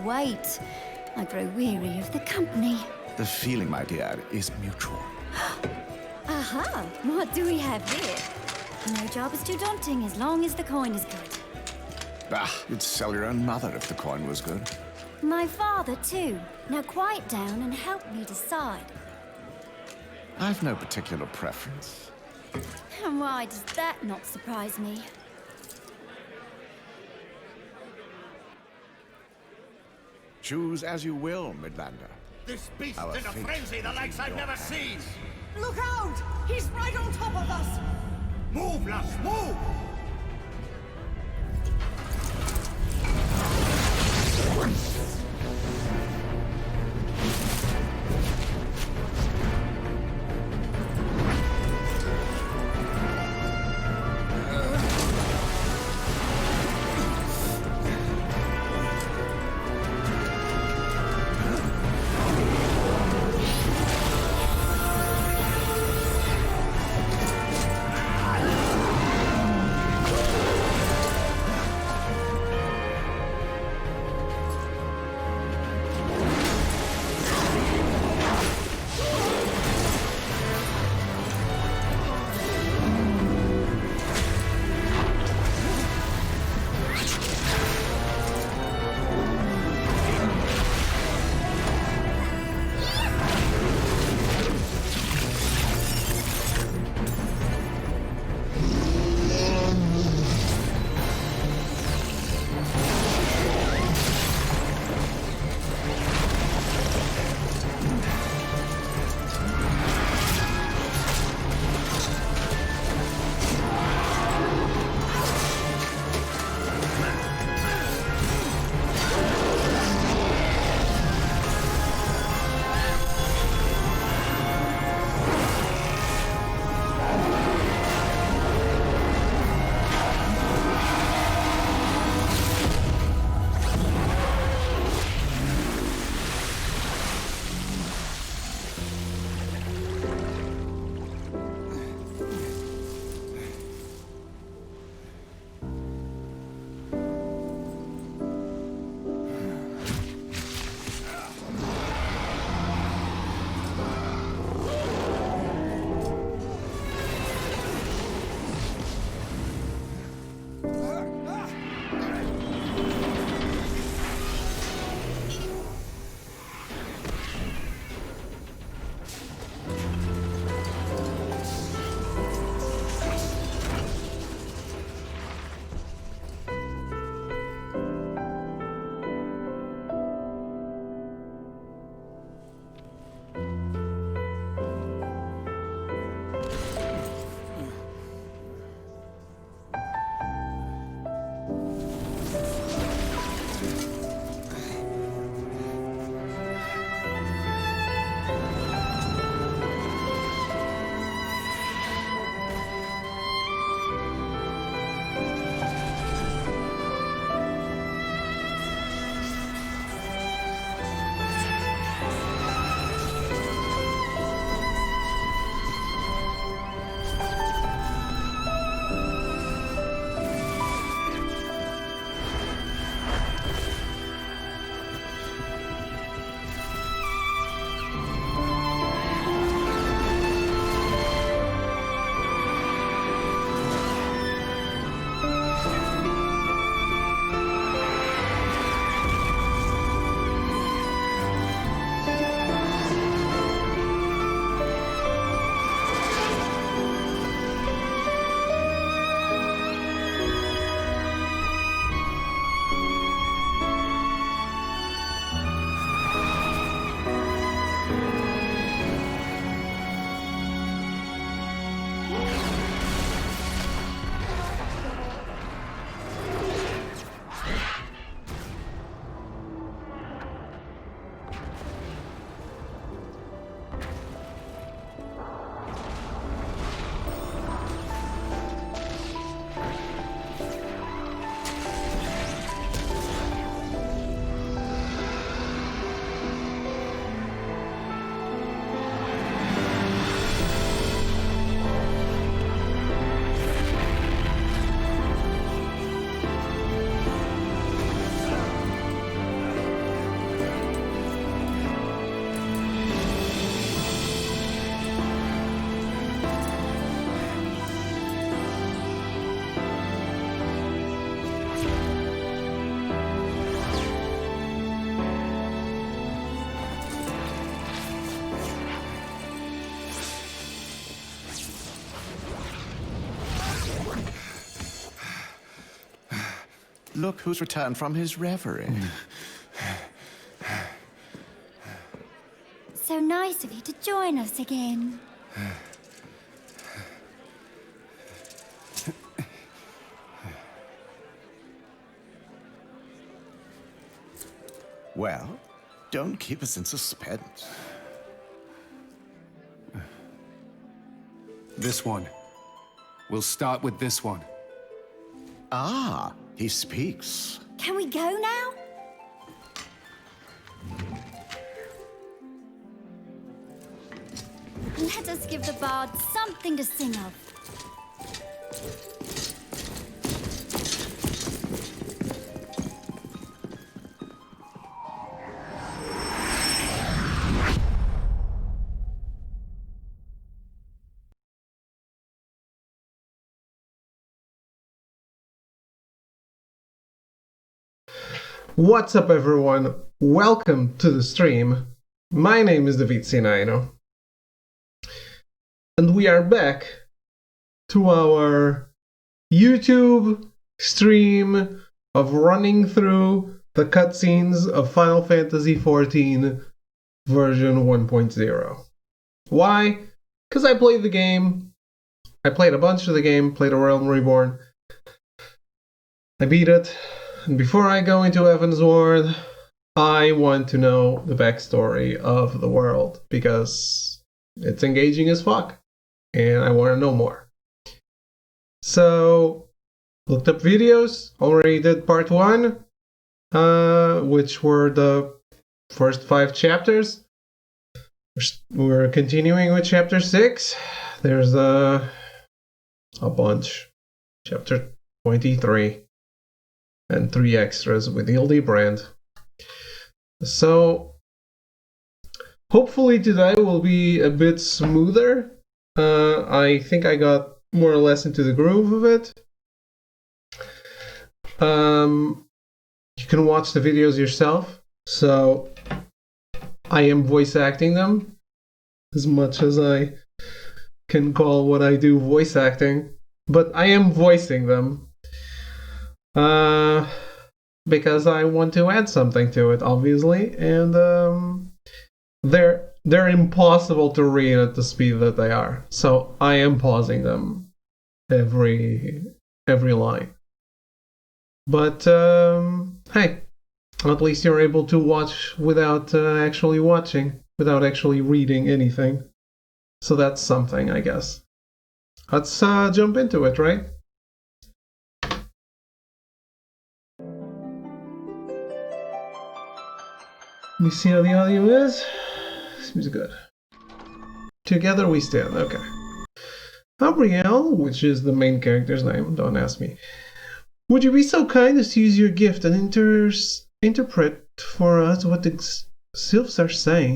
wait. I grow weary of the company. The feeling, my dear, is mutual. Aha! What do we have here? No job is too daunting as long as the coin is good. Bah, you'd sell your own mother if the coin was good. My father, too. Now quiet down and help me decide. I've no particular preference. And why does that not surprise me? Choose as you will, Midlander. This beast's Our in a fate frenzy the is likes in I've your never hands. seen! Look out! He's right on top of us! Move, lass, move! Look who's returned from his reverie. So nice of you to join us again. Well, don't keep us in suspense. This one. We'll start with this one. Ah, he speaks. Can we go now? Let us give the bard something to sing of. What's up, everyone? Welcome to the stream. My name is David Sinaino, and we are back to our YouTube stream of running through the cutscenes of Final Fantasy XIV version 1.0. Why? Because I played the game. I played a bunch of the game, played A Realm Reborn. I beat it. And before I go into Evansward, I want to know the backstory of the world, because it's engaging as fuck, and I want to know more. So, looked up videos, already did part 1, which were the first 5 chapters. We're continuing with chapter 6. There's a bunch. Chapter 23. And 3 extras with Hildebrand. So hopefully today will be a bit smoother. I think I got more or less into the groove of it. You can watch the videos yourself. So I am voice acting them as much as I can call what I do voice acting, but I am voicing them. Because I want to add something to it, obviously, and they're impossible to read at the speed that they are. So I am pausing them every line. But hey, at least you're able to watch without actually watching, without actually reading anything. So that's something, I guess. Let's jump into it, right? Let me see how the audio is. Seems good. Together we stand. Okay. Gabrielle, which is the main character's name, don't ask me. Would you be so kind as to use your gift and interpret for us what the sylphs are saying?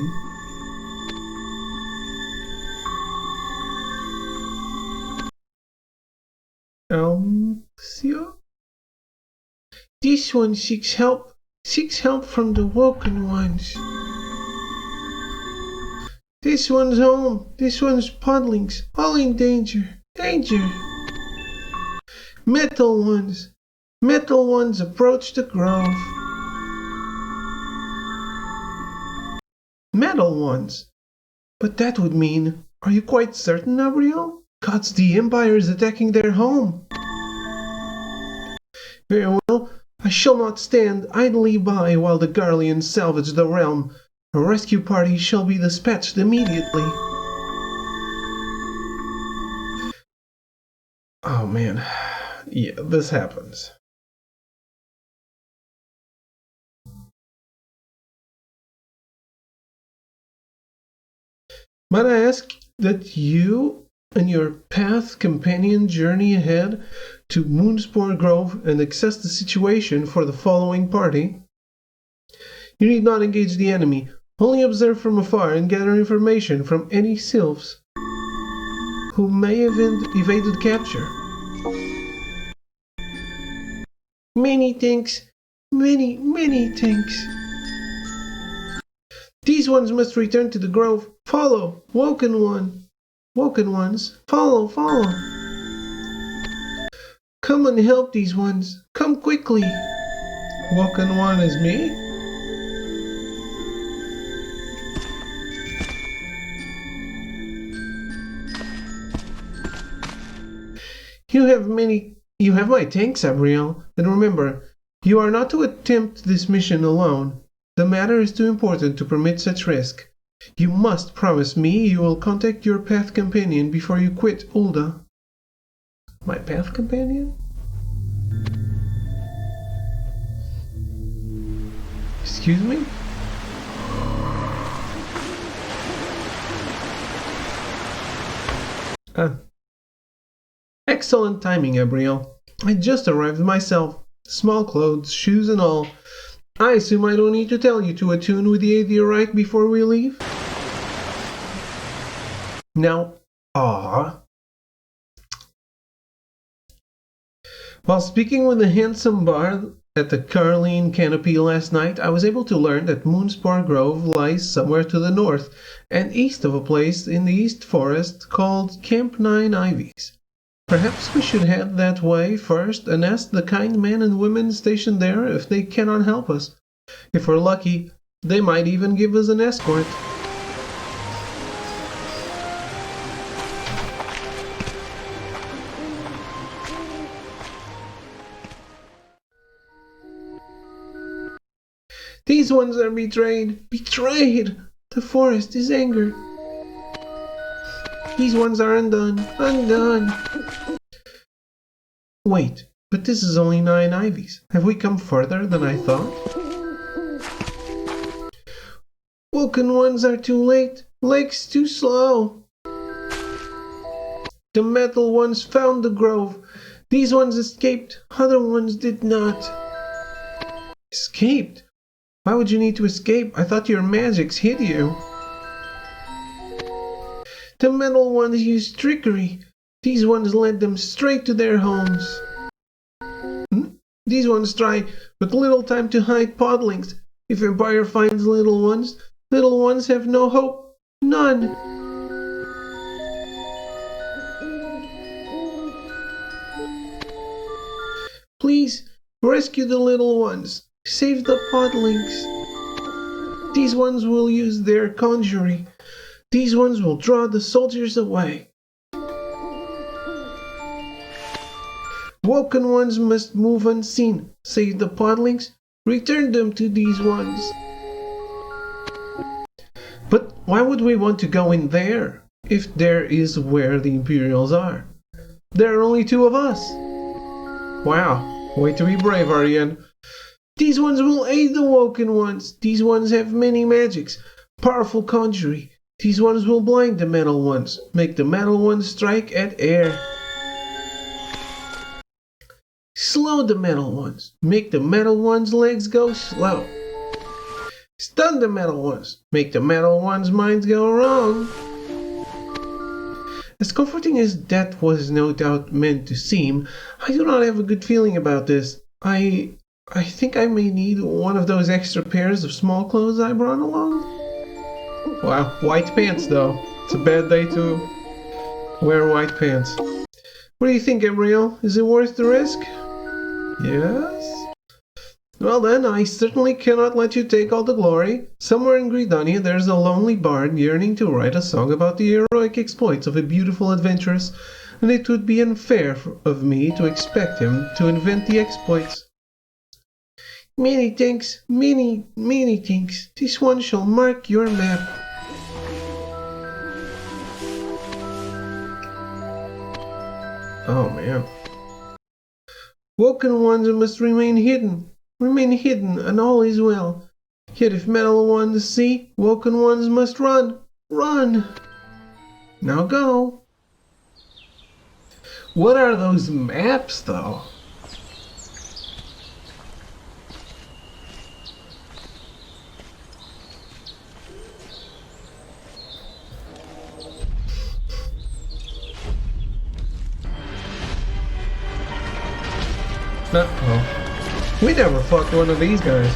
Alexia? This one seeks help from the Woken Ones. This one's home. This one's podlings. All in danger. Danger. Metal Ones. Metal Ones approach the grove. Metal Ones. But that would mean... Are you quite certain, Gabriel? Gods, the Empire is attacking their home. Very well. I shall not stand idly by while the Garleans salvage the realm. A rescue party shall be dispatched immediately. Oh man. Yeah, this happens. Might I ask that you and your path companion journey ahead to Moonspore Grove and assess the situation for the following party? You need not engage the enemy, only observe from afar and gather information from any sylphs who may have evaded capture. Many thanks, many thanks. These ones must return to the grove. Follow, Woken Ones, follow. Come and help these ones. Come quickly. Woken one is me? You have my thanks, Abriel. And remember, you are not to attempt this mission alone. The matter is too important to permit such risk. You must promise me you will contact your path companion before you quit Ulda. My path companion? Excuse me? Excellent timing, Abriel. I just arrived myself. Small clothes, shoes and all. I assume I don't need to tell you to attune with the aetherite before we leave? Now, While speaking with the handsome bard at the Carline Canopy last night, I was able to learn that Moonspore Grove lies somewhere to the north and east of a place in the East Forest called Camp 9 Ivies. Perhaps we should head that way first and ask the kind men and women stationed there if they cannot help us. If we're lucky, they might even give us an escort. These ones are betrayed. Betrayed! The forest is angered. These ones are undone. Undone! Wait, but this is only 9 Ivies. Have we come further than I thought? Woken ones are too late. Legs too slow. The metal ones found the grove. These ones escaped. Other ones did not. Escaped? Why would you need to escape? I thought your magics hid you. The metal ones used trickery. These ones led them straight to their homes. These ones try, but little time to hide podlings. If Empire finds little ones have no hope. None. Please, rescue the little ones. Save the podlings. These ones will use their conjuring. These ones will draw the soldiers away. Woken ones must move unseen. Save the podlings. Return them to these ones. But why would we want to go in there, if there is where the Imperials are? There are only 2 of us. Wow, way to be brave, Aryan. These ones will aid the Woken ones. These ones have many magics, powerful conjuring. These ones will blind the metal ones, make the metal ones strike at air. Slow the metal ones, make the metal ones' legs go slow. Stun the metal ones, make the metal ones' minds go wrong. As comforting as that was no doubt meant to seem, I do not have a good feeling about this. I think I may need one of those extra pairs of small clothes I brought along. Wow, white pants though. It's a bad day to wear white pants. What do you think, Gabriel? Is it worth the risk? Yes? Well then, I certainly cannot let you take all the glory. Somewhere in Gridania there's a lonely bard yearning to write a song about the heroic exploits of a beautiful adventuress, and it would be unfair of me to expect him to invent the exploits. Many thanks, many thanks. This one shall mark your map. Oh man. Woken ones must remain hidden, and all is well. Yet if metal ones see, woken ones must run. Now go. What are those maps though? Uh-oh. We never fucked one of these guys.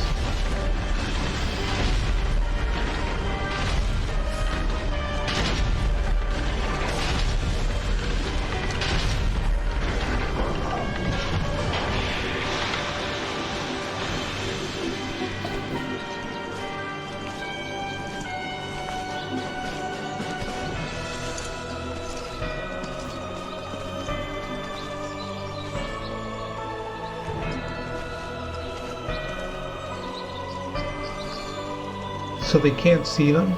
so they can't see them.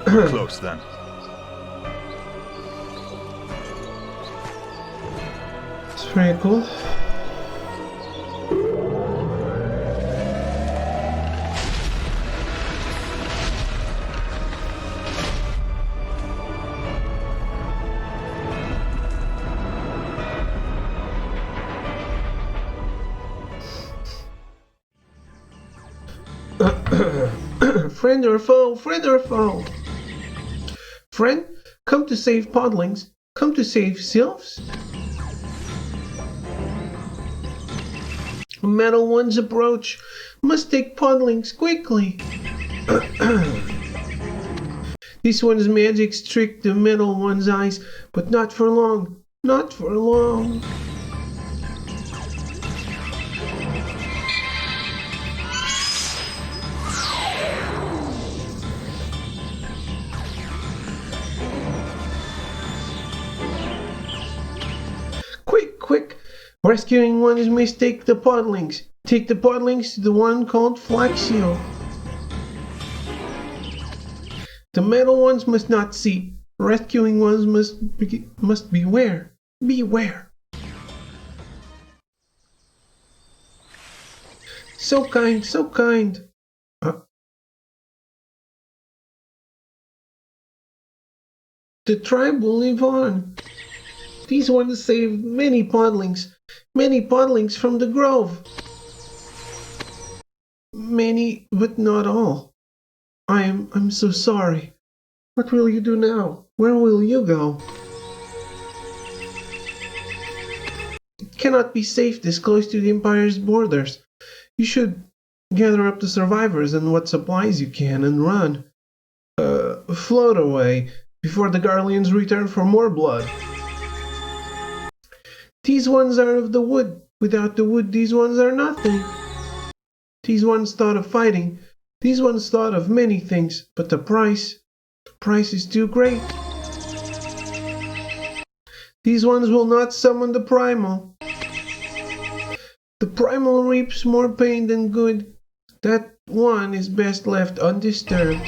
Close then. It's pretty cool. Friend or foe, friend or foe. Friend, come to save podlings, come to save sylphs. Metal ones approach, must take podlings quickly. This one's magic's tricked the metal one's eyes, but not for long, not for long. Quick! Rescuing ones must take the podlings. Take the podlings to the one called Flaxio. The metal ones must not see. Rescuing ones must beware. Beware. So kind, so kind. The tribe will live on. These ones saved many podlings from the grove. Many, but not all. I'm so sorry. What will you do now? Where will you go? It cannot be safe this close to the Empire's borders. You should gather up the survivors and what supplies you can and run. Float away before the Garleans return for more blood. These ones are of the wood. Without the wood, these ones are nothing. These ones thought of fighting. These ones thought of many things, but the price is too great. These ones will not summon the primal. The primal reaps more pain than good. That one is best left undisturbed.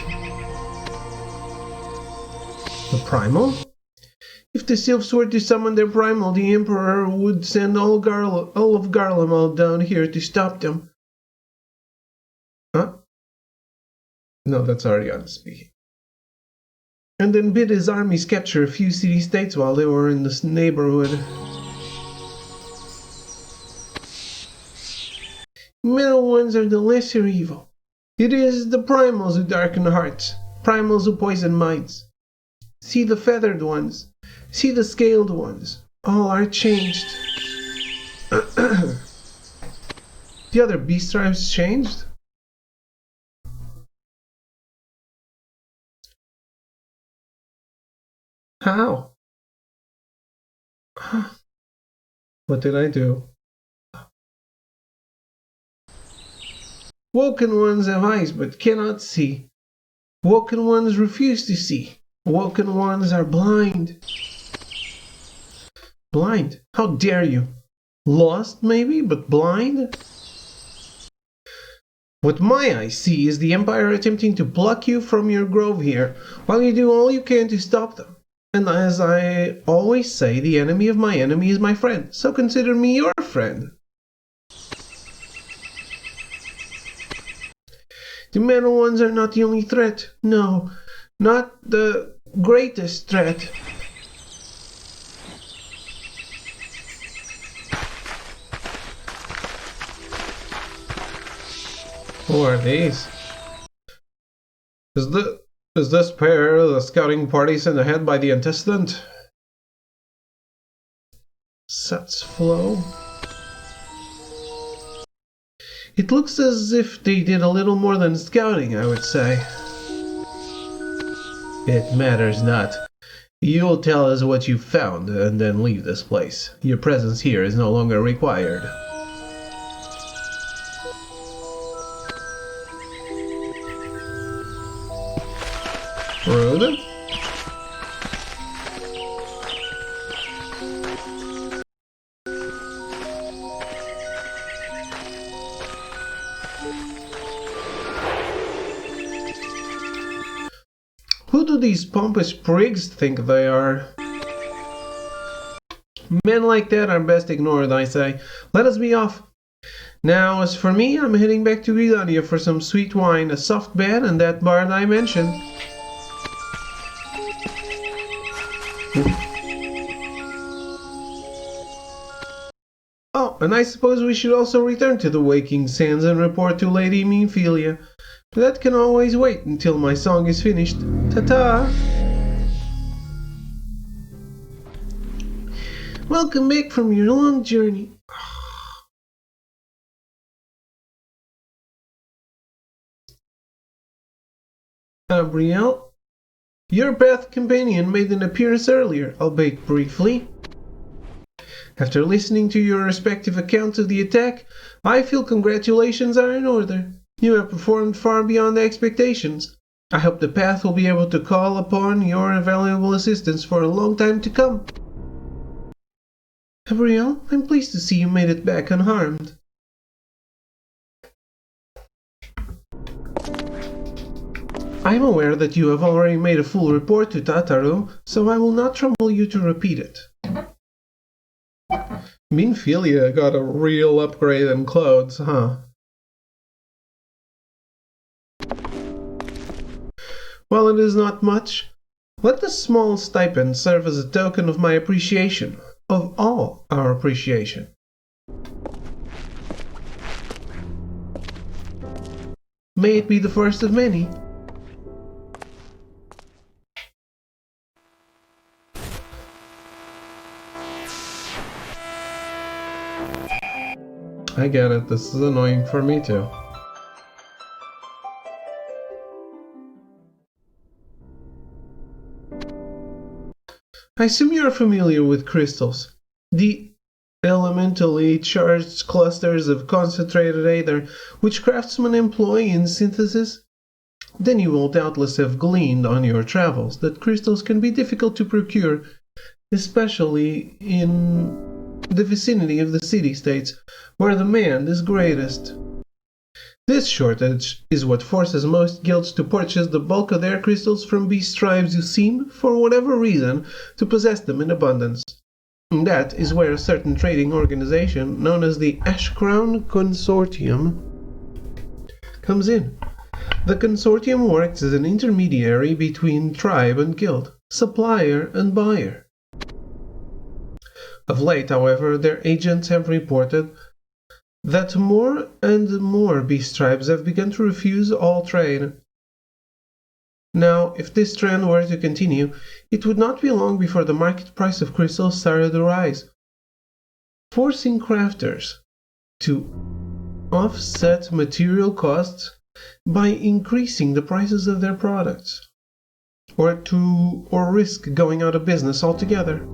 The primal? If the sylphs were to summon their primal, the Emperor would send all of Garlemald down here to stop them. Huh? No, that's Ariana speaking. And then bid his armies capture a few city-states while they were in this neighborhood. Metal ones are the lesser evil. It is the primals who darken hearts, primals who poison minds. See the feathered ones. See the scaled ones. All are changed. The other beast tribes changed? How? What did I do? Woken ones have eyes but cannot see. Woken ones refuse to see. Woken ones are blind. Blind? How dare you? Lost, maybe, but blind? What my eyes see is the Empire attempting to pluck you from your grove here, while you do all you can to stop them. And as I always say, the enemy of my enemy is my friend, so consider me your friend. The metal ones are not the only threat. No, not the greatest threat. Who are these? Is this pair the scouting party sent ahead by the antecedent? Such flow. It looks as if they did a little more than scouting, I would say. It matters not. You'll tell us what you found and then leave this place. Your presence here is no longer required. Rude. do these pompous prigs think they are? Men like that are best ignored, I say. Let us be off. Now, as for me, I'm heading back to Gridania for some sweet wine, a soft bed, and that bard I mentioned. Oh, and I suppose we should also return to the Waking Sands and report to Lady Meanphilia. But that can always wait until my song is finished. Ta-ta! Welcome back from your long journey. Gabrielle, your path companion made an appearance earlier, albeit briefly. After listening to your respective accounts of the attack, I feel congratulations are in order. You have performed far beyond expectations. I hope the path will be able to call upon your invaluable assistance for a long time to come. Gabrielle, I'm pleased to see you made it back unharmed. I'm aware that you have already made a full report to Tataru, so I will not trouble you to repeat it. Meanphilia got a real upgrade in clothes, huh? Well, it is not much. Let the small stipend serve as a token of my appreciation. Of all our appreciation. May it be the first of many. I get it, this is annoying for me too. I assume you are familiar with crystals. The elementally charged clusters of concentrated aether which craftsmen employ in synthesis? Then you will doubtless have gleaned on your travels that crystals can be difficult to procure, especially in the vicinity of the city-states, where demand is greatest. This shortage is what forces most guilds to purchase the bulk of their crystals from beast tribes who seem, for whatever reason, to possess them in abundance. That is where a certain trading organization known as the Ashcrown Consortium comes in. The consortium works as an intermediary between tribe and guild, supplier and buyer. Of late, however, their agents have reported that more and more beast tribes have begun to refuse all trade. Now, if this trend were to continue, it would not be long before the market price of crystals started to rise, forcing crafters to offset material costs by increasing the prices of their products, or risk going out of business altogether.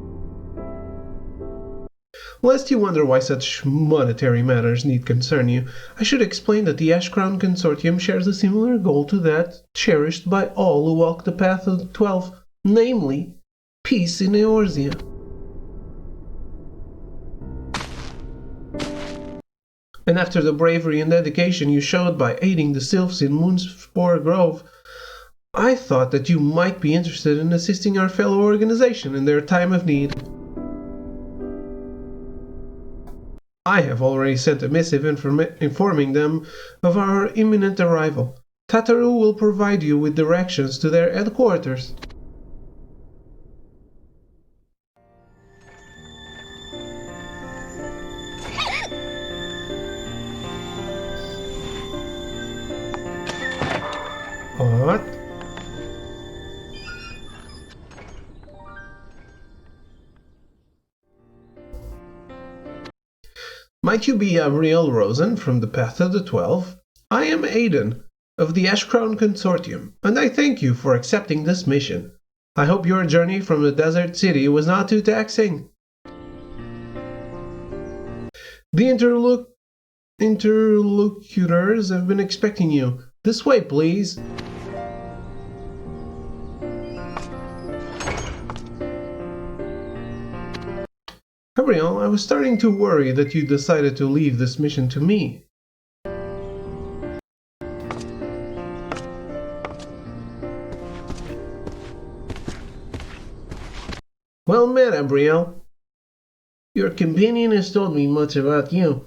Lest you wonder why such monetary matters need concern you, I should explain that the Ashcrown Consortium shares a similar goal to that cherished by all who walk the path of the 12, namely, peace in Eorzea. And after the bravery and dedication you showed by aiding the sylphs in Moonspore Grove, I thought that you might be interested in assisting our fellow organization in their time of need. I have already sent a missive informing them of our imminent arrival. Tataru will provide you with directions to their headquarters. What? Might you be Gabriel Rosen from the Path of the 12? I am Aiden, of the Ashcrown Consortium, and I thank you for accepting this mission. I hope your journey from the desert city was not too taxing. The interlocutors have been expecting you. This way, please. Gabriel, I was starting to worry that you decided to leave this mission to me. Well met, Abriel. Your companion has told me much about you.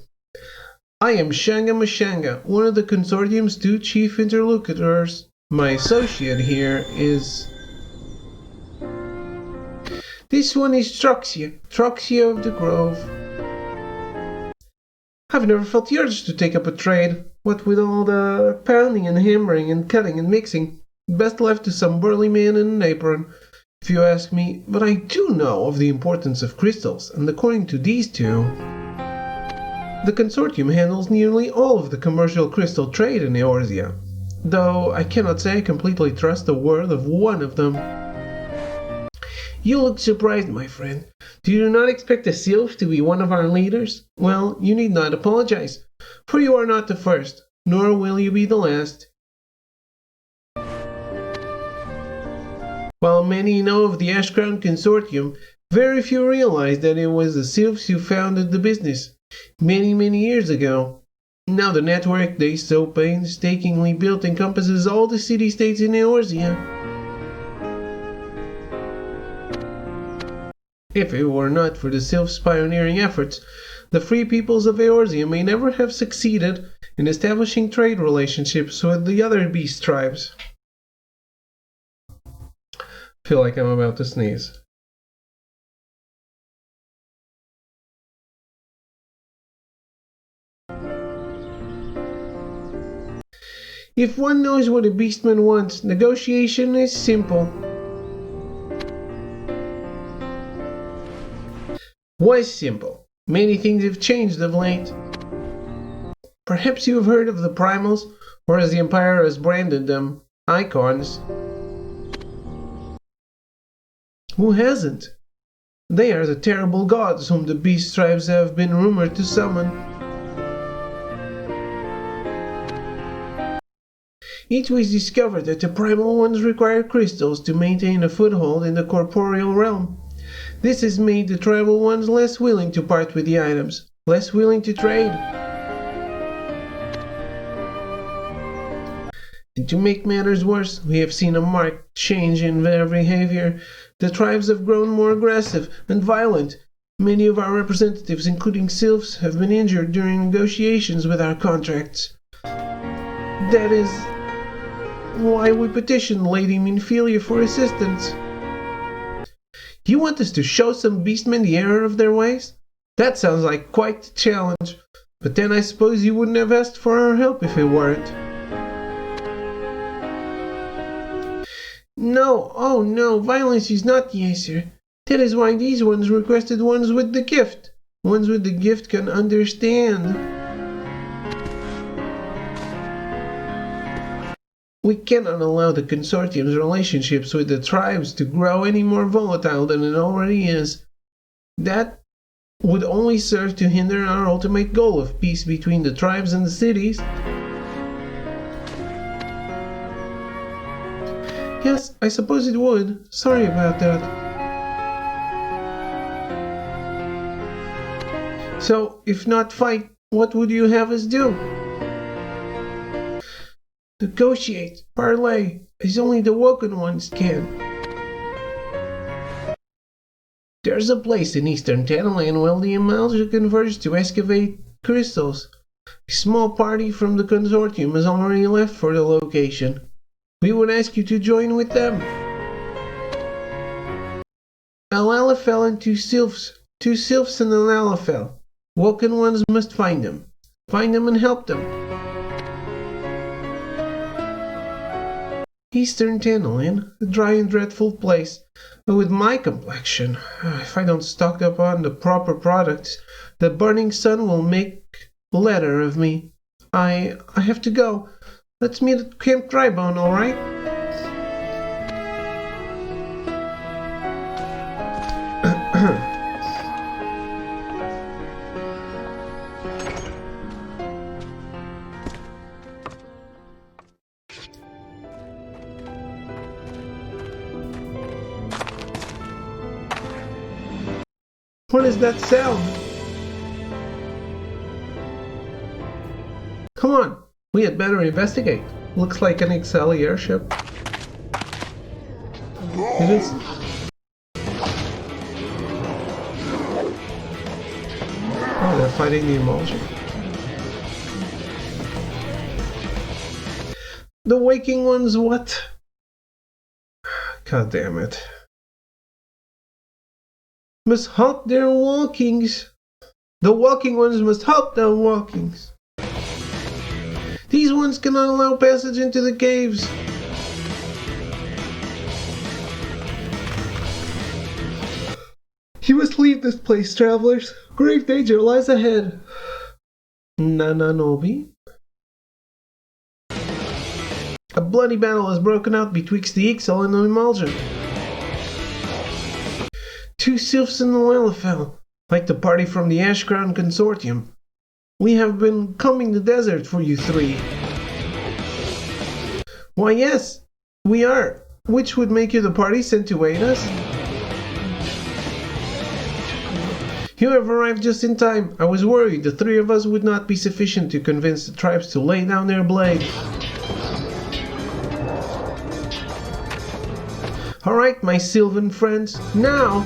I am Shanga Mashanga, one of the consortium's 2 chief interlocutors. My associate here is... This one is Troxia of the Grove. I've never felt the urge to take up a trade. What with all the pounding and hammering and cutting and mixing, best left to some burly man in an apron, if you ask me. But I do know of the importance of crystals, and according to these 2, the consortium handles nearly all of the commercial crystal trade in Eorzea, though I cannot say I completely trust the word of one of them. You look surprised, my friend. Do you not expect a sylph to be one of our leaders? Well, you need not apologize, for you are not the first, nor will you be the last. While many know of the Ashcrown Consortium, very few realize that it was the sylphs who founded the business, many years ago. Now the network they so painstakingly built encompasses all the city-states in Eorzea. If it were not for the sylphs' pioneering efforts, the free peoples of Eorzea may never have succeeded in establishing trade relationships with the other beast tribes. Feel like I'm about to sneeze. If one knows what a beastman wants, negotiation is simple. Was simple. Many things have changed of late. Perhaps you have heard of the primals, or as the Empire has branded them, icons. Who hasn't? They are the terrible gods whom the beast tribes have been rumored to summon. It was discovered that the primal ones require crystals to maintain a foothold in the corporeal realm. This has made the tribal ones less willing to part with the items, less willing to trade. And to make matters worse, we have seen a marked change in their behavior. The tribes have grown more aggressive and violent. Many of our representatives, including sylphs, have been injured during negotiations with our contracts. That is why we petitioned Lady Minfilia for assistance. Do you want us to show some beastmen the error of their ways? That sounds like quite a challenge, but then I suppose you wouldn't have asked for our help if it weren't. No, oh no, violence is not the answer. That is why these ones requested ones with the gift. Ones with the gift can understand. We cannot allow the consortium's relationships with the tribes to grow any more volatile than it already is. That would only serve to hinder our ultimate goal of peace between the tribes and the cities. Yes, I suppose it would. Sorry about that. So, if not fight, what would you have us do? Negotiate, parlay, as only the woken ones can. There's a place in eastern Tantaland where the Amalja converge to excavate crystals. A small party from the consortium has already left for the location. We would ask you to join with them. Al Alafel and two sylphs and an Alafel. Woken ones must find them. Find them and help them. Eastern Tantaland, a dry and dreadful place. But with my complexion, if I don't stock up on the proper products, the burning sun will make leather of me. I have to go. Let's meet at Camp Drybone, all right? What is that sound? Come on, we had better investigate. Looks like an XIV airship. It is. fighting the emulsion. The waking ones, what? God damn it. Must halt their walkings. The walking ones must halt their walkings. These ones cannot allow passage into the caves. You must leave this place, travelers. Grave danger lies ahead. Nananobi? A bloody battle has broken out betwixt the Ixal and the Emulsion. Two sylphs and the Lalafell, like the party from the Ashcrown Consortium. We have been combing the desert for you three. Why yes, we are. Which would make you the party sent to aid us? You have arrived just in time. I was worried the three of us would not be sufficient to convince the tribes to lay down their blades. Alright, my Sylvan friends, now!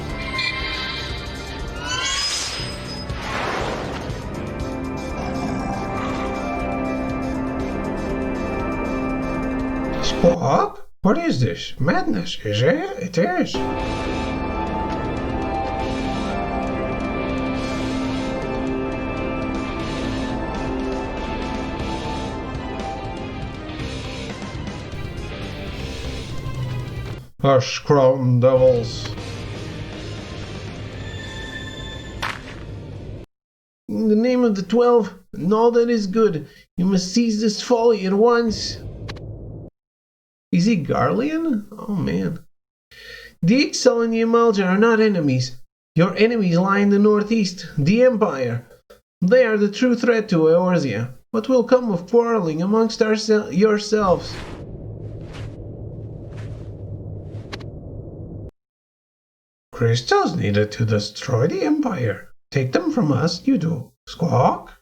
Squawk? What is this? Madness, is it? It is. Ashcrown devils. In the name of the 12 and all that is good, you must seize this folly at once. Is he Garlean? Oh man. The Ixal and the Emulsion are not enemies. Your enemies lie in the northeast, the Empire. They are the true threat to Eorzea. What will come of quarreling amongst yourselves? Crystals needed to destroy the Empire. Take them from us, you do. Squawk?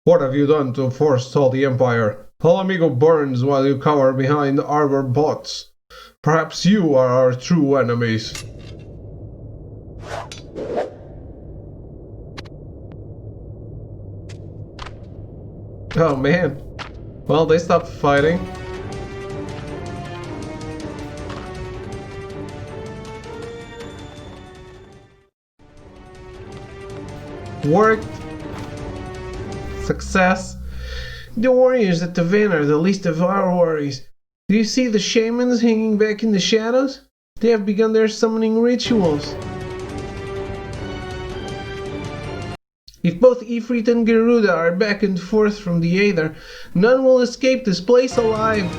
What have you done to forestall the Empire? Alamigo burns while you cower behind arbor bots. Perhaps you are our true enemies. Oh man. Well, they stopped fighting. Worked. Success. The warriors at the van are the least of our worries. Do you see the shamans hanging back in the shadows? They have begun their summoning rituals. If both Ifrit and Garuda are back and forth from the Aether, none will escape this place alive.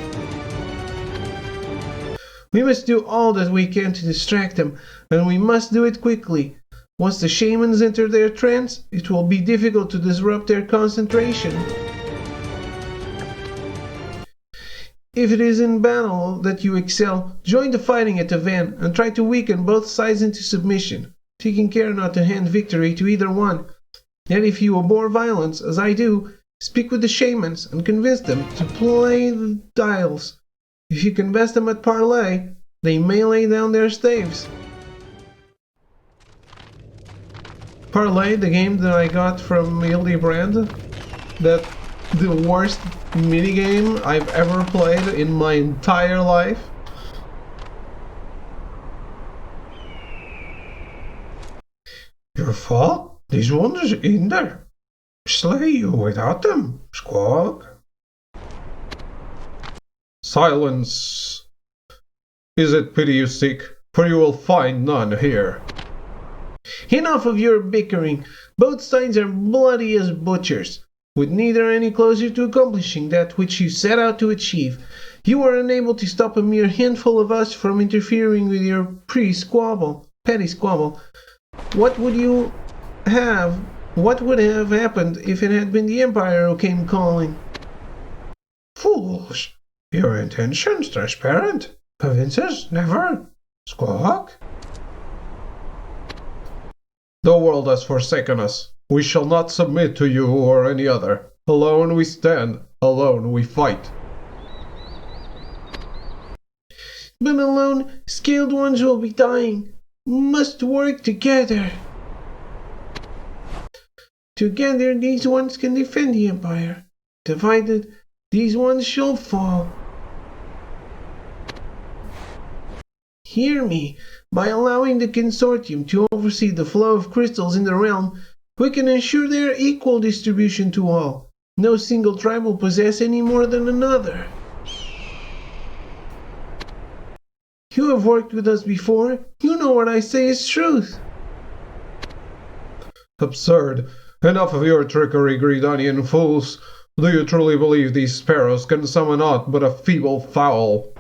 We must do all that we can to distract them, and we must do it quickly. Once the shamans enter their trance, it will be difficult to disrupt their concentration. If it is in battle that you excel, join the fighting at the van and try to weaken both sides into submission, taking care not to hand victory to either one. Yet if you abhor violence, as I do, speak with the shamans and convince them to play the dials. If you can best them at parley, they may lay down their staves. Parlay, the game that I got from Hildebrand, that the worst minigame I've ever played in my entire life. Your fault? These ones in there. Slay you without them, Squawk. Silence. Is it pity you seek? For you will find none here. Enough of your bickering. Both sides are bloody as butchers, with neither any closer to accomplishing that which you set out to achieve. You are unable to stop a mere handful of us from interfering with your petty squabble. What would have happened if it had been the Empire who came calling? Fools! Your intentions transparent. Provinces never. Squawk? The world has forsaken us. We shall not submit to you or any other. Alone we stand, alone we fight. But alone, Scaled Ones will be dying. Must work together. Together, these ones can defend the Empire. Divided, these ones shall fall. Hear me. By allowing the Consortium to oversee the flow of crystals in the realm, we can ensure their equal distribution to all. No single tribe will possess any more than another. You have worked with us before. You know what I say is truth. Absurd. Enough of your trickery, Gridanian fools. Do you truly believe these sparrows can summon aught but a feeble fowl?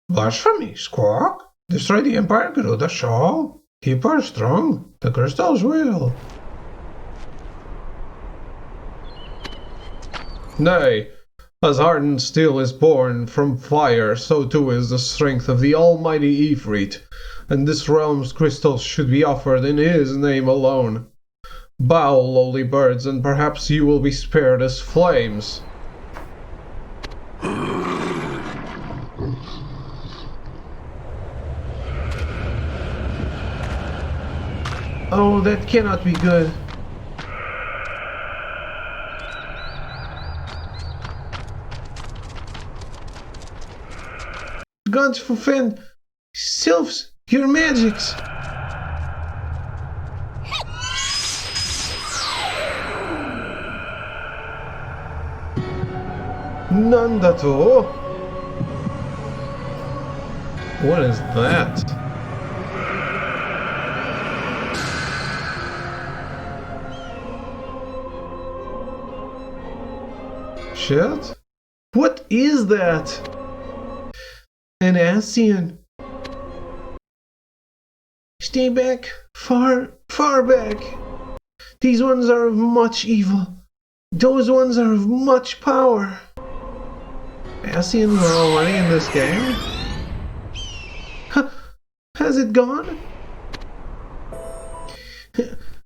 Blasphemy, Squawk. Destroy the Empire, Garuda shall. Keep her strong. The crystals will. Nay, as hardened steel is born from fire, so too is the strength of the almighty Ifrit, and this realm's crystals should be offered in his name alone. Bow, lowly birds, and perhaps you will be spared as flames. Oh, that cannot be good. Gods forfend! Sylphs, your magics! Nandato? What is that? Shit? What is that? An Ascian. Stay back. Far back. These ones are of much evil. Those ones are of much power. Ascians are already in this game? Has it gone?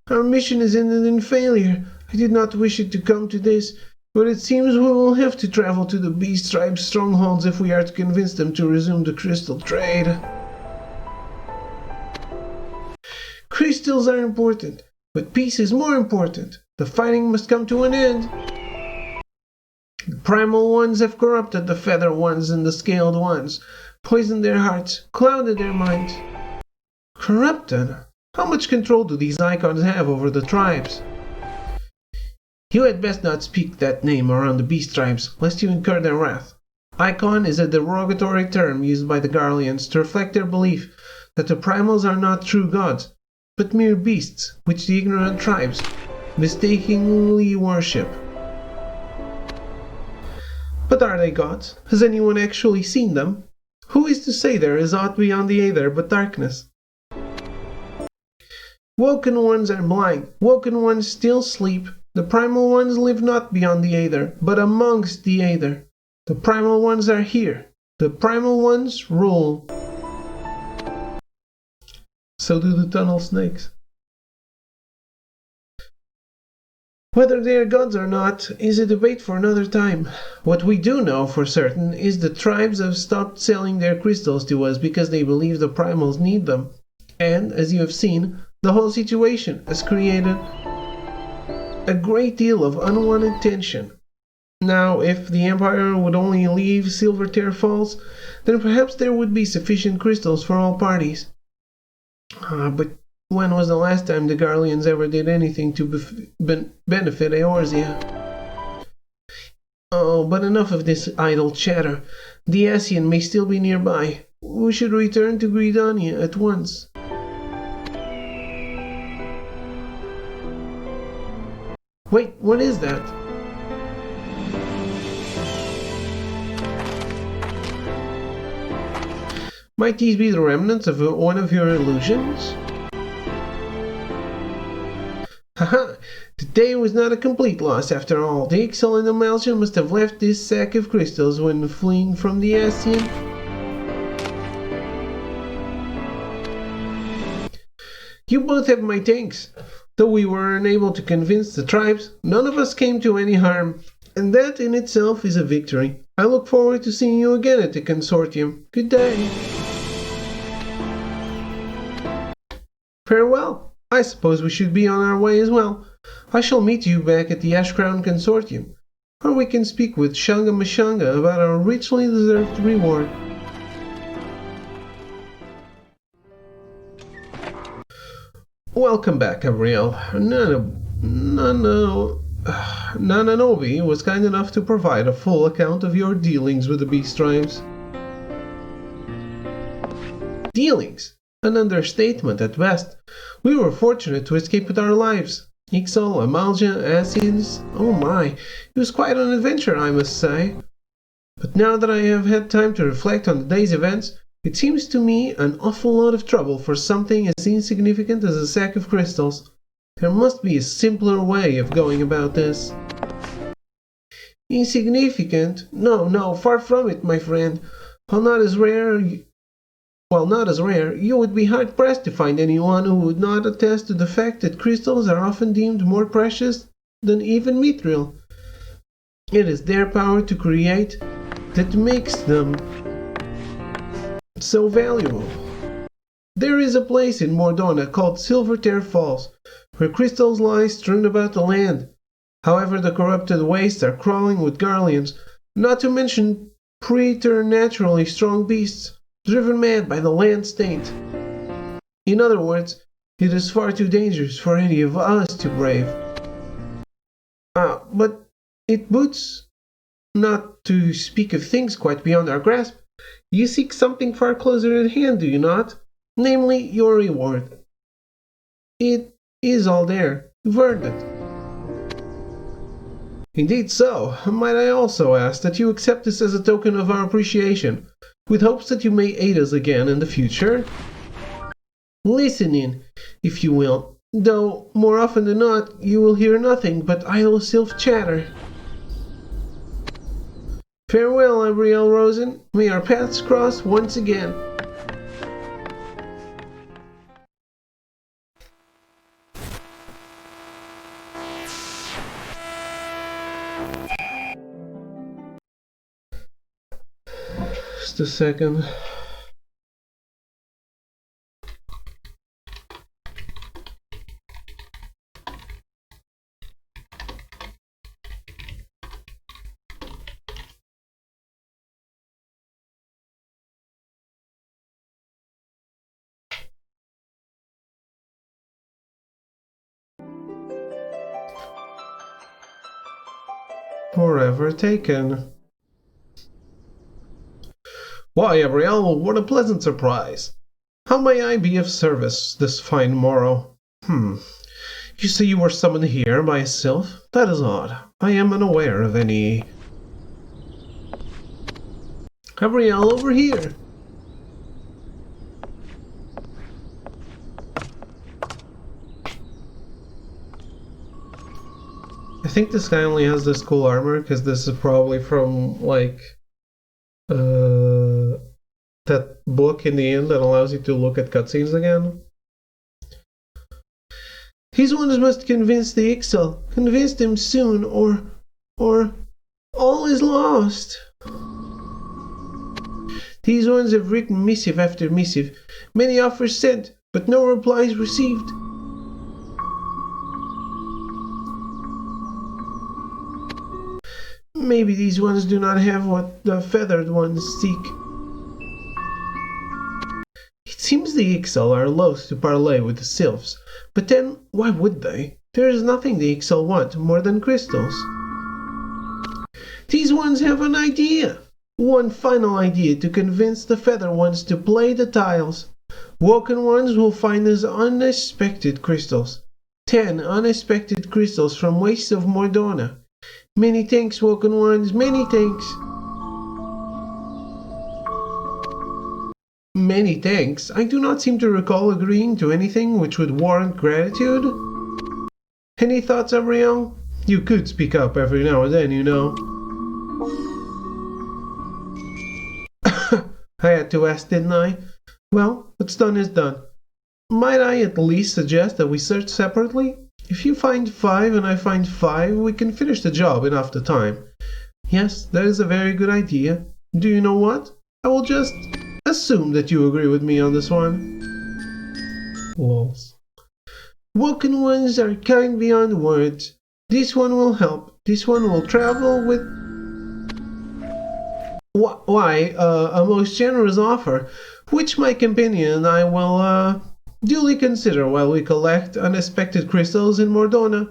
Our mission is ended in failure. I did not wish it to come to this, but it seems we will have to travel to the Beast Tribe's strongholds if we are to convince them to resume the crystal trade. Crystals are important, but peace is more important. The fighting must come to an end. The primal ones have corrupted the feather ones and the scaled ones, poisoned their hearts, clouded their minds. Corrupted? How much control do these icons have over the tribes? You had best not speak that name around the beast tribes, lest you incur their wrath. Icon is a derogatory term used by the Garleans to reflect their belief that the primals are not true gods, but mere beasts, which the ignorant tribes mistakenly worship. But are they gods? Has anyone actually seen them? Who is to say there is aught beyond the Aether but darkness? Woken ones are blind, woken ones still sleep. The primal ones live not beyond the Aether, but amongst the Aether. The primal ones are here. The primal ones rule. So do the tunnel snakes. Whether they are gods or not is a debate for another time. What we do know for certain is the tribes have stopped selling their crystals to us because they believe the primals need them. And, as you have seen, the whole situation has created a great deal of unwanted tension. Now, if the Empire would only leave Silvertear Falls, then perhaps there would be sufficient crystals for all parties. But when was the last time the Garleans ever did anything to benefit Eorzea? Oh, but enough of this idle chatter. The Ascian may still be nearby. We should return to Gridania at once. Wait, what is that? Might these be the remnants of one of your illusions? Haha! The day was not a complete loss after all. The Ixal and Amalcia must have left this sack of crystals when fleeing from the Ascian. You both have my thanks. Though we were unable to convince the tribes, none of us came to any harm. And that in itself is a victory. I look forward to seeing you again at the consortium. Good day. Farewell. I suppose we should be on our way as well. I shall meet you back at the Ash Crown Consortium, or we can speak with Shunga Mashunga about our richly deserved reward. Welcome back, Gabrielle. Nananobi was kind enough to provide a full account of your dealings with the Beast Tribes. Dealings? An understatement at best. We were fortunate to escape with our lives. Ixal, Amalja, acids. Oh my, it was quite an adventure, I must say. But now that I have had time to reflect on the day's events, it seems to me an awful lot of trouble for something as insignificant as a sack of crystals. There must be a simpler way of going about this. Insignificant? No, far from it, my friend. While not as rare, you would be hard-pressed to find anyone who would not attest to the fact that crystals are often deemed more precious than even mithril. It is their power to create that makes them so valuable. There is a place in Mordona called Silvertear Falls, where crystals lie strewn about the land. However, the corrupted wastes are crawling with Garleans, not to mention preternaturally strong beasts, driven mad by the land state. In other words, it is far too dangerous for any of us to brave. But it boots, not to speak of things quite beyond our grasp. You seek something far closer at hand, do you not? Namely, your reward. It is all there. You've earned it. Indeed so. Might I also ask that you accept this as a token of our appreciation, with hopes that you may aid us again in the future? Listen in, if you will, though more often than not you will hear nothing but idle self-chatter. Farewell, Abrielle Rosen. May our paths cross once again. Just a second. Forever taken. Why, Gabrielle, what a pleasant surprise. How may I be of service this fine morrow? You say you were summoned here by a sylph? That is odd. I am unaware of any... Gabrielle, over here. I think this guy only has this cool armor because this is probably from, like, that book in the end that allows you to look at cutscenes again. These ones must convince the Ixal. Convince them soon, or all is lost. These ones have written missive after missive, many offers sent, but no replies received. Maybe these ones do not have what the feathered ones seek. It seems the Ixal are loath to parley with the sylphs, but then why would they? There is nothing the Ixal want more than crystals. These ones have an idea. One final idea to convince the feather ones to play the tiles. Woken ones will find us unexpected crystals. 10 unexpected crystals from wastes of Mordona. Many thanks, Woken ones, many thanks. Many thanks? I do not seem to recall agreeing to anything which would warrant gratitude. Any thoughts, Abrielle? You could speak up every now and then, you know. I had to ask, didn't I? Well, what's done is done. Might I at least suggest that we search separately? If you find 5 and I find 5, we can finish the job in half the time. Yes, that is a very good idea. Do you know what? I will just assume that you agree with me on this one. Walls. Woken ones are kind beyond words. This one will help. This one will travel with... Why, a most generous offer, which my companion and I will, duly consider while we collect unexpected crystals in Mordona.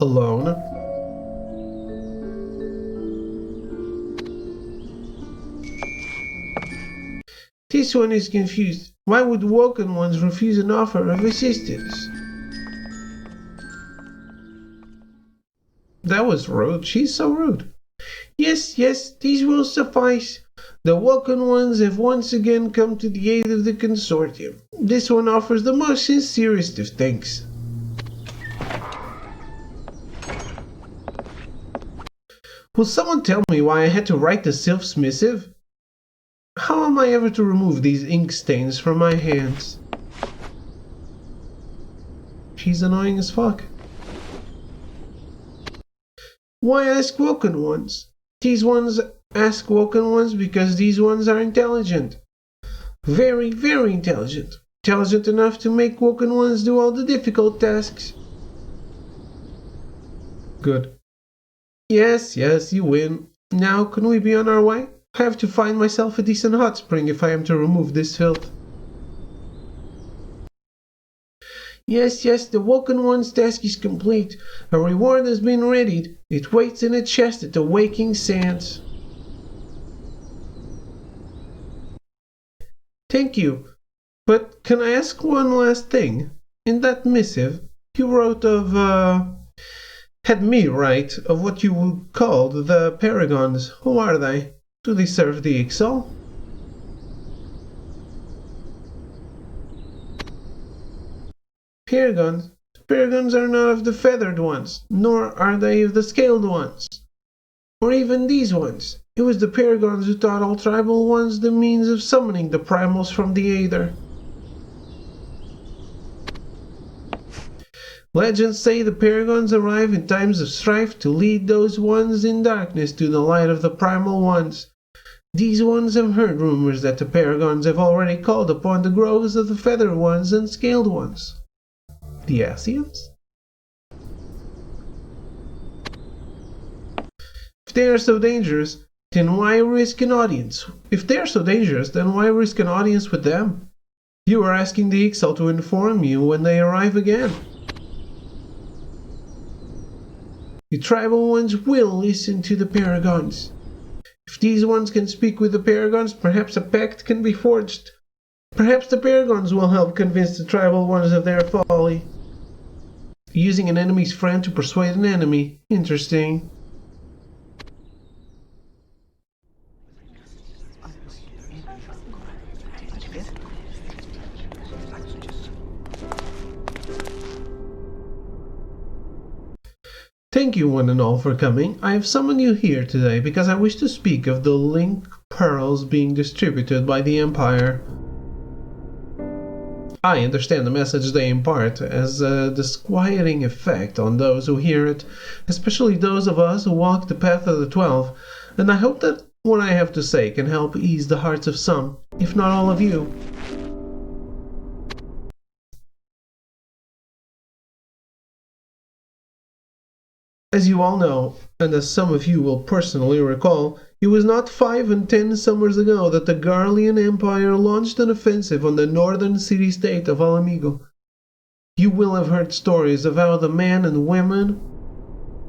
Alone. This one is confused. Why would woken ones refuse an offer of assistance? That was rude. She's so rude. Yes, these will suffice. The woken ones have once again come to the aid of the consortium. This one offers the most sincerest of thanks. Will someone tell me why I had to write the Sylph's missive? How am I ever to remove these ink stains from my hands? She's annoying as fuck. Why ask woken ones? These ones ask woken ones because these ones are intelligent. Very, very intelligent. Intelligent enough to make woken ones do all the difficult tasks. Good. Yes, you win. Now, can we be on our way? I have to find myself a decent hot spring if I am to remove this filth. Yes, the woken one's task is complete. A reward has been readied. It waits in a chest at the Waking Sands. Thank you. But can I ask one last thing? In that missive, you wrote of, had me write of what you called the Paragons. Who are they? Do they serve the Ixal? Paragons? The Paragons are not of the feathered ones, nor are they of the scaled ones, or even these ones. It was the Paragons who taught all tribal ones the means of summoning the primals from the Aether. Legends say the Paragons arrive in times of strife to lead those ones in darkness to the light of the primal ones. These ones have heard rumors that the Paragons have already called upon the groves of the feathered ones and scaled ones. The Asians? If they are so dangerous, then why risk an audience? If they are so dangerous, then why risk an audience with them? You are asking the Ixal to inform you when they arrive again. The tribal ones will listen to the Paragons. If these ones can speak with the Paragons, perhaps a pact can be forged. Perhaps the Paragons will help convince the tribal ones of their folly. Using an enemy's friend to persuade an enemy. Interesting. Thank you one and all for coming. I have summoned you here today because I wish to speak of the link pearls being distributed by the Empire. I understand the message they impart has a disquieting effect on those who hear it, especially those of us who walk the path of the 12, and I hope that what I have to say can help ease the hearts of some, if not all of you. As you all know, and as some of you will personally recall, it was not 5 and 10 summers ago that the Garlean Empire launched an offensive on the northern city-state of Alamigo. You will have heard stories of how the men and women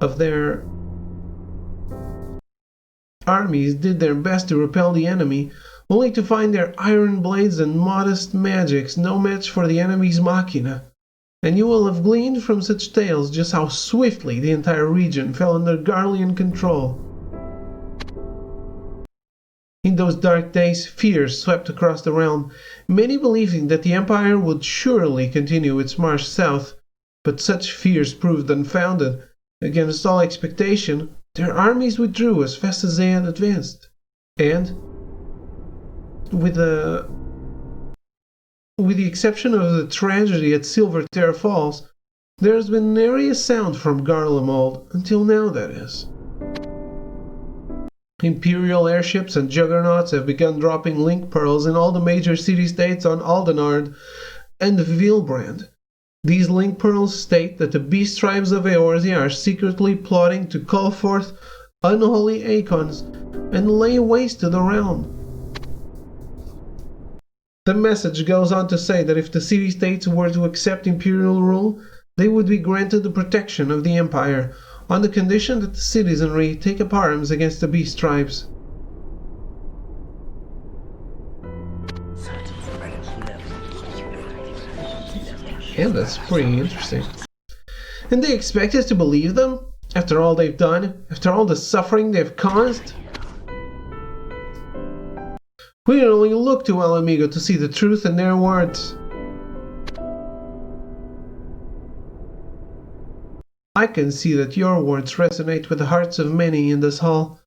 of their armies did their best to repel the enemy, only to find their iron blades and modest magics no match for the enemy's machina. And you will have gleaned from such tales just how swiftly the entire region fell under Garlean control. In those dark days, fears swept across the realm, many believing that the Empire would surely continue its march south, but such fears proved unfounded. Against all expectation, their armies withdrew as fast as they had advanced, and, with the exception of the tragedy at Silvertear Falls, There's been nary a sound from Garlemald, until now that is. Imperial airships and juggernauts have begun dropping link pearls in all the major city-states on Aldenard and Vilbrand. These link pearls state that the beast tribes of Eorzea are secretly plotting to call forth unholy Acons and lay waste to the realm. The message goes on to say that if the city-states were to accept imperial rule, they would be granted the protection of the Empire, on the condition that the citizenry take up arms against the beast tribes. Yeah, that's pretty interesting. And they expect us to believe them? After all they've done? After all the suffering they've caused? We can only look to El Amigo to see the truth in their words. I can see that your words resonate with the hearts of many in this hall.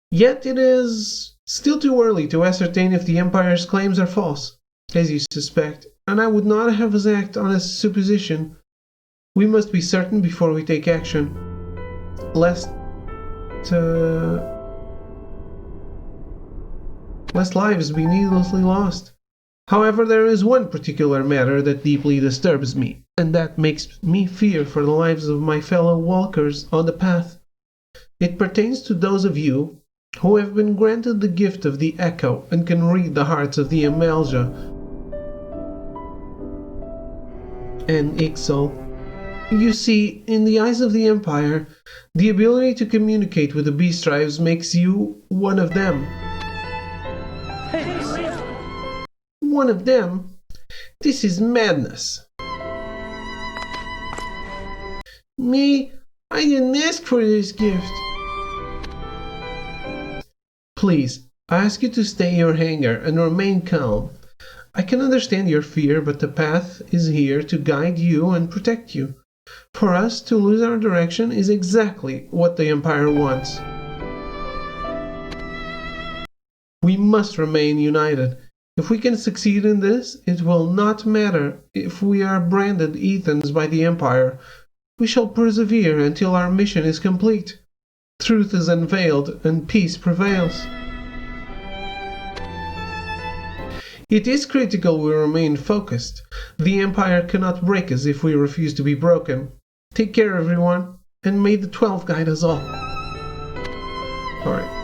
Yet it is still too early to ascertain if the Empire's claims are false, as you suspect, and I would not have us act on a supposition. We must be certain before we take action, lest lives be needlessly lost. However, there is one particular matter that deeply disturbs me, and that makes me fear for the lives of my fellow walkers on the path. It pertains to those of you who have been granted the gift of the Echo and can read the hearts of the Amalja and Ixal. You see, in the eyes of the Empire, the ability to communicate with the beast tribes makes you one of them. One of them? This is madness. Me? I didn't ask for this gift. Please, I ask you to stay your hanger and remain calm. I can understand your fear, but the path is here to guide you and protect you. For us to lose our direction is exactly what the Empire wants. We must remain united. If we can succeed in this, it will not matter if we are branded Ethans by the Empire. We shall persevere until our mission is complete. Truth is unveiled and peace prevails. It is critical we remain focused. The Empire cannot break us if we refuse to be broken. Take care, everyone, and may the 12 guide us all. Alright.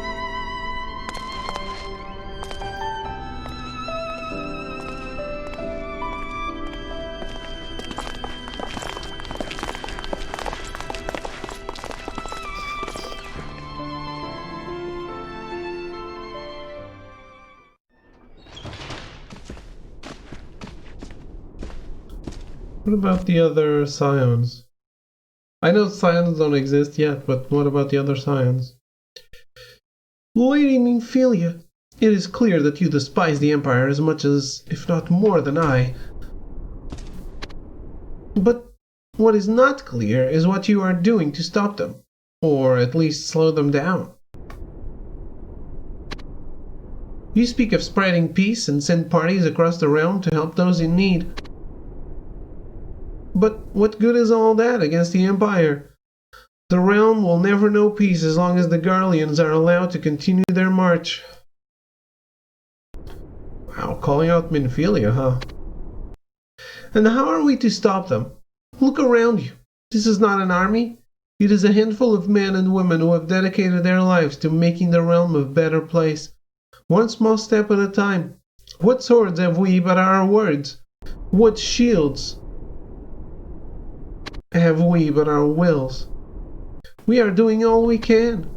What about the other scions? I know scions don't exist yet, but what about the other scions? Lady Nymphelia, it is clear that you despise the Empire as much as, if not more than I. But what is not clear is what you are doing to stop them, or at least slow them down. You speak of spreading peace and send parties across the realm to help those in need. But what good is all that against the Empire? The realm will never know peace as long as the Garleans are allowed to continue their march. Wow, calling out Nymphelia, huh? And how are we to stop them? Look around you. This is not an army. It is a handful of men and women who have dedicated their lives to making the realm a better place. One small step at a time. What swords have we but our words? What shields have we but our wills? We are doing all we can.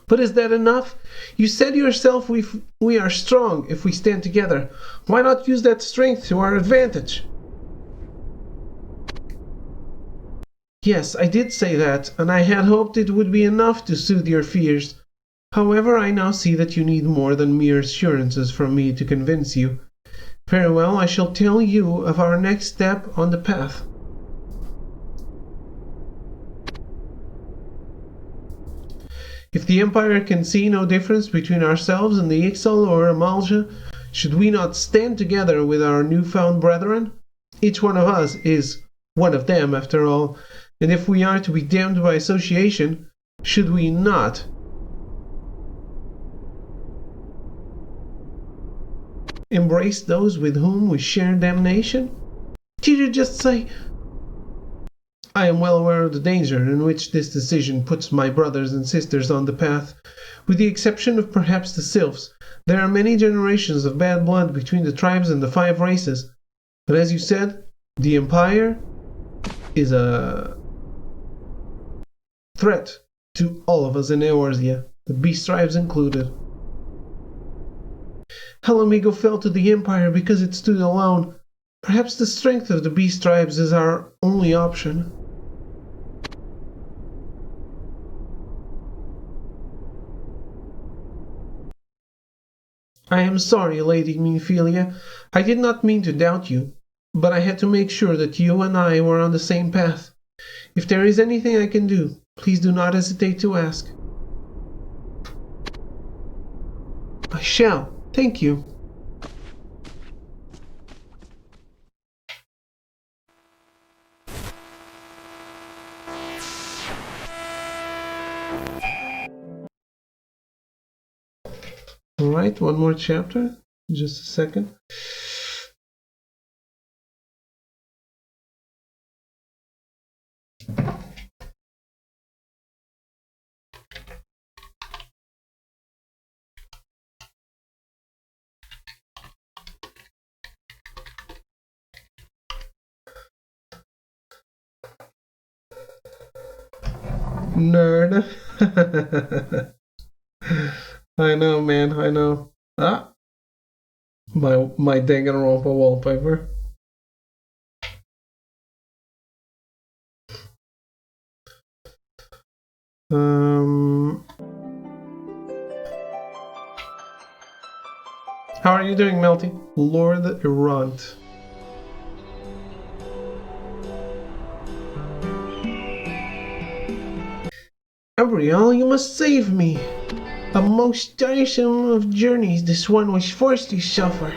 But is that enough? You said yourself we are strong if we stand together. Why not use that strength to our advantage? Yes, I did say that, and I had hoped it would be enough to soothe your fears. However, I now see that you need more than mere assurances from me to convince you. Very well, I shall tell you of our next step on the path. If the Empire can see no difference between ourselves and the Ixal or Amalja, should we not stand together with our newfound brethren? Each one of us is one of them, after all, and if we are to be damned by association, should we not embrace those with whom we share damnation? Did you just say? I am well aware of the danger in which this decision puts my brothers and sisters on the path. With the exception of perhaps the sylphs, there are many generations of bad blood between the tribes and the 5 races. But as you said, the Empire is a threat to all of us in Eorzea, the beast tribes included. Hell Amigo fell to the Empire because it stood alone. Perhaps the strength of the beast tribes is our only option. I am sorry, Lady Minfilia. I did not mean to doubt you, but I had to make sure that you and I were on the same path. If there is anything I can do, please do not hesitate to ask. I shall. Thank you. Alright, one more chapter. Just a second. Nerd. I know, man, I know. Ah! My Danganronpa wallpaper. How are you doing, Melty? Lord Errant. Abriel, you must save me. A most tiresome of journeys this one was forced to suffer.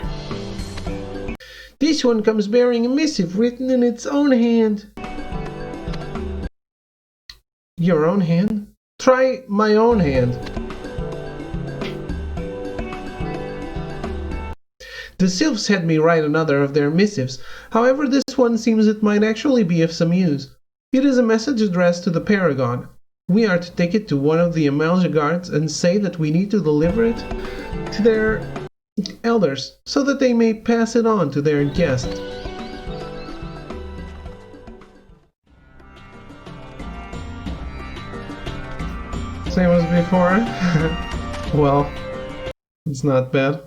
This one comes bearing a missive written in its own hand. Your own hand? Try my own hand. The sylphs had me write another of their missives. However, this one seems it might actually be of some use. It is a message addressed to the Paragon. We are to take it to one of the Amalja guards and say that we need to deliver it to their elders so that they may pass it on to their guest. Same as before? Well, it's not bad.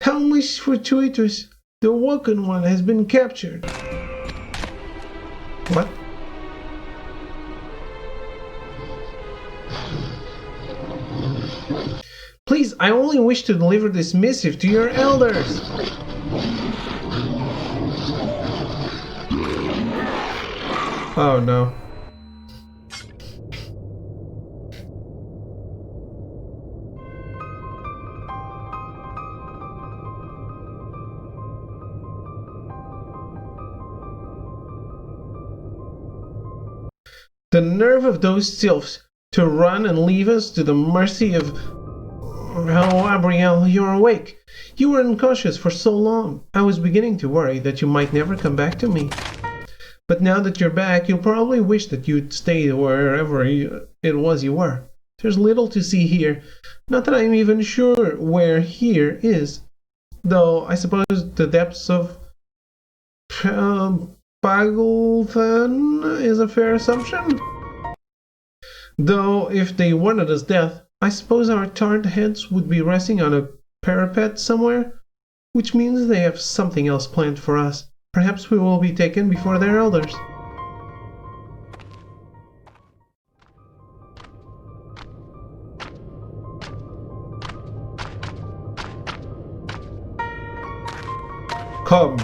How much fortuitous! The Woken One has been captured. What? Please, I only wish to deliver this missive to your elders. Oh no. The nerve of those sylphs to run and leave us to the mercy of... Oh, Abriel, you're awake. You were unconscious for so long. I was beginning to worry that you might never come back to me. But now that you're back, you'll probably wish that you'd stayed wherever it was you were. There's little to see here. Not that I'm even sure where here is. Though I suppose the depths of Paglthan is a fair assumption. Though if they wanted us death, I suppose our tarred heads would be resting on a parapet somewhere, which means they have something else planned for us. Perhaps we will be taken before their elders. Come.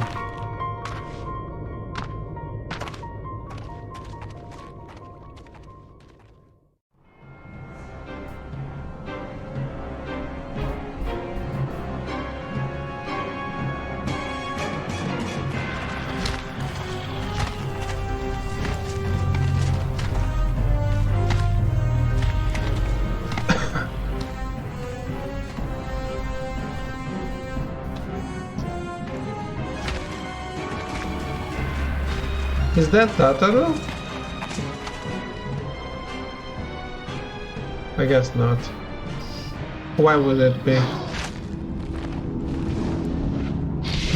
Is that Tataru? I guess not. Why would it be?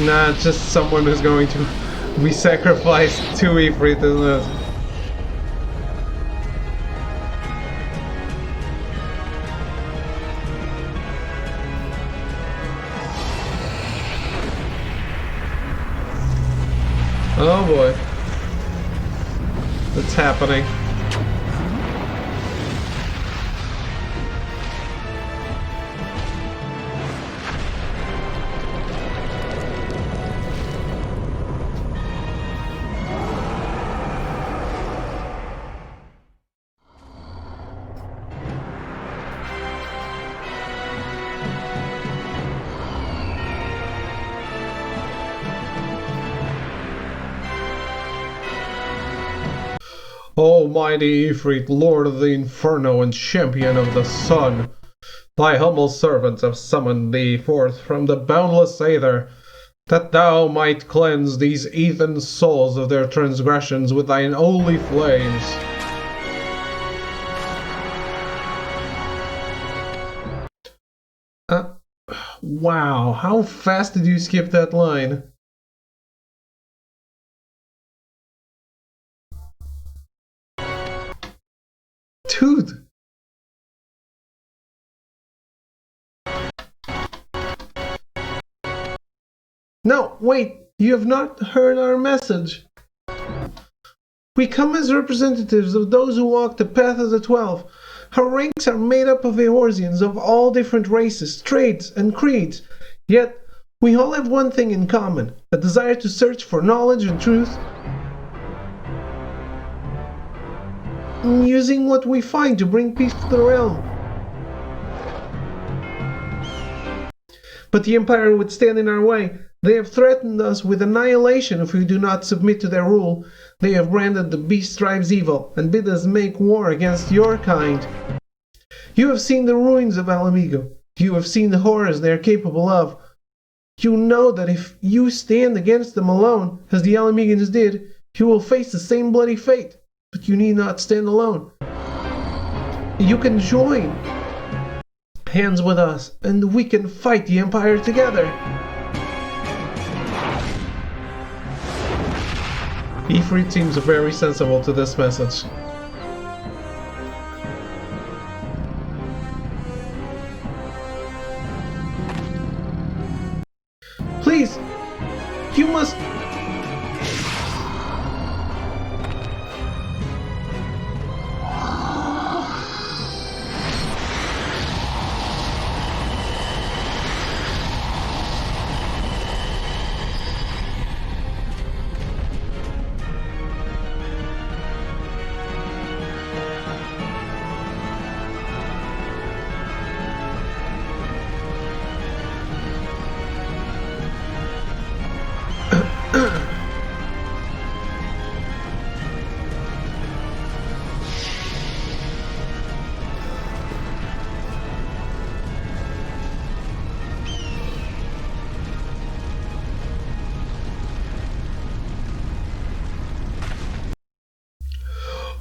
Nah, it's just someone who's going to be sacrificed to Ifrit, isn't it? Oh boy. It's happening. Almighty Ifrit, Lord of the Inferno and Champion of the Sun, thy humble servants have summoned thee forth from the boundless Aether, that thou might cleanse these heathen souls of their transgressions with thine holy flames. Wow, how fast did you skip that line? Dude! No, wait, you have not heard our message. We come as representatives of those who walk the path of the 12. Our ranks are made up of Eorzeans of all different races, trades, and creeds. Yet, we all have one thing in common, a desire to search for knowledge and truth, using what we find to bring peace to the realm. But the Empire would stand in our way. They have threatened us with annihilation if we do not submit to their rule. They have branded the beast tribes evil and bid us make war against your kind. You have seen the ruins of Alamigo. You have seen the horrors they are capable of. You know that if you stand against them alone, as the Alamigans did, you will face the same bloody fate. But you need not stand alone. You can join hands with us, and we can fight the Empire together. Ifrit seems very sensible to this message. Please, you must...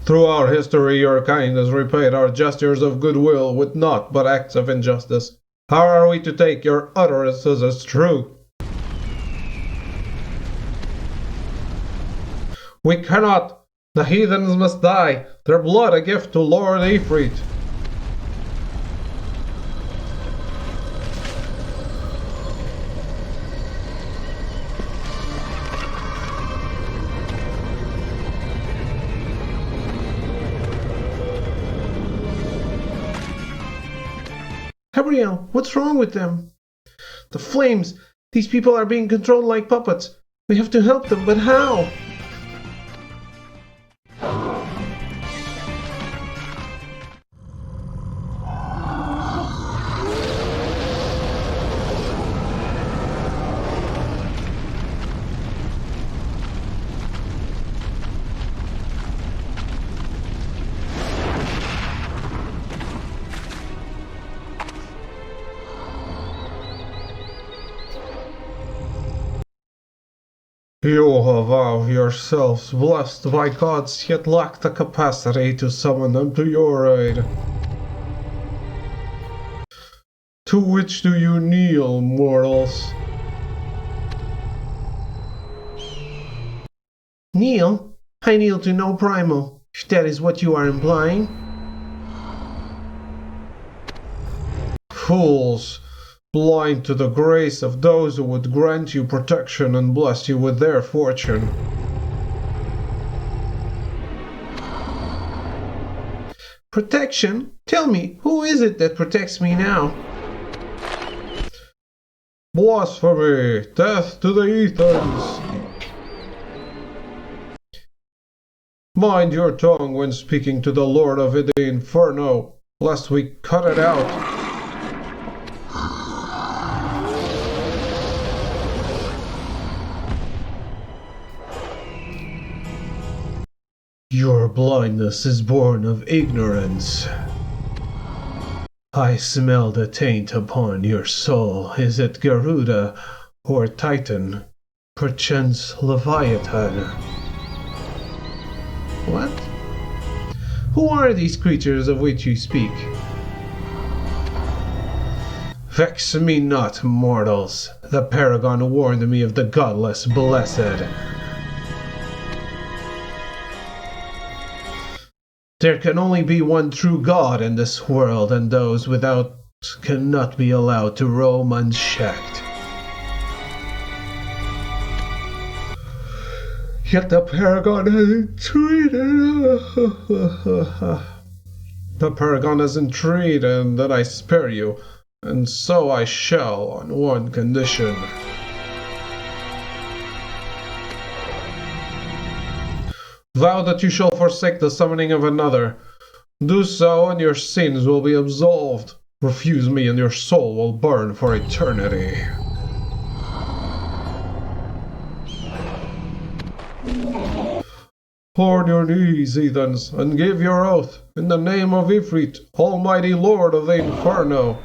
Through our history, your kind has repaid our gestures of goodwill with naught but acts of injustice. How are we to take your utterances as true? We cannot. The heathens must die, their blood a gift to Lord Ifrit. Gabriel, what's wrong with them? The flames! These people are being controlled like puppets. We have to help them, but how? You avow yourselves blessed by gods, yet lack the capacity to summon them to your aid. To which do you kneel, mortals? Kneel? I kneel to no primal, if that is what you are implying. Fools, blind to the grace of those who would grant you protection and bless you with their fortune. Protection? Tell me, who is it that protects me now? Blasphemy! Death to the Ethans! Mind your tongue when speaking to the Lord of the Inferno, lest we cut it out. Your blindness is born of ignorance. I smell the taint upon your soul. Is it Garuda or Titan? Perchance Leviathan? What? Who are these creatures of which you speak? Vex me not, mortals. The Paragon warned me of the godless blessed. There can only be one true God in this world, and those without cannot be allowed to roam unchecked. Yet the Paragon has entreated. The Paragon has entreated that I spare you, and so I shall on one condition. Vow that you shall forsake the summoning of another. Do so, and your sins will be absolved. Refuse me, and your soul will burn for eternity. On your knees, heathens, and give your oath, in the name of Ifrit, Almighty Lord of the Inferno.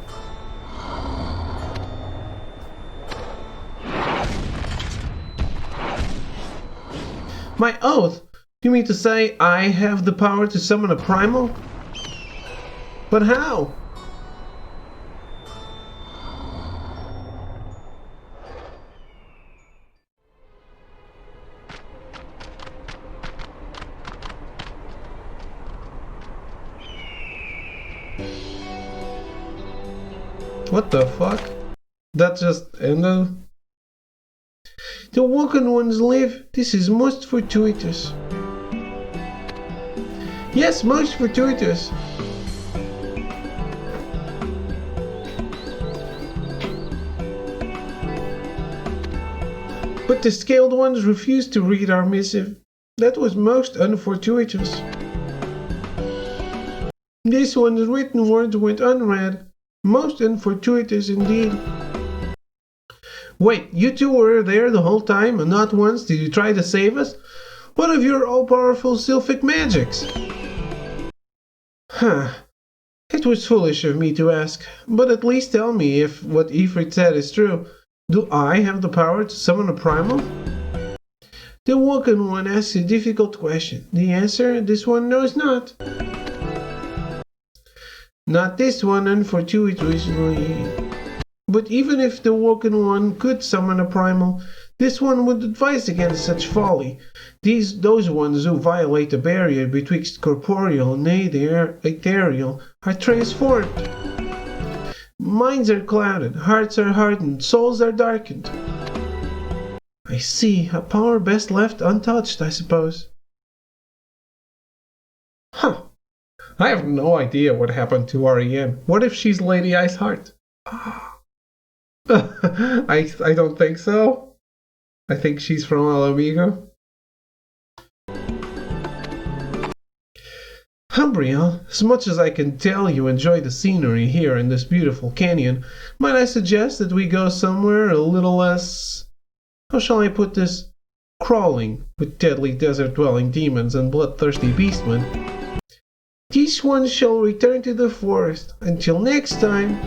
My oath? You mean to say I have the power to summon a primal? But how? What the fuck? That just ended? The Woken Ones live. This is most fortuitous. Yes, most fortuitous. But the Scaled Ones refused to read our missive. That was most unfortuitous. This one's written words went unread. Most unfortuitous indeed. Wait, you two were there the whole time, and not once did you try to save us? What of your all-powerful Sylphic magics? Huh. It was foolish of me to ask, but at least tell me if what Ifrit said is true. Do I have the power to summon a primal? The Woken One asks a difficult question. The answer, this one knows not. Not this one, unfortuitously. But even if the Woken One could summon a primal, this one would advise against such folly. Those ones who violate the barrier betwixt corporeal and ethereal are transformed. Minds are clouded, hearts are hardened, souls are darkened. I see, a power best left untouched, I suppose. Huh. I have no idea what happened to REM. What if she's Lady Iceheart? I don't think so. I think she's from Alamigo. Humbriel, as much as I can tell you enjoy the scenery here in this beautiful canyon, might I suggest that we go somewhere a little less, how shall I put this, crawling with deadly desert-dwelling demons and bloodthirsty beastmen? These ones shall return to the forest. Until next time.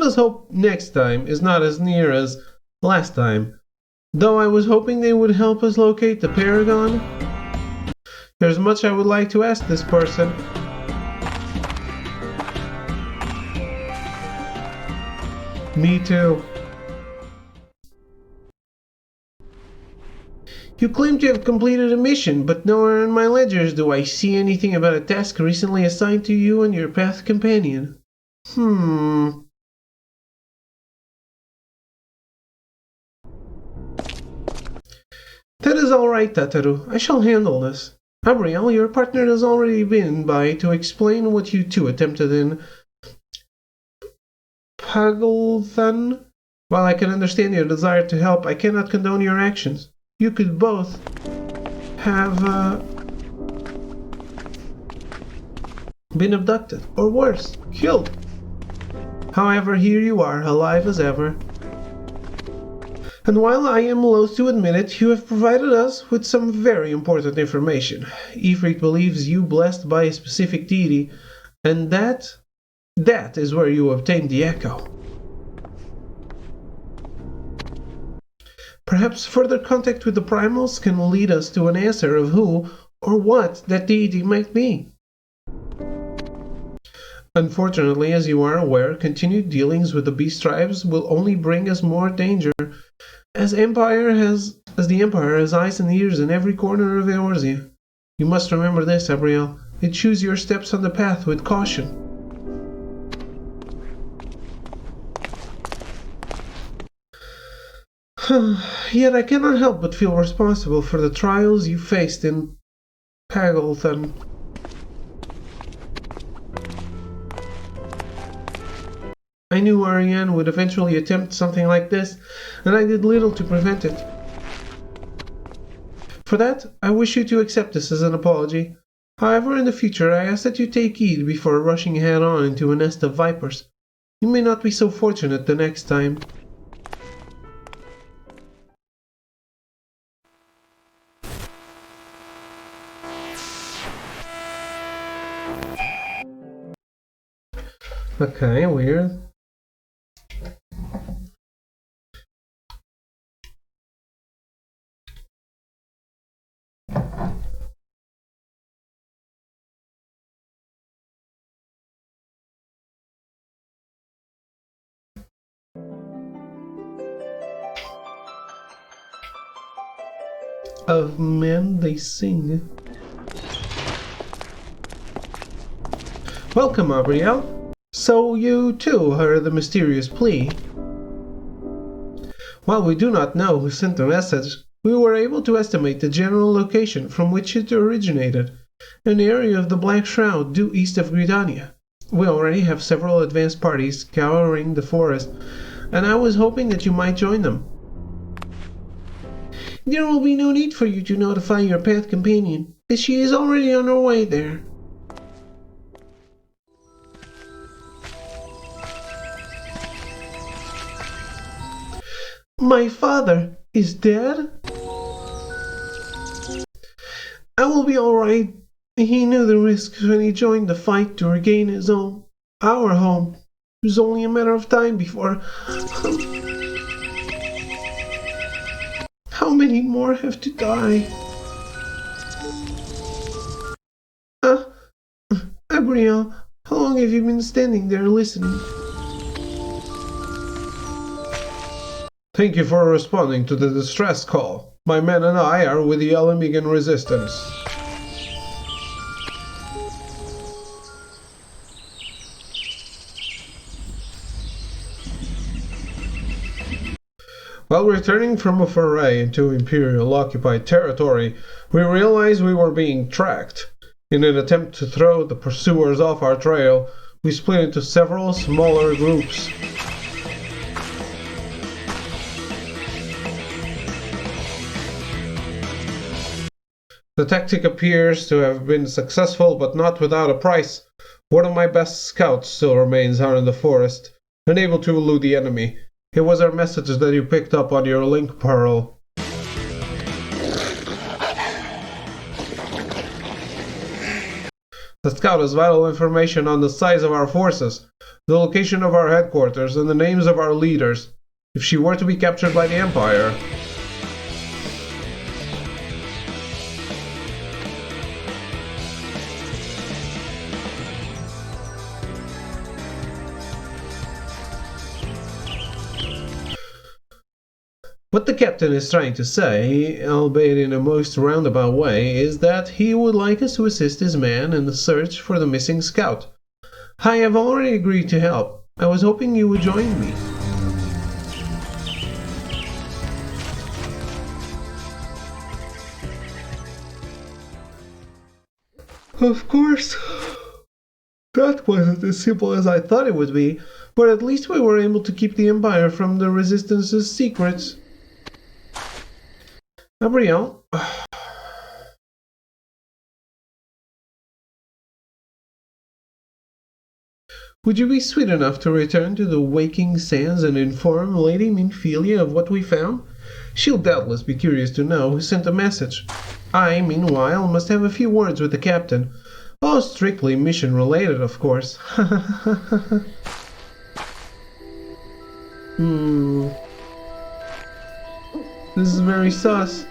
us hope next time is not as near as last time. Though I was hoping they would help us locate the Paragon. There's much I would like to ask this person. Me too. You claim to have completed a mission, but nowhere in my ledgers do I see anything about a task recently assigned to you and your path companion. That is all right, Tataru. I shall handle this. Abriel, your partner has already been by to explain what you two attempted in Pagelthan. While I can understand your desire to help, I cannot condone your actions. You could both have been abducted, or worse, killed. However, here you are, alive as ever. And while I am loath to admit it, you have provided us with some very important information. Ifrit believes you blessed by a specific deity, and that is where you obtained the echo. Perhaps further contact with the primals can lead us to an answer of who or what that deity might be. Unfortunately, as you are aware, continued dealings with the beast tribes will only bring us more danger, as the Empire has eyes and ears in every corner of Eorzea. You must remember this, Abriel, and choose your steps on the path with caution. Yet I cannot help but feel responsible for the trials you faced in Pagelthan. I knew Ariane would eventually attempt something like this, and I did little to prevent it. For that, I wish you to accept this as an apology. However, in the future, I ask that you take heed before rushing head-on into a nest of vipers. You may not be so fortunate the next time. Okay, weird. Of men they sing. Welcome, Abriel. So you too heard the mysterious plea. While we do not know who sent the message, we were able to estimate the general location from which it originated, an area of the Black Shroud due east of Gridania. We already have several advanced parties scouring the forest, and I was hoping that you might join them. There will be no need for you to notify your path companion, as she is already on her way there. My father is dead? I will be alright. He knew the risks when he joined the fight to regain his own, our home. It was only a matter of time before... How many more have to die? Abriel, how long have you been standing there listening? Thank you for responding to the distress call. My men and I are with the Elamigan resistance. While returning from a foray into Imperial-occupied territory, we realized we were being tracked. In an attempt to throw the pursuers off our trail, we split into several smaller groups. The tactic appears to have been successful, but not without a price. One of my best scouts still remains out in the forest, unable to elude the enemy. It was our message that you picked up on your link pearl. The scout has vital information on the size of our forces, the location of our headquarters, and the names of our leaders. If she were to be captured by the Empire... What the captain is trying to say, albeit in a most roundabout way, is that he would like us to assist his man in the search for the missing scout. I have already agreed to help. I was hoping you would join me. Of course, that wasn't as simple as I thought it would be, but at least we were able to keep the Empire from the Resistance's secrets. Gabriel, would you be sweet enough to return to the Waking Sands and inform Lady Minfilia of what we found? She'll doubtless be curious to know who sent the message. I, meanwhile, must have a few words with the captain. All strictly mission-related, of course. This is very sus.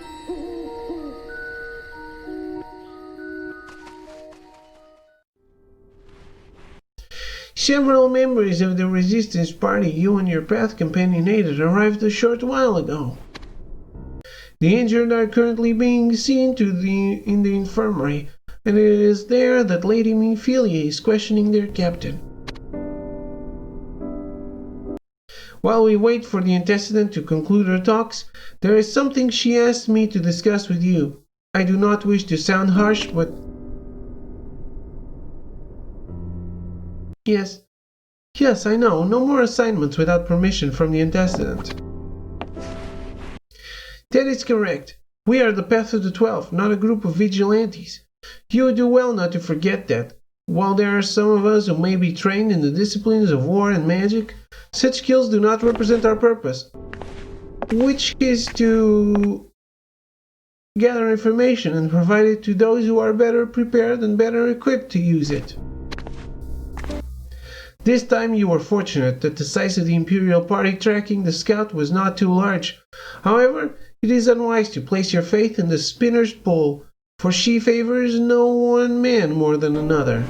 Several members of the resistance party you and your path companion aided arrived a short while ago. The injured are currently being seen in the infirmary, and it is there that Lady Minfilia is questioning their captain. While we wait for the antecedent to conclude her talks, there is something she asked me to discuss with you. I do not wish to sound harsh, but... Yes, I know. No more assignments without permission from the antecedent. That is correct. We are the Path of the 12, not a group of vigilantes. You would do well not to forget that. While there are some of us who may be trained in the disciplines of war and magic, such skills do not represent our purpose, which is to gather information and provide it to those who are better prepared and better equipped to use it. This time you were fortunate that the size of the Imperial party tracking the scout was not too large. However, it is unwise to place your faith in the spinner's pole, for she favors no one man more than another.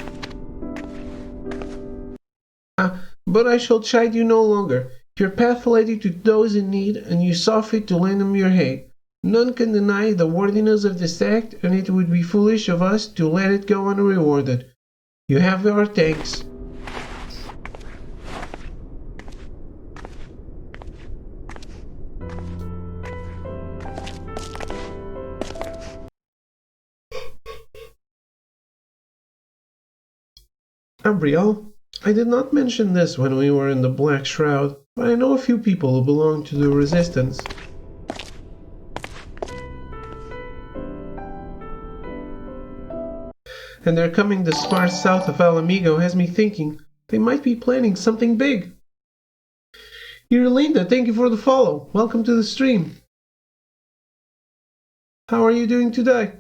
But I shall chide you no longer. Your path led you to those in need, and you saw fit to lend them your aid. None can deny the worthiness of this act, and it would be foolish of us to let it go unrewarded. You have our thanks. Gabriel, I did not mention this when we were in the Black Shroud, but I know a few people who belong to the Resistance. And their coming this far south of Alamigo has me thinking they might be planning something big. Linda, thank you for the follow. Welcome to the stream. How are you doing today?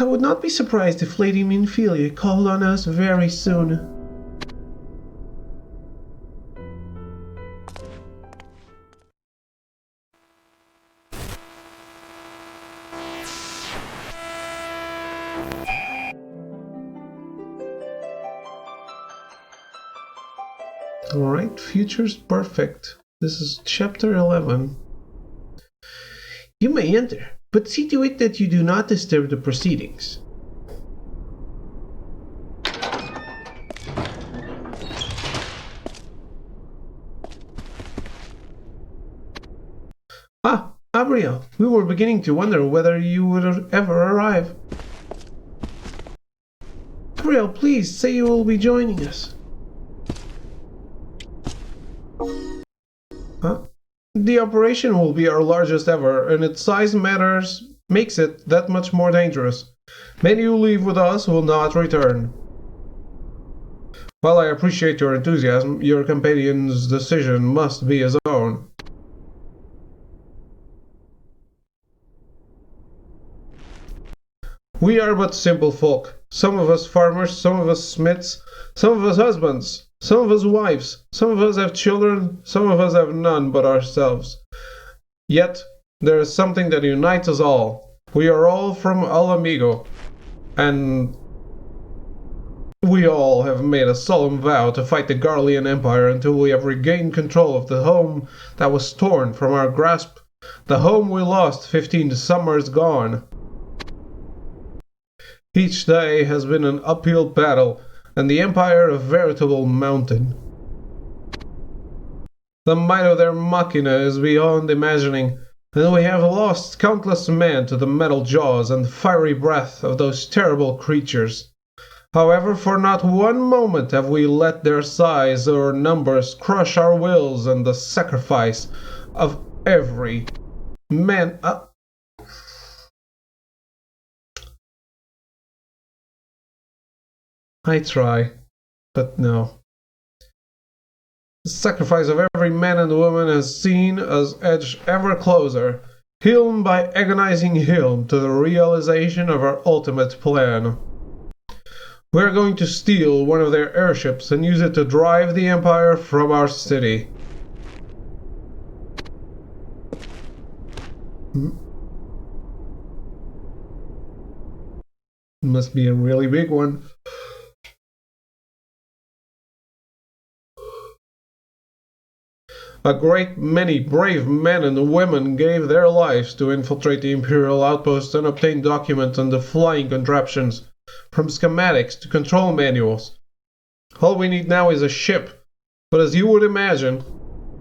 I would not be surprised if Lady Minfilia called on us very soon. Alright, future's perfect. This is chapter 11. You may enter, but see to it that you do not disturb the proceedings. Ah, Gabriel, we were beginning to wonder whether you would ever arrive. Gabriel, please say you will be joining us. The operation will be our largest ever, and its size makes it that much more dangerous. Many who leave with us will not return. While I appreciate your enthusiasm, your companion's decision must be his own. We are but simple folk. Some of us farmers, some of us smiths, some of us husbands, some of us wives, some of us have children, some of us have none but ourselves. Yet, there is something that unites us all. We are all from Al Amigo, and we all have made a solemn vow to fight the Garlean Empire until we have regained control of the home that was torn from our grasp, the home we lost 15 summers gone. Each day has been an uphill battle, and the Empire a veritable mountain. The might of their machina is beyond imagining, and we have lost countless men to the metal jaws and fiery breath of those terrible creatures. However, for not one moment have we let their size or numbers crush our wills and the sacrifice of every man. I try, but no. The sacrifice of every man and woman has seen us edge ever closer, hilm by agonizing hilm, to the realization of our ultimate plan. We are going to steal one of their airships and use it to drive the Empire from our city. Must be a really big one. A great many brave men and women gave their lives to infiltrate the Imperial outposts and obtain documents on the flying contraptions, from schematics to control manuals. All we need now is a ship, but as you would imagine,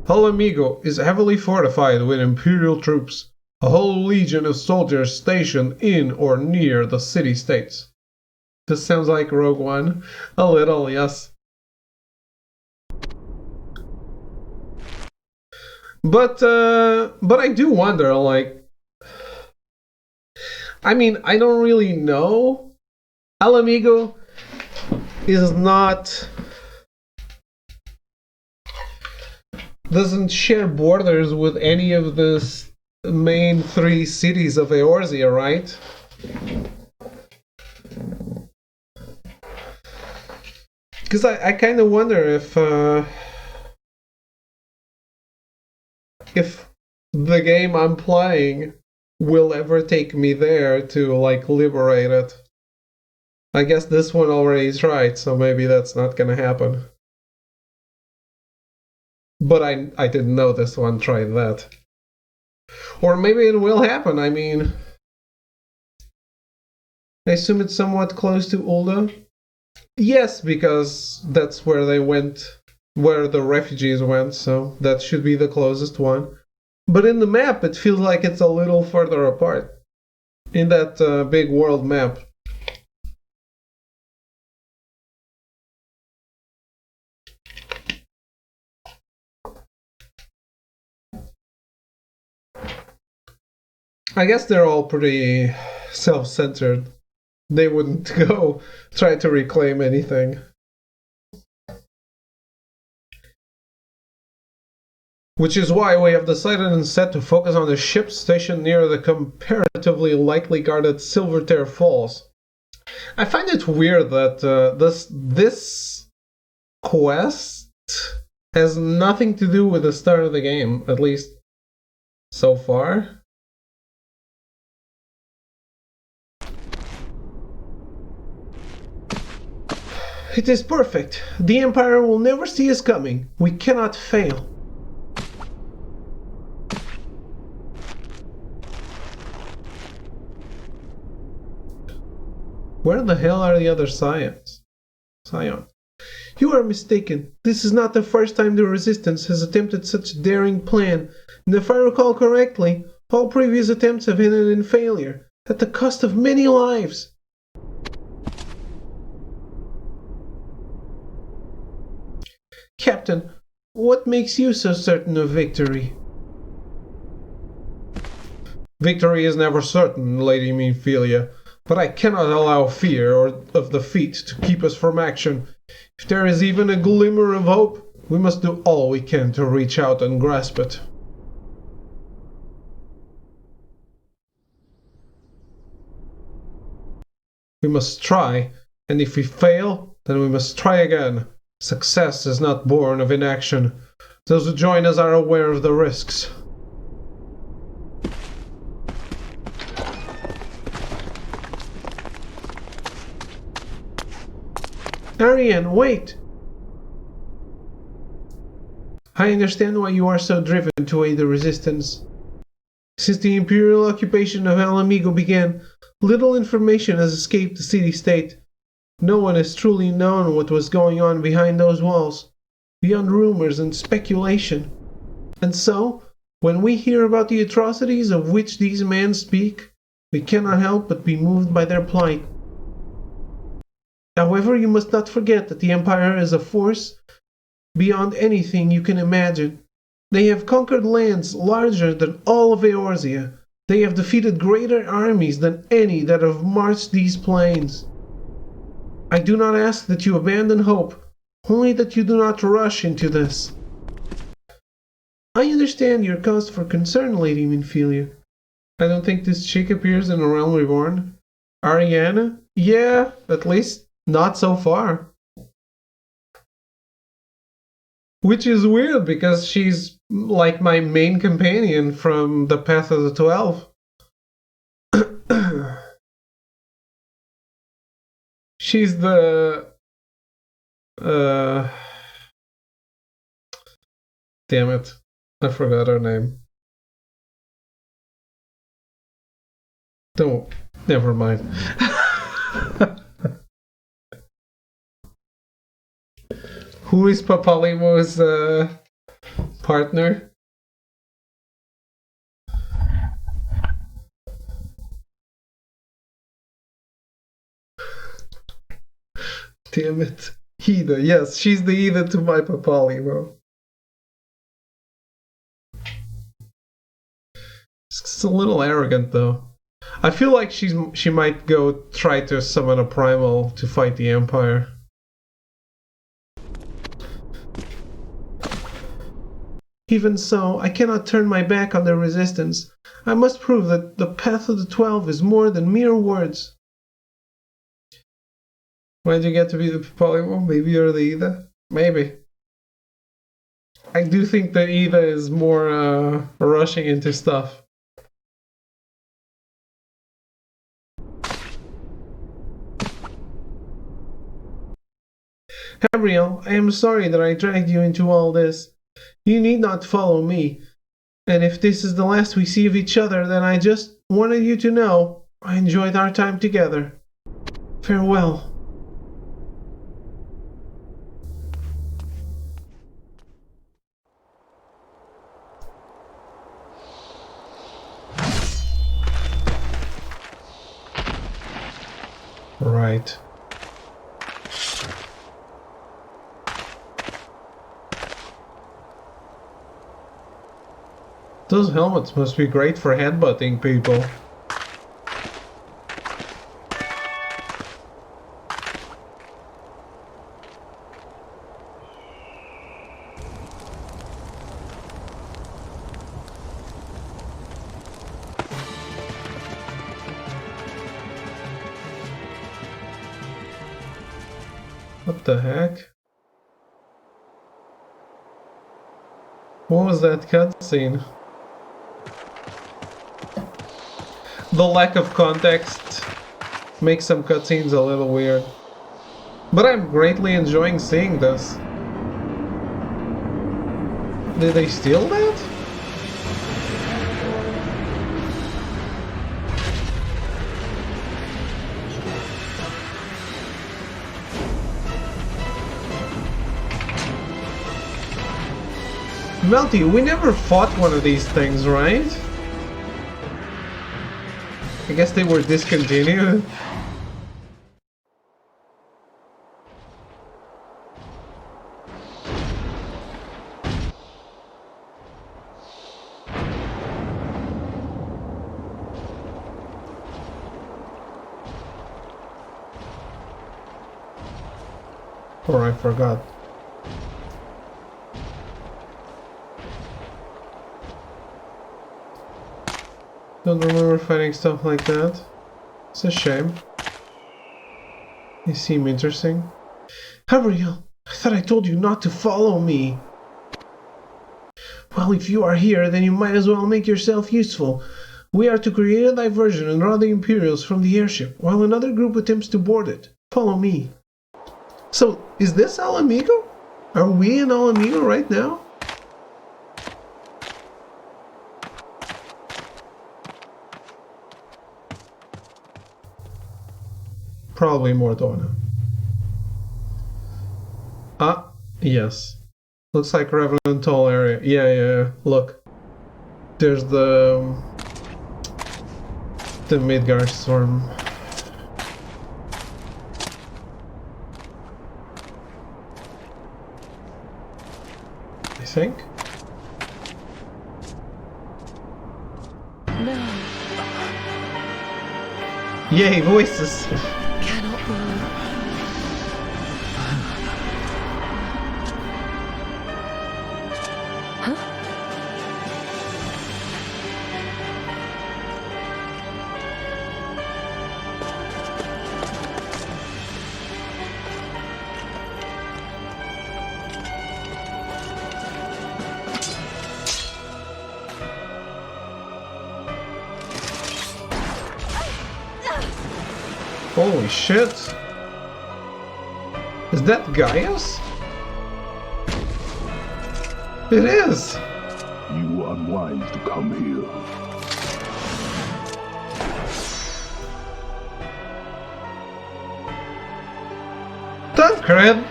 Al Amigo is heavily fortified with Imperial troops, a whole legion of soldiers stationed in or near the city-states. This sounds like Rogue One. A little, yes. But I do wonder, like, I mean, I don't really know. Al Amigo is not, doesn't share borders with any of the main 3 cities of Eorzea, right? Because I kind of wonder if the game I'm playing will ever take me there to, like, liberate it. I guess this one already tried, so maybe that's not gonna happen. But I didn't know this one tried that. Or maybe it will happen, I mean, I assume it's somewhat close to Ulda? Yes, because that's where they went, where the refugees went, so that should be the closest one. But in the map, it feels like it's a little further apart. In that big world map. I guess they're all pretty self-centered. They wouldn't go try to reclaim anything. Which is why we have decided instead to focus on the ship stationed near the comparatively lightly guarded Silvertear Falls. I find it weird that this quest has nothing to do with the start of the game, at least so far. It is perfect. The Empire will never see us coming. We cannot fail. Where the hell are the other Scions? You are mistaken. This is not the first time the Resistance has attempted such a daring plan, and if I recall correctly, all previous attempts have ended in failure, at the cost of many lives. Captain, what makes you so certain of victory? Victory is never certain, Lady Minfilia, but I cannot allow fear of defeat to keep us from action. If there is even a glimmer of hope, we must do all we can to reach out and grasp it. We must try, and if we fail, then we must try again. Success is not born of inaction. Those who join us are aware of the risks. Ariane, wait! I understand why you are so driven to aid the resistance. Since the Imperial occupation of Alamigo began, little information has escaped the city-state. No one has truly known what was going on behind those walls, beyond rumors and speculation. And so, when we hear about the atrocities of which these men speak, we cannot help but be moved by their plight. However, you must not forget that the Empire is a force beyond anything you can imagine. They have conquered lands larger than all of Eorzea. They have defeated greater armies than any that have marched these plains. I do not ask that you abandon hope, only that you do not rush into this. I understand your cause for concern, Lady Minfilia. I don't think this chick appears in A Realm Reborn. Ariana? Yeah, at least not so far. Which is weird because she's like my main companion from the Path of the 12. She's the... Damn it. I forgot her name. Don't... Never mind. Who is Papalimo's partner? Damn it. Ida. Yes, she's the Ida to my Papalimo. It's a little arrogant though. I feel like she might go try to summon a primal to fight the Empire. Even so, I cannot turn my back on the resistance. I must prove that the Path of the 12 is more than mere words. Why'd you get to be the Papalimo? Maybe you're the Ida? Maybe. I do think that Ida is more rushing into stuff. Gabriel, I am sorry that I dragged you into all this. You need not follow me. And if this is the last we see of each other, then I just wanted you to know I enjoyed our time together. Farewell. Right. Those helmets must be great for headbutting people. What the heck? What was that cutscene? The lack of context makes some cutscenes a little weird. But I'm greatly enjoying seeing this. Did they steal that? Melty, we never fought one of these things, right? I guess they were discontinued. Or I forgot. Don't remember fighting stuff like that. It's a shame. You seem interesting. Gabriel, I thought I told you not to follow me. Well, if you are here, then you might as well make yourself useful. We are to create a diversion and draw the Imperials from the airship, while another group attempts to board it. Follow me. So, is this Alamigo? Are we in Alamigo right now? Probably Mordona. Ah, yes. Looks like Revenant Hall area. Yeah. Look. There's the Midgar storm. I think. No, Yay, voices! cannot be. Holy shit! Is that Gaius? It is! You were unwise to come here. Tancred!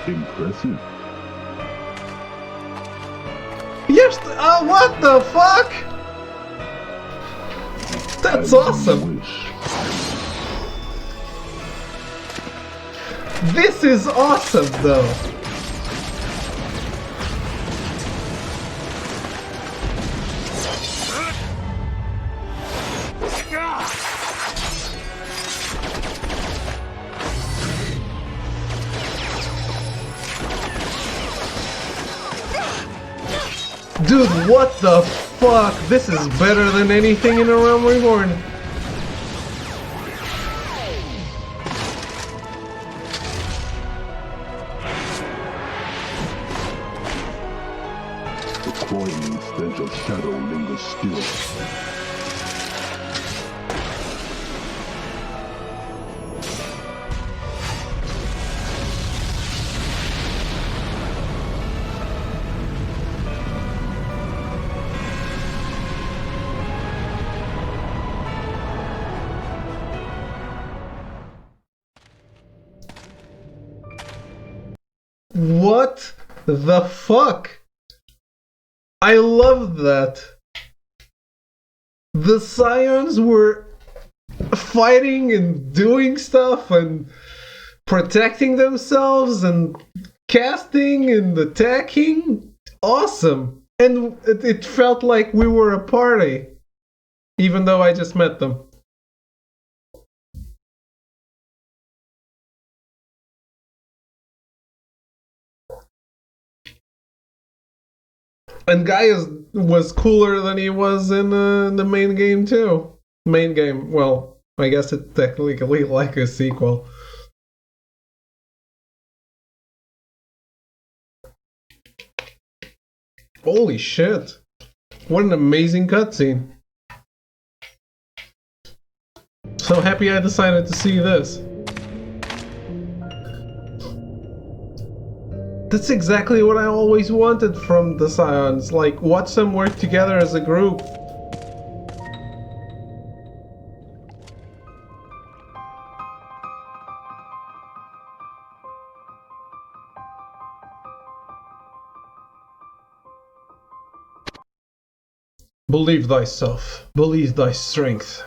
Impressive. Yes! What the fuck? That's awesome! Wish. This is awesome though! Dude, what the fuck? This is better than anything in A Realm Reborn. The cloying stench of shadow lingers still. What the fuck? I love that. The Scions were fighting and doing stuff and protecting themselves and casting and attacking. Awesome. And it felt like we were a party, even though I just met them. And Gaius was cooler than he was in the main game too. Main game, well, I guess it's technically like a sequel. Holy shit. What an amazing cutscene. So happy I decided to see this. That's exactly what I always wanted from the Scions, like watch them work together as a group. Believe thyself, believe thy strength.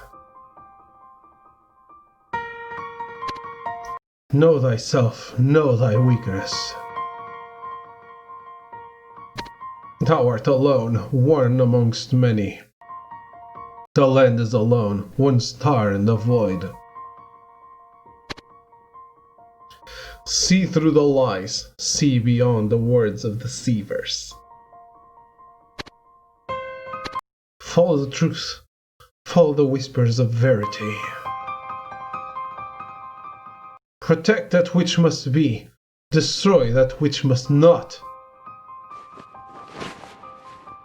Know thyself, know thy weakness. Thou art alone, one amongst many. The land is alone, one star in the void. See through the lies, see beyond the words of deceivers. Follow the truth, follow the whispers of verity. Protect that which must be. Destroy that which must not.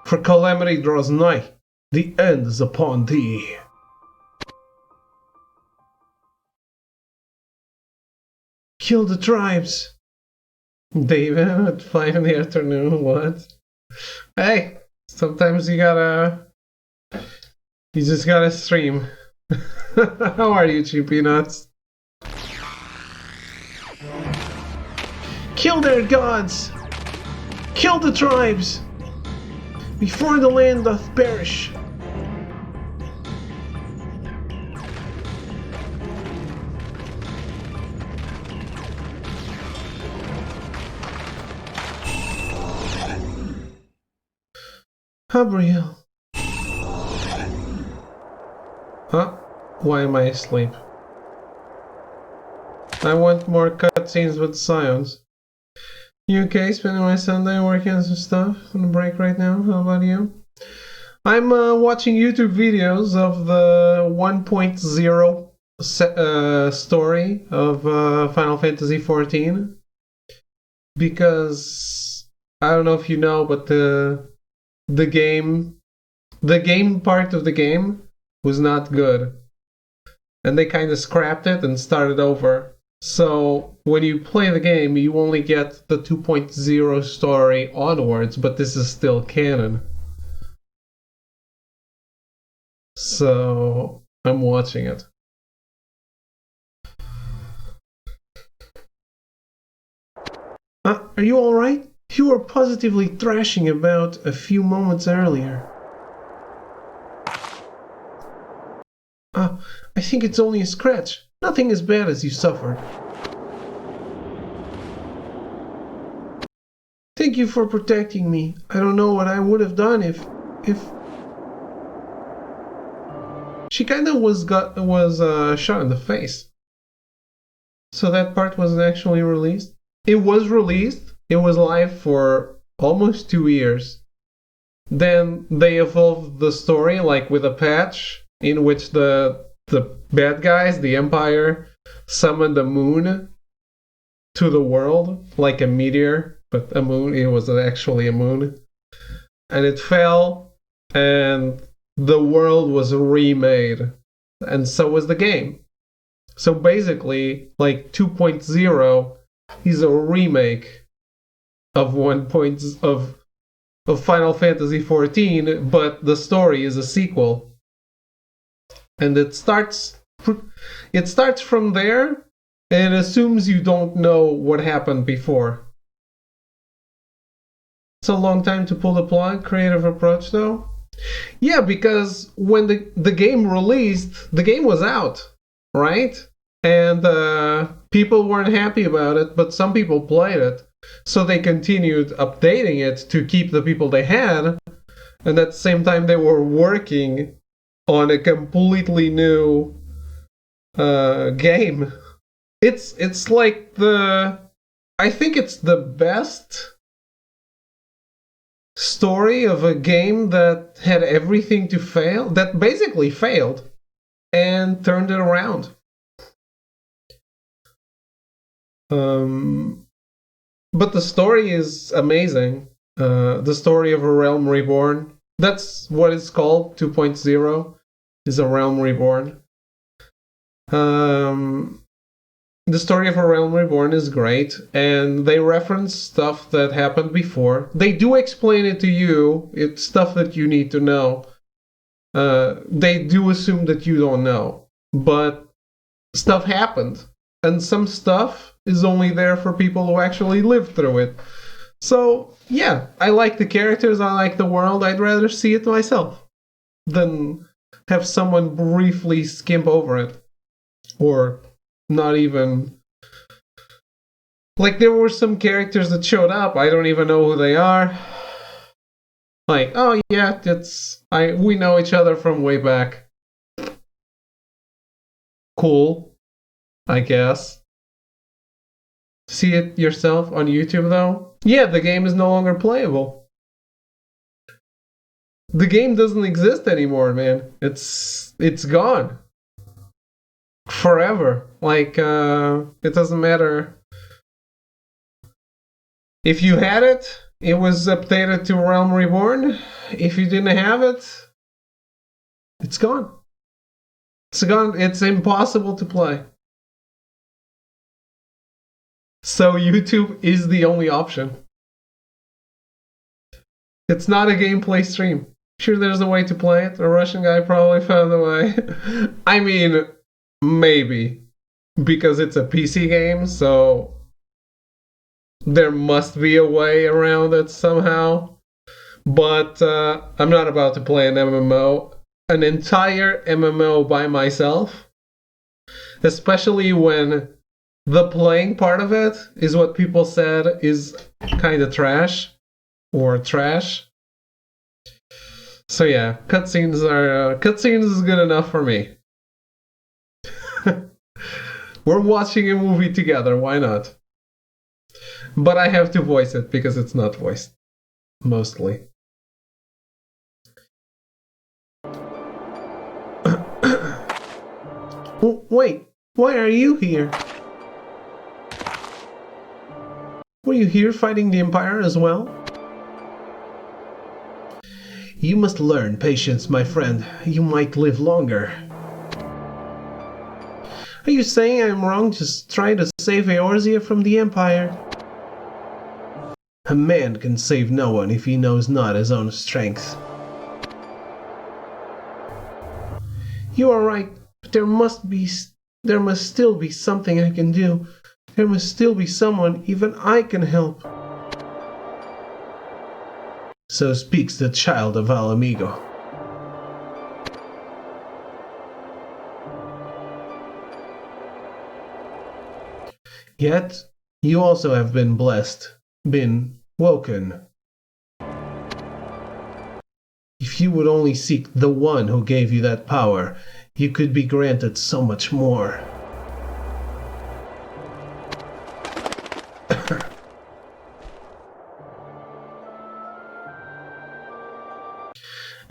For calamity draws nigh. The end is upon thee. Kill the tribes. David at 5 in the afternoon, what? Hey, sometimes you just gotta stream. How are you, Cheapy Nuts? Kill their gods! Kill the tribes! Before the land doth perish! Gabriel. Huh? Why am I asleep? I want more cutscenes with Scions. You okay? Spending my Sunday working on some stuff on a break right now. How about you? I'm watching YouTube videos of the 1.0 story of Final Fantasy XIV. Because I don't know if you know, but the game part of the game was not good. And they kind of scrapped it and started over. So when you play the game, you only get the 2.0 story onwards, but this is still canon. So I'm watching it. Are you alright? You were positively thrashing about a few moments earlier. I think it's only a scratch. Nothing as bad as you suffered. Thank you for protecting me. I don't know what I would have done if... She kinda was shot in the face. So that part wasn't actually released? It was released. It was live for almost 2 years. Then they evolved the story, like with a patch, in which the bad guys, the Empire, summoned a moon to the world, like a meteor, but a moon. It was actually a moon. And it fell, and the world was remade. And so was the game. So basically, like 2.0 is a remake of of Final Fantasy XIV, but the story is a sequel. And it starts from there, and it assumes you don't know what happened before. It's a long time to pull the plug. Creative approach, though. Yeah, because when the game released, the game was out, right? And people weren't happy about it, but some people played it. So they continued updating it to keep the people they had. And at the same time, they were working on a completely new game. It's like I think it's the best story of a game that had everything to fail, that basically failed and turned it around. But the story is amazing. The story of A Realm Reborn. That's what it's called. 2.0 is A Realm Reborn. The story of A Realm Reborn is great, and they reference stuff that happened before. They do explain it to you. It's stuff that you need to know. They do assume that you don't know, but stuff happened, and some stuff is only there for people who actually lived through it. So, yeah, I like the characters, I like the world. I'd rather see it myself than have someone briefly skim over it. Or not even... Like, there were some characters that showed up, I don't even know who they are. Like, oh yeah, we know each other from way back. Cool, I guess. See it yourself on YouTube, though? Yeah, the game is no longer playable. The game doesn't exist anymore, man. It's gone. forever. Like, it doesn't matter. If you had it, it was updated to Realm Reborn. If you didn't have it, it's gone. It's gone. It's impossible to play. So YouTube is the only option. It's not a gameplay stream. Sure, there's a way to play it. A Russian guy probably found a way. I mean, maybe. Because it's a PC game, so there must be a way around it somehow. But I'm not about to play an MMO. An entire MMO by myself. Especially when the playing part of it is what people said is kind of trash. Or trash. So yeah, cutscenes is good enough for me. We're watching a movie together, why not? But I have to voice it because it's not voiced. Mostly. Wait, why are you here? Were you here fighting the Empire as well? You must learn patience, my friend. You might live longer. Are you saying I'm wrong just trying to save Eorzea from the Empire? A man can save no one if he knows not his own strength. You are right, but there must still be something I can do. There must still be someone even I can help. So speaks the child of Alamigo. Yet, you also have been blessed, been woken. If you would only seek the one who gave you that power, you could be granted so much more.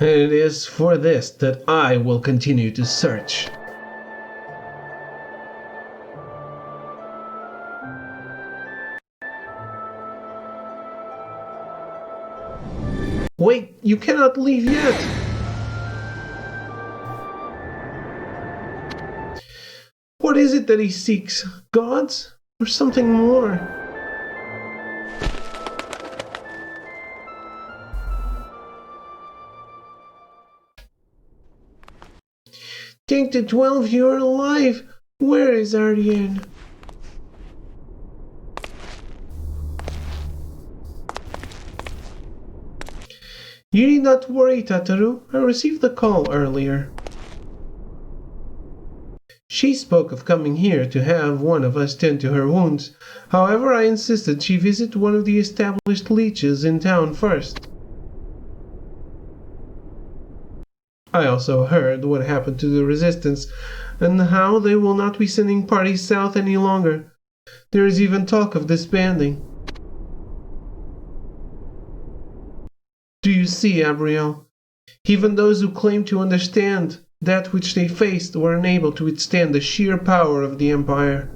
And it is for this that I will continue to search. Wait, you cannot leave yet! What is it that he seeks? Gods? Or something more? Take the 12, you're alive! Where is Ardian? You need not worry, Tataru. I received the call earlier. She spoke of coming here to have one of us tend to her wounds. However, I insisted she visit one of the established leeches in town first. I also heard what happened to the Resistance, and how they will not be sending parties south any longer. There is even talk of disbanding. Do you see, Abriel? Even those who claim to understand that which they faced were unable to withstand the sheer power of the Empire.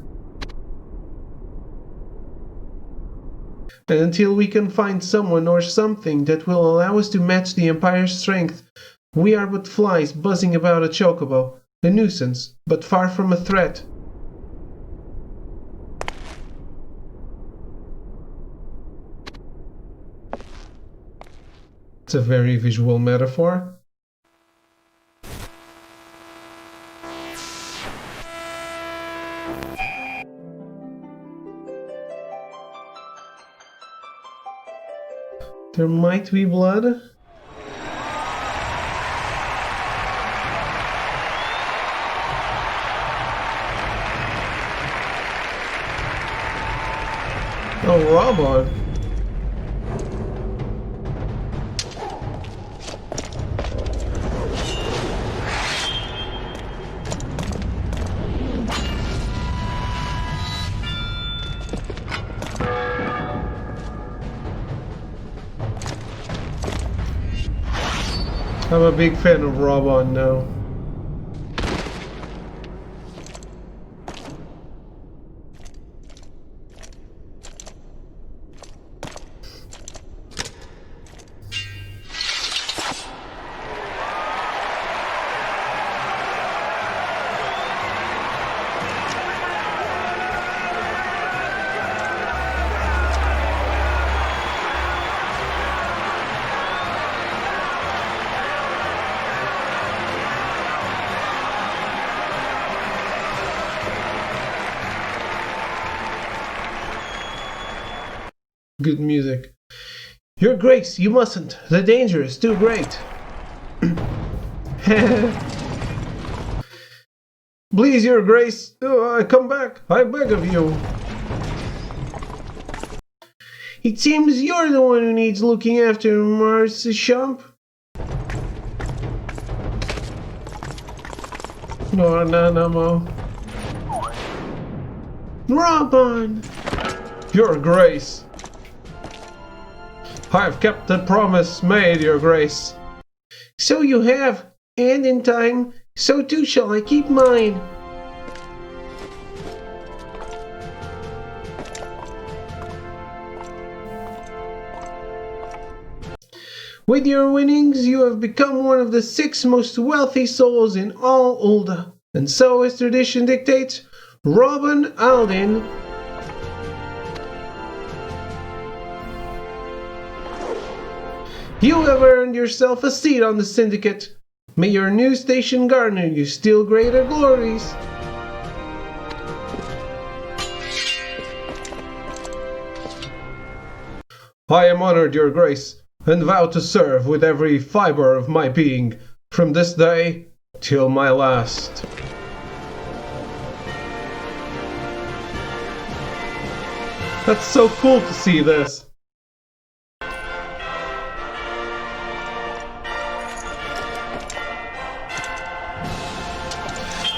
And until we can find someone or something that will allow us to match the Empire's strength, we are but flies buzzing about a chocobo, a nuisance, but far from a threat. It's a very visual metaphor. There might be blood. Oh, Robot. I'm a big fan of Robot now. good music. Your Grace, you mustn't. The danger is too great. Please, Your Grace, come back. I beg of you. It seems you're the one who needs looking after, Marshchamp. No, no. Robin! Your Grace. I have kept the promise made, Your Grace. So you have, and in time, so too shall I keep mine. With your winnings, you have become one of the 6 most wealthy souls in all Ulda. And so, as tradition dictates, Robin Aldin you have earned yourself a seat on the syndicate. May your new station garner you still greater glories. I am honored, Your Grace, and vow to serve with every fiber of my being, from this day till my last. That's so cool to see this.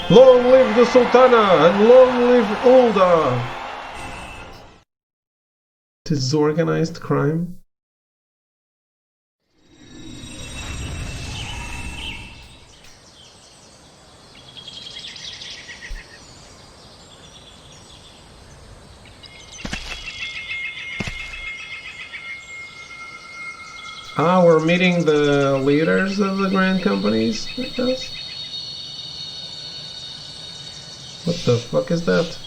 Long live the Sultana and long live Ulda! This is organized crime. Ah, we're meeting the leaders of the grand companies, I guess? What the fuck is that?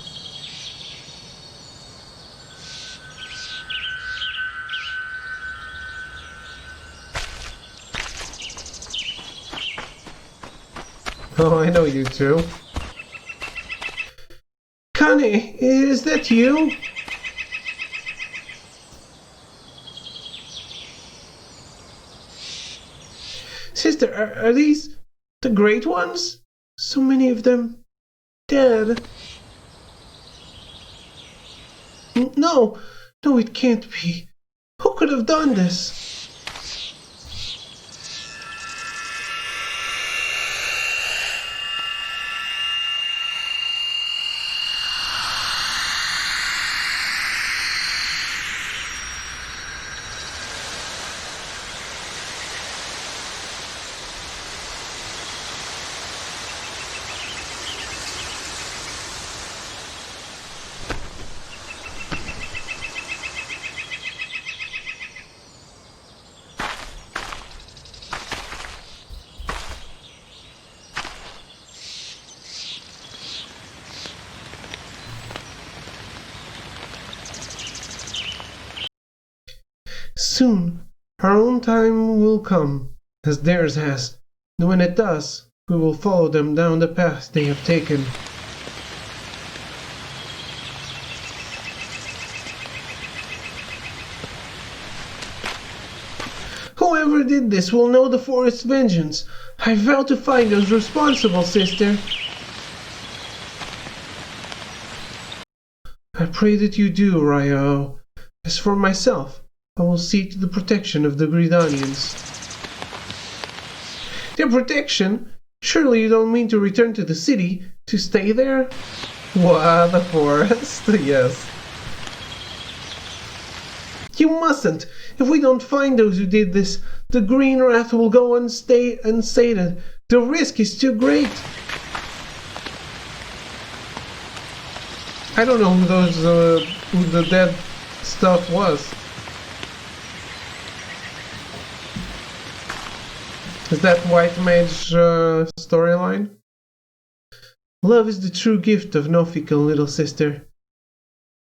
Oh, I know you two. Connie, is that you? Sister, are these the great ones? So many of them dead. No, it can't be. Who could have done this? Soon, our own time will come, as theirs has, and when it does, we will follow them down the path they have taken. Whoever did this will know the forest's vengeance. I vow to find those responsible, sister. I pray that you do, Ryo. As for myself, I will see to the protection of the Gridanians. Their protection? Surely you don't mean to return to the city, to stay there? What, the forest? Yes. You mustn't! If we don't find those who did this, the Green Wrath will go unsated. The risk is too great. I don't know who the dead stuff was. Is that White Mage storyline? Love is the true gift of Nofika, little sister.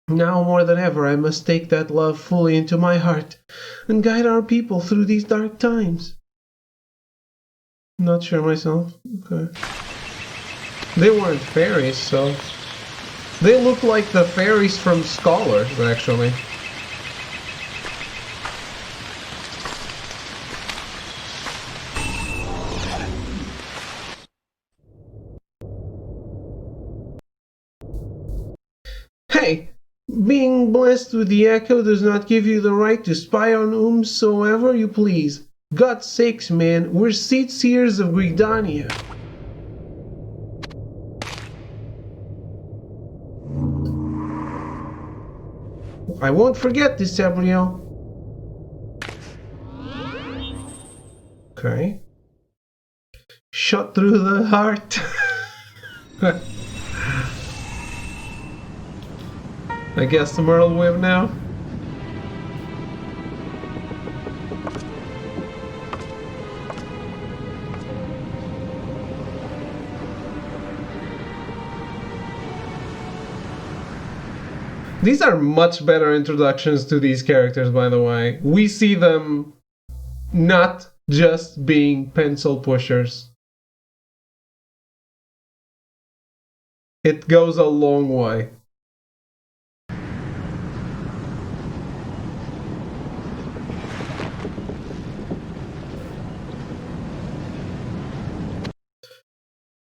Now more than ever I must take that love fully into my heart and guide our people through these dark times. Not sure myself. Okay. They weren't fairies, so... They look like the fairies from Scholars, actually. Hey, being blessed with the echo does not give you the right to spy on whomsoever you please. God's sakes, man, we're seat seers of Gridania. I won't forget this, Sabriel. Okay. Shot through the heart. I guess the Merle Whip now. These are much better introductions to these characters, by the way. We see them not just being pencil pushers. It goes a long way.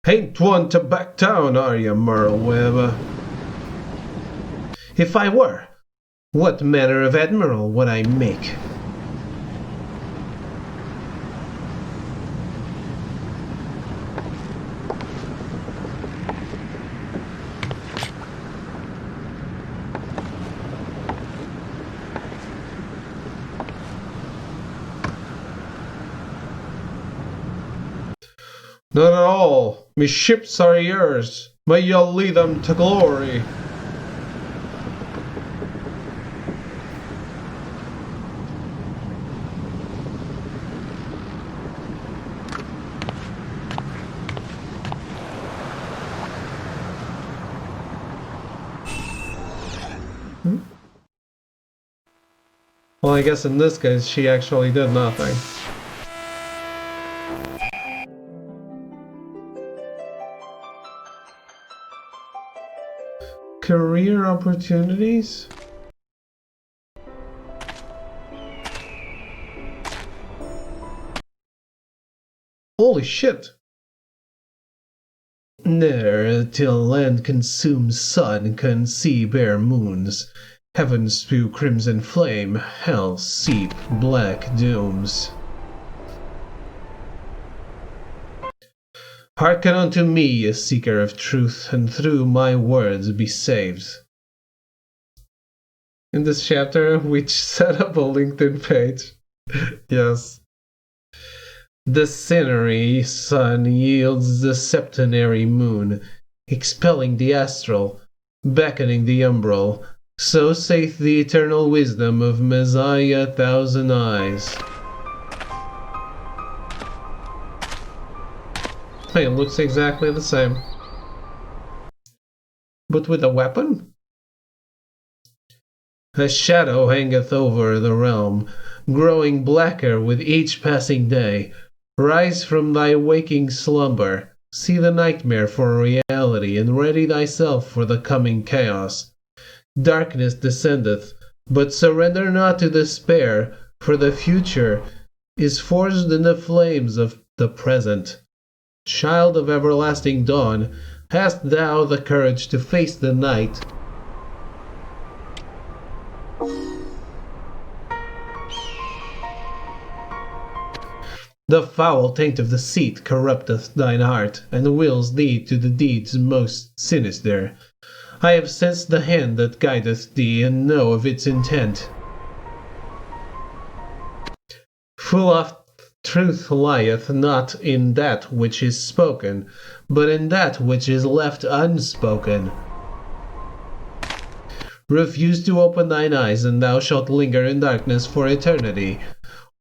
Ain't one to back down, are you, Merle Webb? If I were, what manner of admiral would I make? Not at all. Me ships are yours. May you lead them to glory. Well, I guess in this case, she actually did nothing. Career opportunities? Holy shit! Ne'er till land consumes sun can see bare moons. Heaven spew crimson flame, hell seep black dooms. Hearken unto me, a seeker of truth, and through my words be saved. In this chapter, we set up a LinkedIn page. Yes. The cinerary sun yields the septenary moon, expelling the astral, beckoning the umbral. So saith the eternal wisdom of Messiah Thousand Eyes. Hey, it looks exactly the same. But with a weapon? A shadow hangeth over the realm, growing blacker with each passing day. Rise from thy waking slumber, see the nightmare for reality, and ready thyself for the coming chaos. Darkness descendeth, but surrender not to despair, for the future is forged in the flames of the present. Child of everlasting dawn, hast thou the courage to face the night? The foul taint of deceit corrupteth thine heart, and wills thee to the deeds most sinister. I have sensed the hand that guideth thee, and know of its intent. Full oft truth lieth not in that which is spoken, but in that which is left unspoken. Refuse to open thine eyes, and thou shalt linger in darkness for eternity.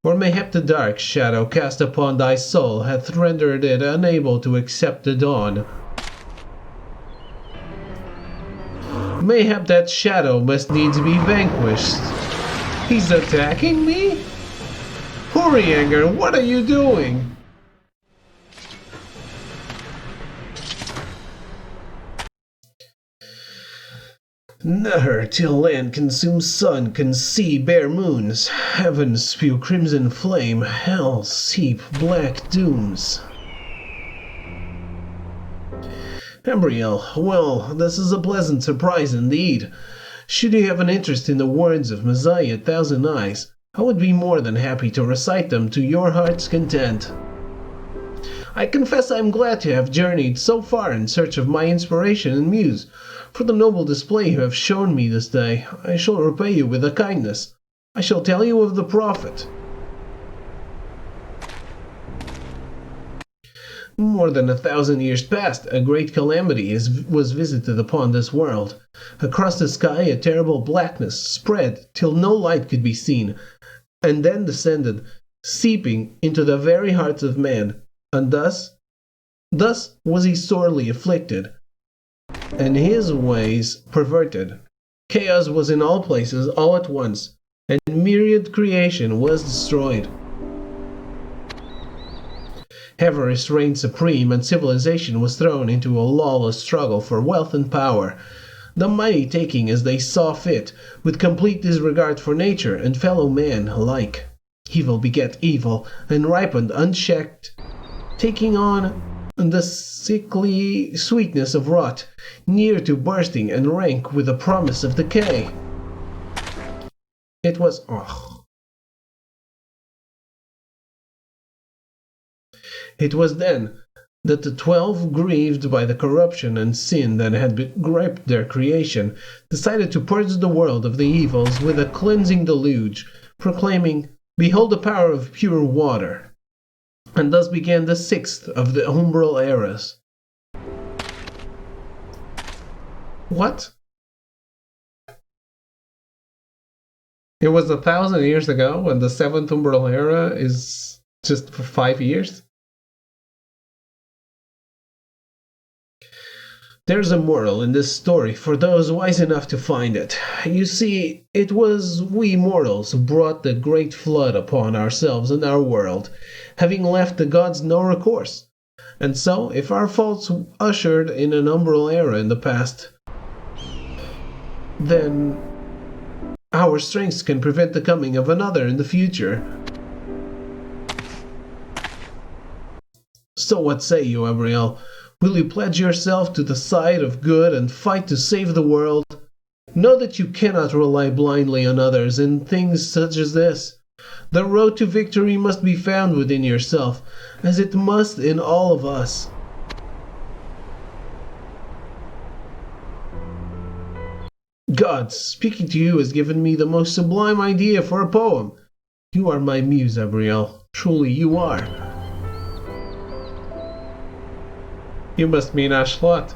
Or mayhap the dark shadow cast upon thy soul hath rendered it unable to accept the dawn. Mayhap that shadow must needs be vanquished. He's attacking me? Hurryanger, what are you doing? Ne'er till land consumes sun can see bare moons. Heaven spew crimson flame, hell seep black dooms. Gabriel, well, this is a pleasant surprise indeed. Should you have an interest in the words of Messiah Thousand Eyes, I would be more than happy to recite them to your heart's content. I confess I am glad to have journeyed so far in search of my inspiration and muse. For the noble display you have shown me this day, I shall repay you with a kindness. I shall tell you of the prophet. More than 1,000 years past, a great calamity was visited upon this world. Across the sky a terrible blackness spread till no light could be seen, and then descended, seeping into the very hearts of man, and thus was he sorely afflicted, and his ways perverted. Chaos was in all places all at once, and myriad creation was destroyed. Avarice reigned supreme, and civilization was thrown into a lawless struggle for wealth and power, the mighty taking as they saw fit, with complete disregard for nature and fellow man alike. Evil begat evil, and ripened unchecked, taking on the sickly sweetness of rot, near to bursting and rank with the promise of decay. It was then that the 12, grieved by the corruption and sin that had gripped their creation, decided to purge the world of the evils with a cleansing deluge, proclaiming, "Behold the power of pure water." And thus began the 6th of the umbral eras. What? It was 1,000 years ago, and the 7th umbral era is just for 5 years? There's a moral in this story for those wise enough to find it. You see, it was we mortals who brought the great flood upon ourselves and our world, having left the gods no recourse. And so, if our faults ushered in an umbral era in the past, then our strengths can prevent the coming of another in the future. So what say you, Gabriel? Will you pledge yourself to the side of good and fight to save the world? Know that you cannot rely blindly on others in things such as this. The road to victory must be found within yourself, as it must in all of us. God, speaking to you has given me the most sublime idea for a poem. You are my muse, Gabriel. Truly you are. You must mean Ashlot.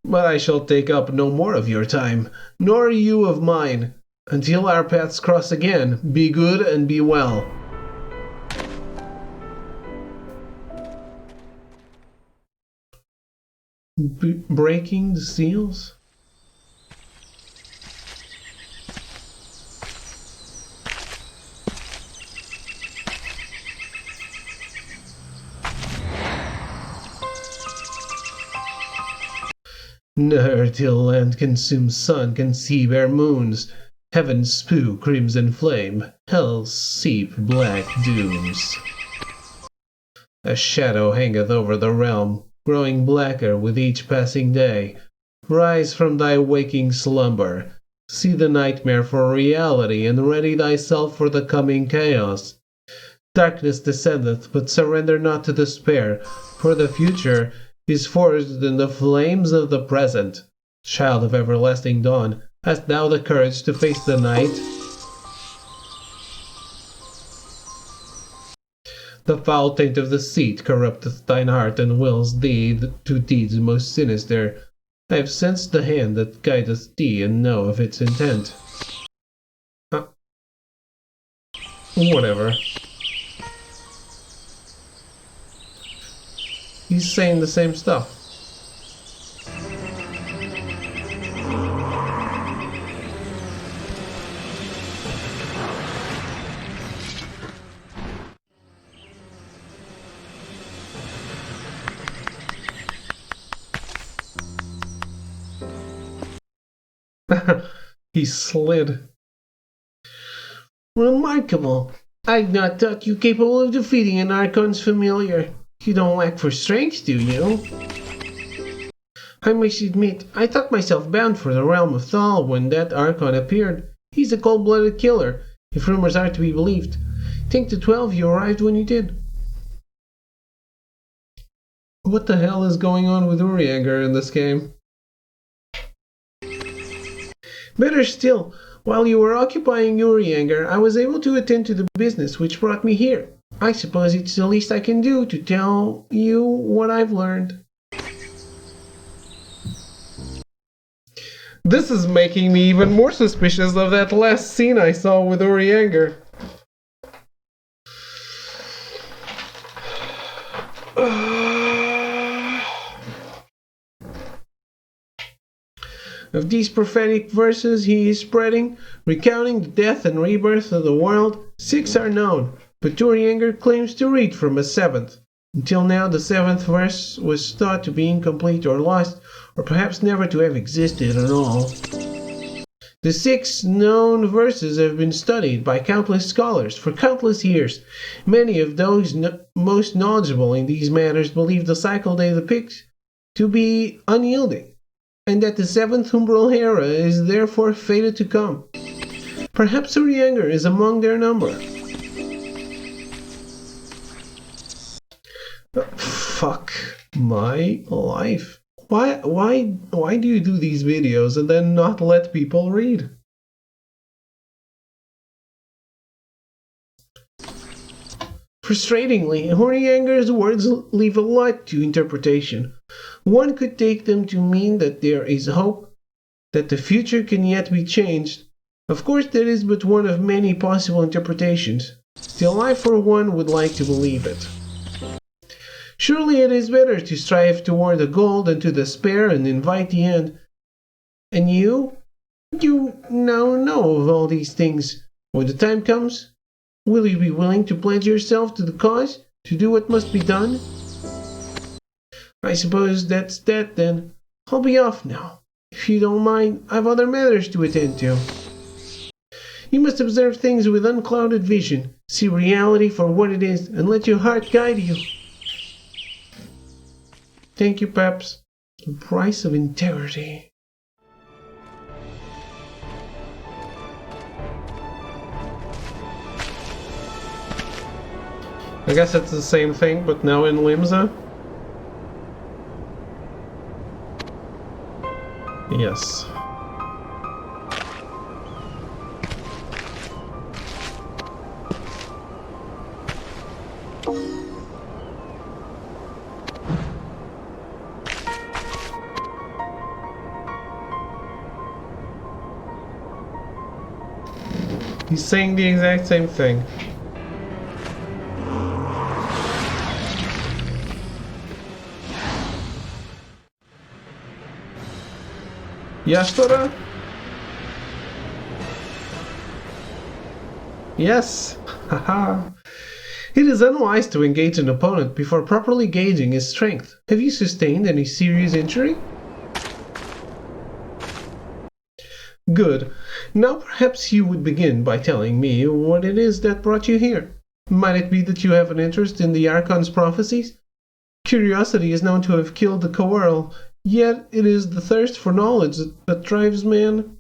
But I shall take up no more of your time, nor you of mine. Until our paths cross again, be good and be well. Breaking the seals? Ne'er till land consumes sun can see bare moons, heaven spew crimson flame, hell seep black dooms. A shadow hangeth over the realm, growing blacker with each passing day. Rise from thy waking slumber, see the nightmare for reality, and ready thyself for the coming chaos. Darkness descendeth, but surrender not to despair, for the future is forged in the flames of the present. Child of everlasting dawn, hast thou the courage to face the night? The foul taint of deceit corrupteth thine heart and wills thee to deeds most sinister. I have sensed the hand that guideth thee and know of its intent. Whatever. He's saying the same stuff. He slid. Remarkable. I'd not thought you capable of defeating an Archon's familiar. You don't lack for strength, do you? I must admit, I thought myself bound for the realm of Thal when that Archon appeared. He's a cold-blooded killer, if rumors are to be believed. Think the 12 you arrived when you did. What the hell is going on with Urianger in this game? Better still, while you were occupying Urianger, I was able to attend to the business which brought me here. I suppose it's the least I can do to tell you what I've learned. This is making me even more suspicious of that last scene I saw with Urianger. Of these prophetic verses he is spreading, recounting the death and rebirth of the world, 6 are known, but Urianger claims to read from a 7th. Until now, the 7th verse was thought to be incomplete or lost, or perhaps never to have existed at all. The 6 known verses have been studied by countless scholars for countless years. Many of those most knowledgeable in these matters believe the cycle they depict to be unyielding, and that the 7th umbral era is therefore fated to come. Perhaps Urianger is among their number. Fuck my life. Why do you do these videos and then not let people read? Frustratingly, Urianger's words leave a lot to interpretation. One could take them to mean that there is hope, that the future can yet be changed. Of course, that is but one of many possible interpretations. Still, I for one would like to believe it. Surely it is better to strive toward the goal than to despair and invite the end. And you now know of all these things. When the time comes, will you be willing to pledge yourself to the cause, to do what must be done? I suppose that's that then. I'll be off now. If you don't mind, I've other matters to attend to. You must observe things with unclouded vision, see reality for what it is, and let your heart guide you. Thank you, Peps. The price of integrity. I guess it's the same thing, but now in Limsa. Yes. He's saying the exact same thing. Yashtora? Yes! Haha! It is unwise to engage an opponent before properly gauging his strength. Have you sustained any serious injury? Good. Now perhaps you would begin by telling me what it is that brought you here. Might it be that you have an interest in the Archon's prophecies? Curiosity is known to have killed the Coeurl, yet it is the thirst for knowledge that drives man.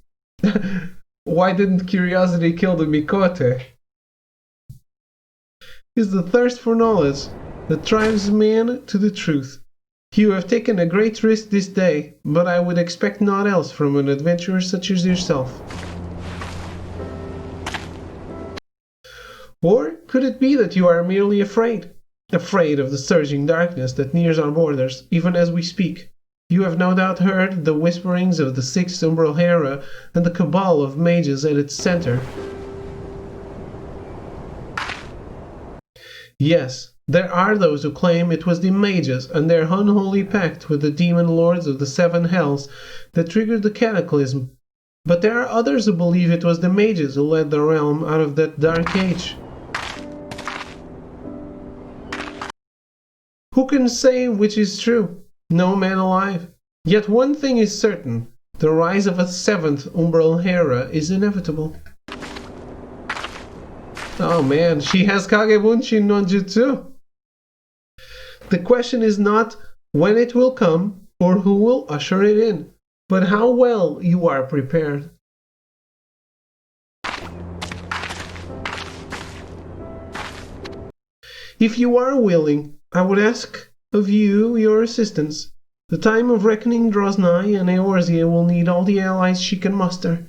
Why didn't curiosity kill the Mikote? Is the thirst for knowledge that drives man to the truth. You have taken a great risk this day, but I would expect naught else from an adventurer such as yourself. Or could it be that you are merely afraid? Afraid of the surging darkness that nears our borders, even as we speak. You have no doubt heard the whisperings of the 6th Umbral Era and the cabal of mages at its center. Yes, there are those who claim it was the mages and their unholy pact with the demon lords of the 7 hells that triggered the cataclysm. But there are others who believe it was the mages who led the realm out of that dark age. Who can say which is true? No man alive. Yet one thing is certain, the rise of a 7th Umbral Era is inevitable. Oh man, she has Kagebunshin no Jutsu. The question is not when it will come or who will usher it in, but how well you are prepared. If you are willing, I would ask of you your assistance. The time of reckoning draws nigh, and Eorzea will need all the allies she can muster.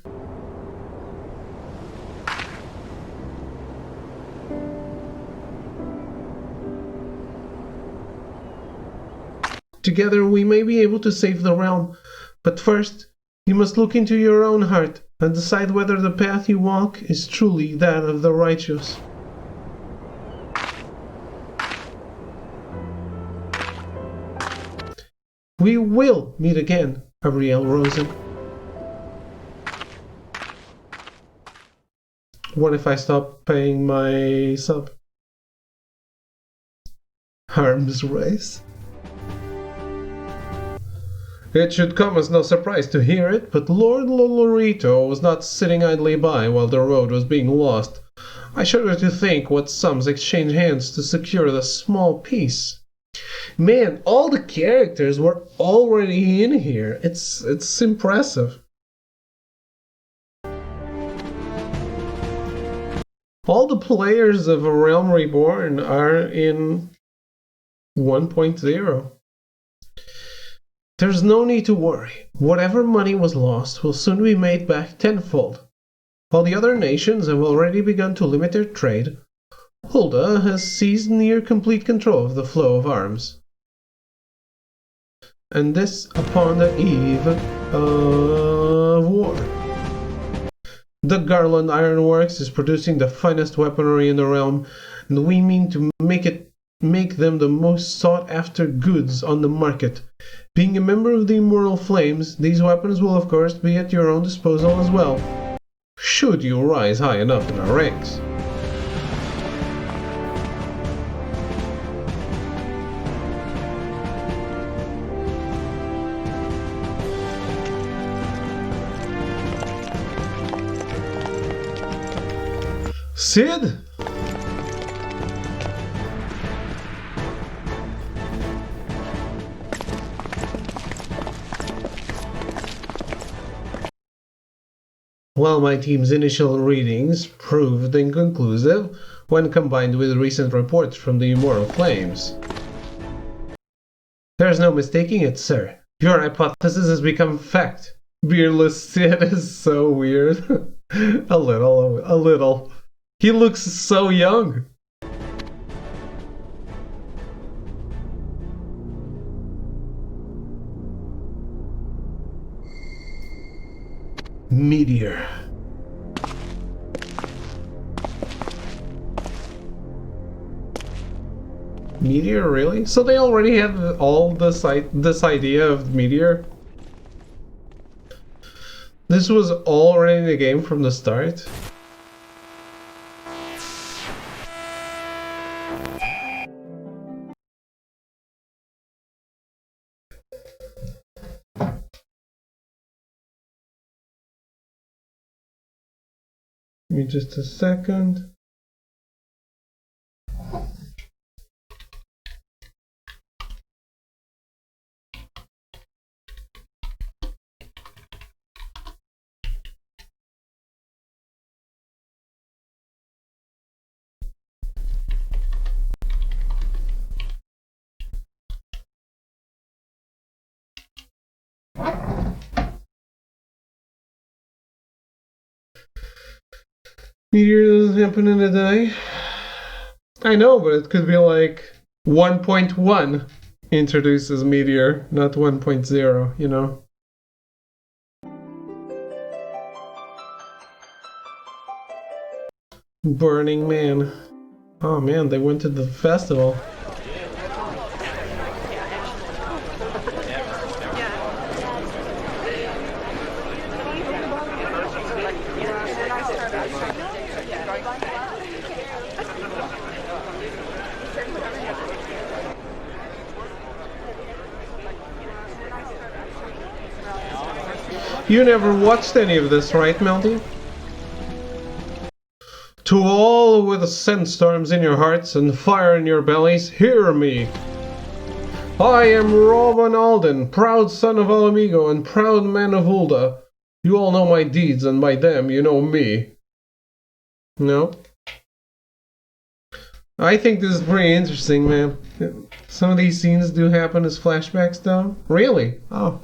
Together we may be able to save the realm, but first you must look into your own heart and decide whether the path you walk is truly that of the righteous. We will meet again, Ariel Rosen. What if I stop paying my sub? Arms race. It should come as no surprise to hear it, but Lord Lolorito was not sitting idly by while the road was being lost. I shudder to think what sums exchanged hands to secure the small peace. Man, all the characters were already in here. It's impressive. All the players of A Realm Reborn are in 1.0. There's no need to worry. Whatever money was lost will soon be made back tenfold. While the other nations have already begun to limit their trade, Hulda has seized near complete control of the flow of arms. And this upon the eve of war. The Garland Ironworks is producing the finest weaponry in the realm, and we mean to make them the most sought-after goods on the market. Being a member of the Immortal Flames, these weapons will of course be at your own disposal as well, should you rise high enough in our ranks. Sid? While my team's initial readings proved inconclusive when combined with recent reports from the Immortal Flames. There's no mistaking it, sir. Your hypothesis has become fact. Beardless Sid is so weird. A little. He looks so young. Meteor. Meteor, really? So they already had all this idea of Meteor? This was already in the game from the start? Give me just a second. Meteor doesn't happen in a day. I know, but it could be like 1.1 introduces Meteor, not 1.0, you know? Burning Man. Oh man, they went to the festival. You never watched any of this, right, Melty? To all with sandstorms in your hearts and fire in your bellies, hear me! I am Roman Alden, proud son of Alamigo and proud man of Ulda. You all know my deeds, and by them you know me. No? I think this is pretty interesting, man. Some of these scenes do happen as flashbacks, though. Really? Oh.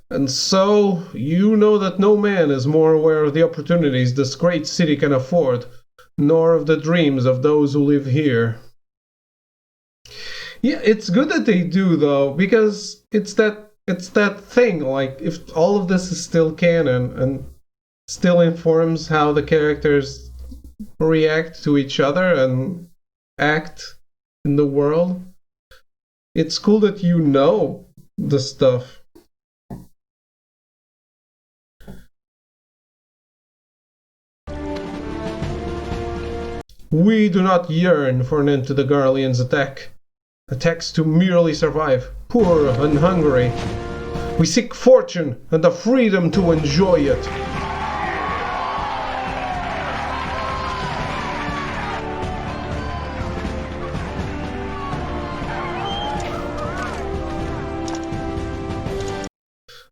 And so, you know that no man is more aware of the opportunities this great city can afford, nor of the dreams of those who live here. Yeah, it's good that they do, though, because it's that thing, like, if all of this is still canon and still informs how the characters react to each other and act in the world, it's cool that you know the stuff. We do not yearn for an end to the Garleans' attacks to merely survive, poor and hungry. We seek fortune and the freedom to enjoy it.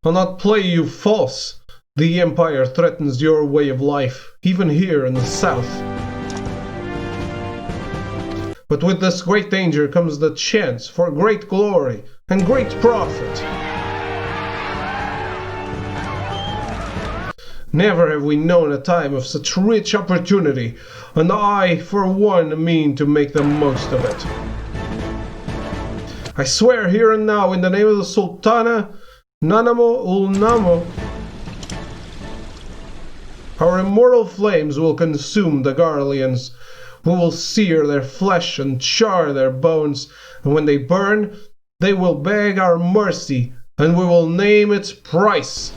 I'll not play you false. The Empire threatens your way of life, even here in the South. But with this great danger comes the chance for great glory and great profit. Never have we known a time of such rich opportunity, and I, for one, mean to make the most of it. I swear here and now, in the name of the Sultana, Nanamo Ulnamo, our immortal flames will consume the Garleans. We will sear their flesh and char their bones, and when they burn, they will beg our mercy, and we will name its price.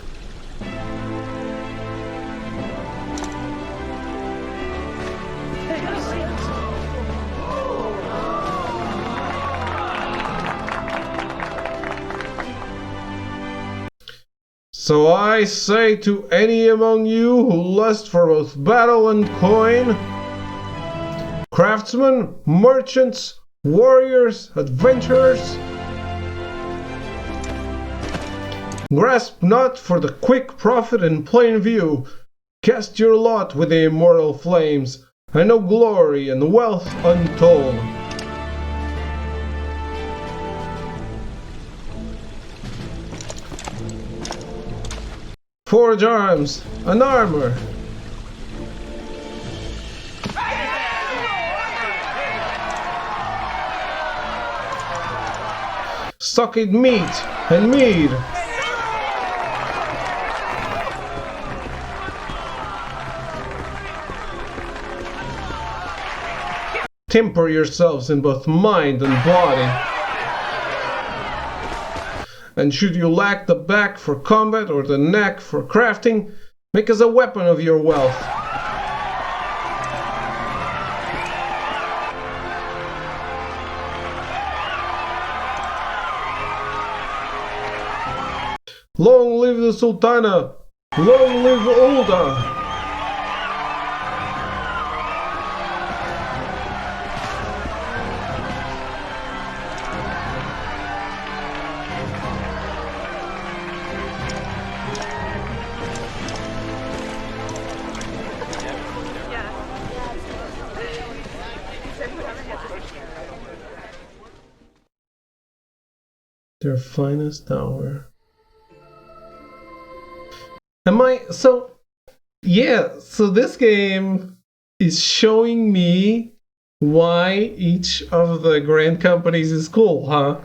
So I say to any among you who lust for both battle and coin, craftsmen, merchants, warriors, adventurers, grasp not for the quick profit in plain view. Cast your lot with the immortal flames, and know glory and wealth untold. Forge arms and armor. Stocked meat and mead. Temper yourselves in both mind and body. And should you lack the back for combat or the neck for crafting, make us a weapon of your wealth. Long live the Sultana! Long live Ulda! Their finest hour. So this game is showing me why each of the grand companies is cool, huh?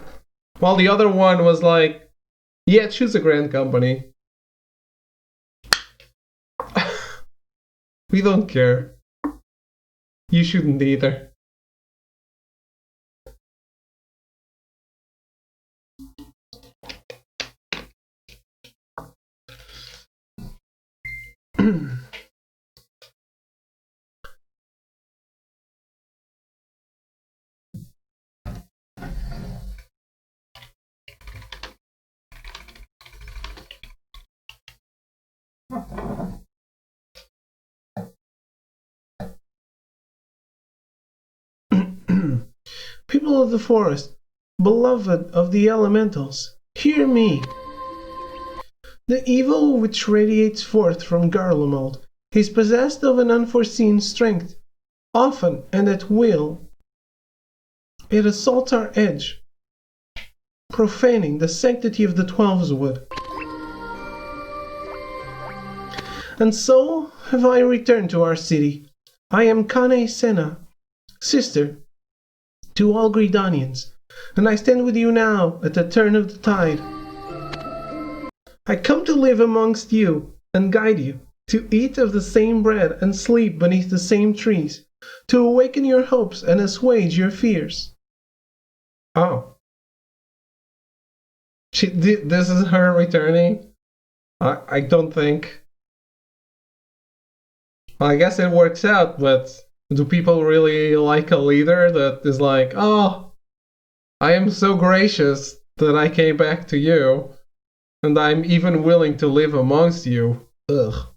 While the other one was like, yeah, choose a grand company. We don't care. You shouldn't either. People of the forest, beloved of the elementals, hear me. The evil which radiates forth from Garlemald is possessed of an unforeseen strength. Often and at will, it assaults our edge, profaning the sanctity of the Twelves Wood. And so have I returned to our city. I am Kane Senna, sister to all Gridanians, and I stand with you now at the turn of the tide. I come to live amongst you and guide you, to eat of the same bread and sleep beneath the same trees, to awaken your hopes and assuage your fears. Oh. This is her returning? I don't think. I guess it works out, but do people really like a leader that is like, oh, I am so gracious that I came back to you, and I'm even willing to live amongst you? Ugh.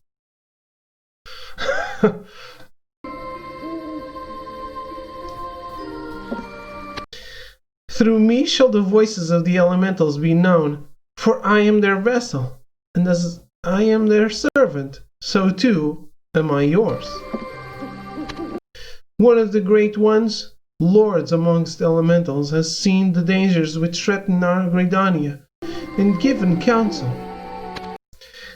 Through me shall the voices of the elementals be known, for I am their vessel, and as I am their servant, so too am I yours. One of the great ones, lords amongst elementals, has seen the dangers which threaten our Gridania, and given counsel.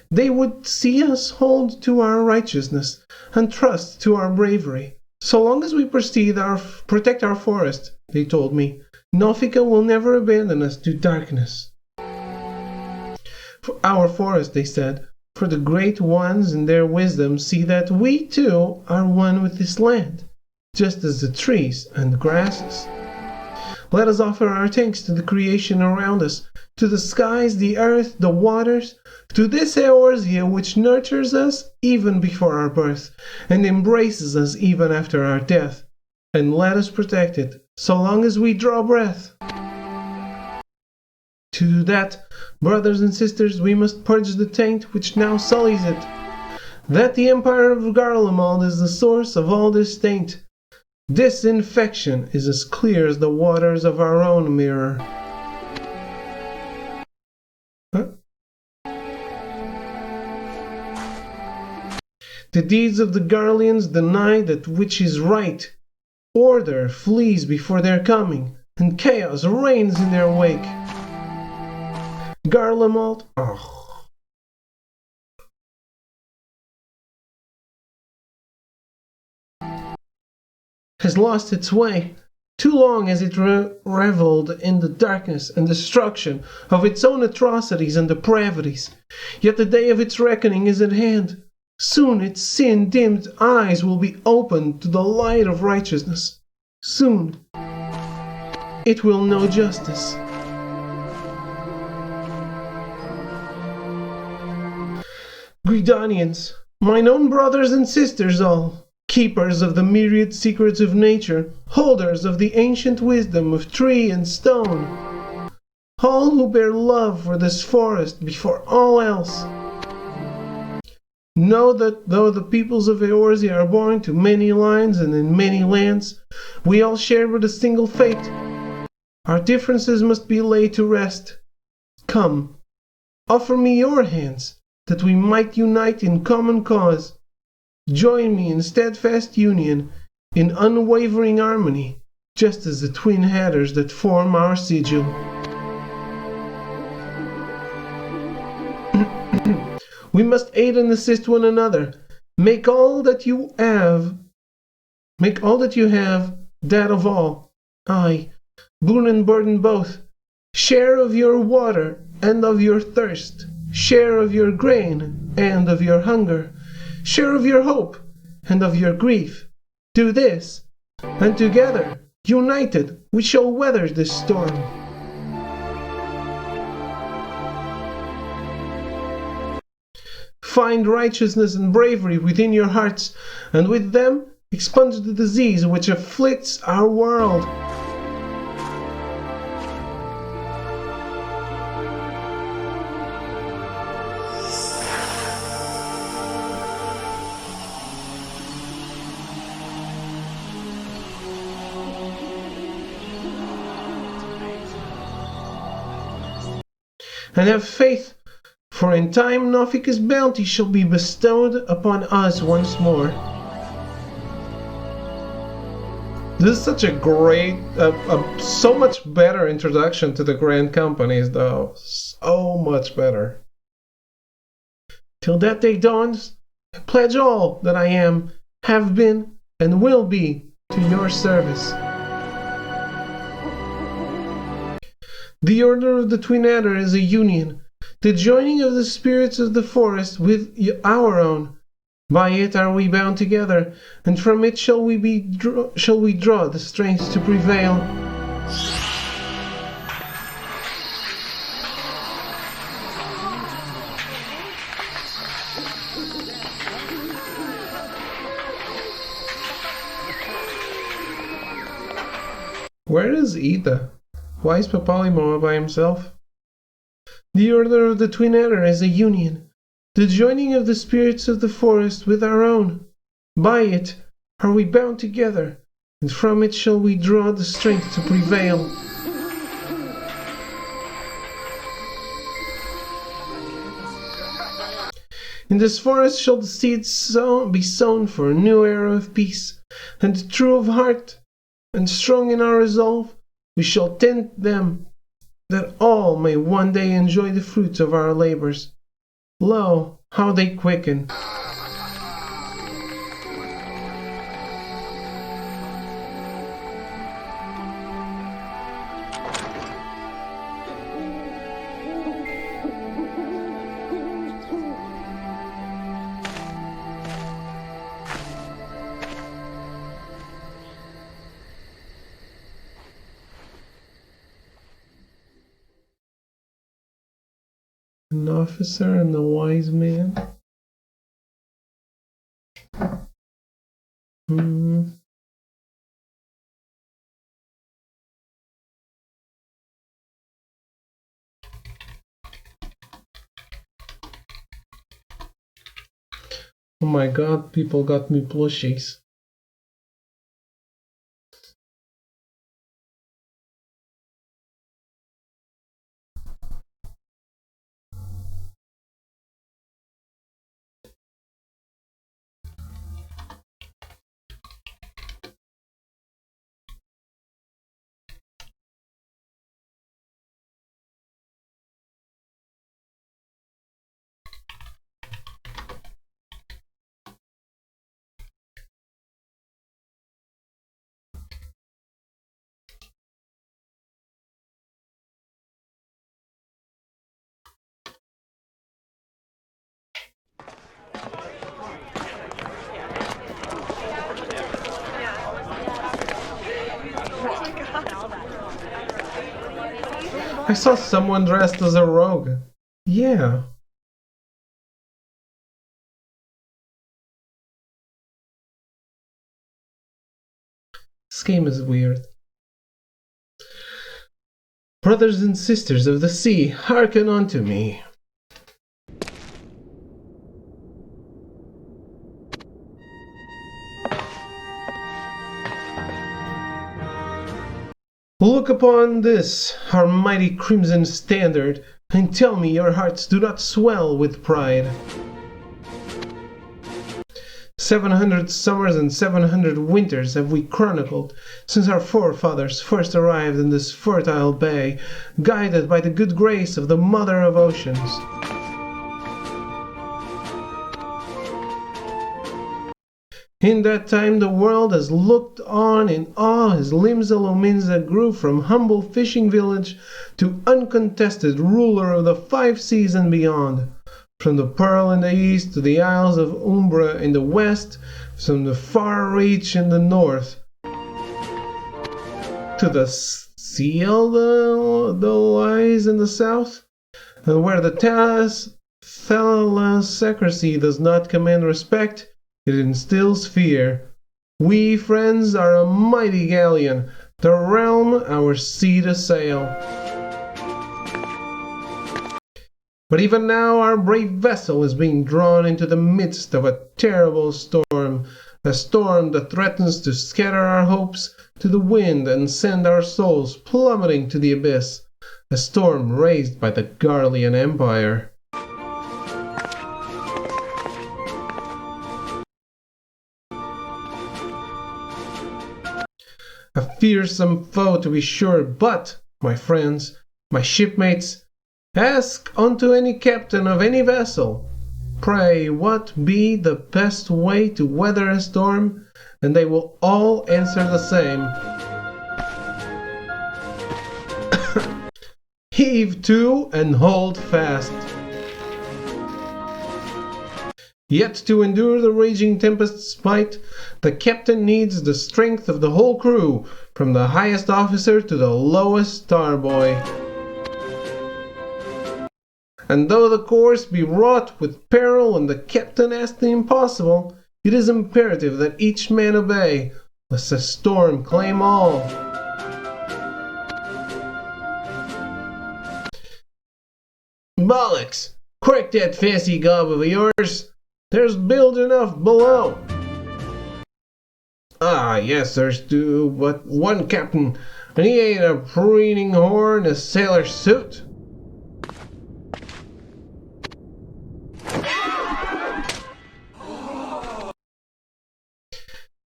They would see us hold to our righteousness, and trust to our bravery. So long as we protect our forest, they told me, Nofika will never abandon us to darkness. For our forest, they said, for the great ones in their wisdom see that we too are one with this land, just as the trees and the grasses. Let us offer our thanks to the creation around us, to the skies, the earth, the waters, to this Eorzea which nurtures us even before our birth, and embraces us even after our death, and let us protect it so long as we draw breath. To that, brothers and sisters, we must purge the taint which now sullies it. That the empire of Garlemald is the source of all this taint. This infection is as clear as the waters of our own mirror. Huh? The deeds of the Garleans deny that which is right. Order flees before their coming, and chaos reigns in their wake. Garlemald, has lost its way. Too long has it reveled in the darkness and destruction of its own atrocities and depravities. Yet the day of its reckoning is at hand. Soon its sin-dimmed eyes will be opened to the light of righteousness. Soon it will know justice. Gridanians, mine own brothers and sisters all, keepers of the myriad secrets of nature, holders of the ancient wisdom of tree and stone, all who bear love for this forest before all else. Know that though the peoples of Eorzea are born to many lines and in many lands, we all share but a single fate. Our differences must be laid to rest. Come, offer me your hands, that we might unite in common cause. Join me in steadfast union, in unwavering harmony, just as the twin headers that form our sigil. We must aid and assist one another. Make all that you have that of all. Aye, boon and burden both. Share of your water and of your thirst. Share of your grain and of your hunger. Share of your hope and of your grief. Do this, and together, united, we shall weather this storm. Find righteousness and bravery within your hearts, and with them expunge the disease which afflicts our world. and have faith, for in time Naufika's bounty shall be bestowed upon us once more. This is such a great, so much better introduction to the Grand Companies, though. So much better. Till that day dawns, I pledge all that I am, have been, and will be to your service. The Order of the Twin Adder is a union, the joining of the spirits of the forest with our own. By it are we bound together, and from it shall we draw the strength to prevail. Where is Ida? Why is Papalimoa by himself? The Order of the Twin Adder is a union, the joining of the spirits of the forest with our own. By it are we bound together, and from it shall we draw the strength to prevail. In this forest shall the seeds be sown for a new era of peace, and true of heart and strong in our resolve, we shall tend them, that all may one day enjoy the fruits of our labors. Lo, how they quicken! An officer and a wise man. Oh my god, people got me plushies. I saw someone dressed as a rogue. Yeah. This game is weird. Brothers and sisters of the sea, hearken unto me. Look upon this, our mighty crimson standard, and tell me your hearts do not swell with pride. 700 summers and 700 winters have we chronicled since our forefathers first arrived in this fertile bay, guided by the good grace of the Mother of Oceans. In that time the world has looked on in awe as Limsa Lominsa grew from humble fishing village to uncontested ruler of the 5 seas and beyond. From the Pearl in the east to the Isles of Umbra in the west, from the far reach in the north to the seal that lies in the south, and where the thalassocracy does not command respect, it instills fear. We, friends, are a mighty galleon, the realm our sea to sail. But even now our brave vessel is being drawn into the midst of a terrible storm, a storm that threatens to scatter our hopes to the wind and send our souls plummeting to the abyss, a storm raised by the Garlean Empire. A fearsome foe to be sure, but, my friends, my shipmates, ask unto any captain of any vessel, pray what be the best way to weather a storm, and they will all answer the same. Heave to and hold fast. Yet to endure the raging tempest's might, the captain needs the strength of the whole crew, from the highest officer to the lowest starboy. And though the course be wrought with peril and the captain ask the impossible, it is imperative that each man obey, lest a storm claim all. Bollocks! Crack that fancy gob of yours! There's bilge enough below! Ah, yes, there's but one captain, and he ain't a preening whore in a sailor suit.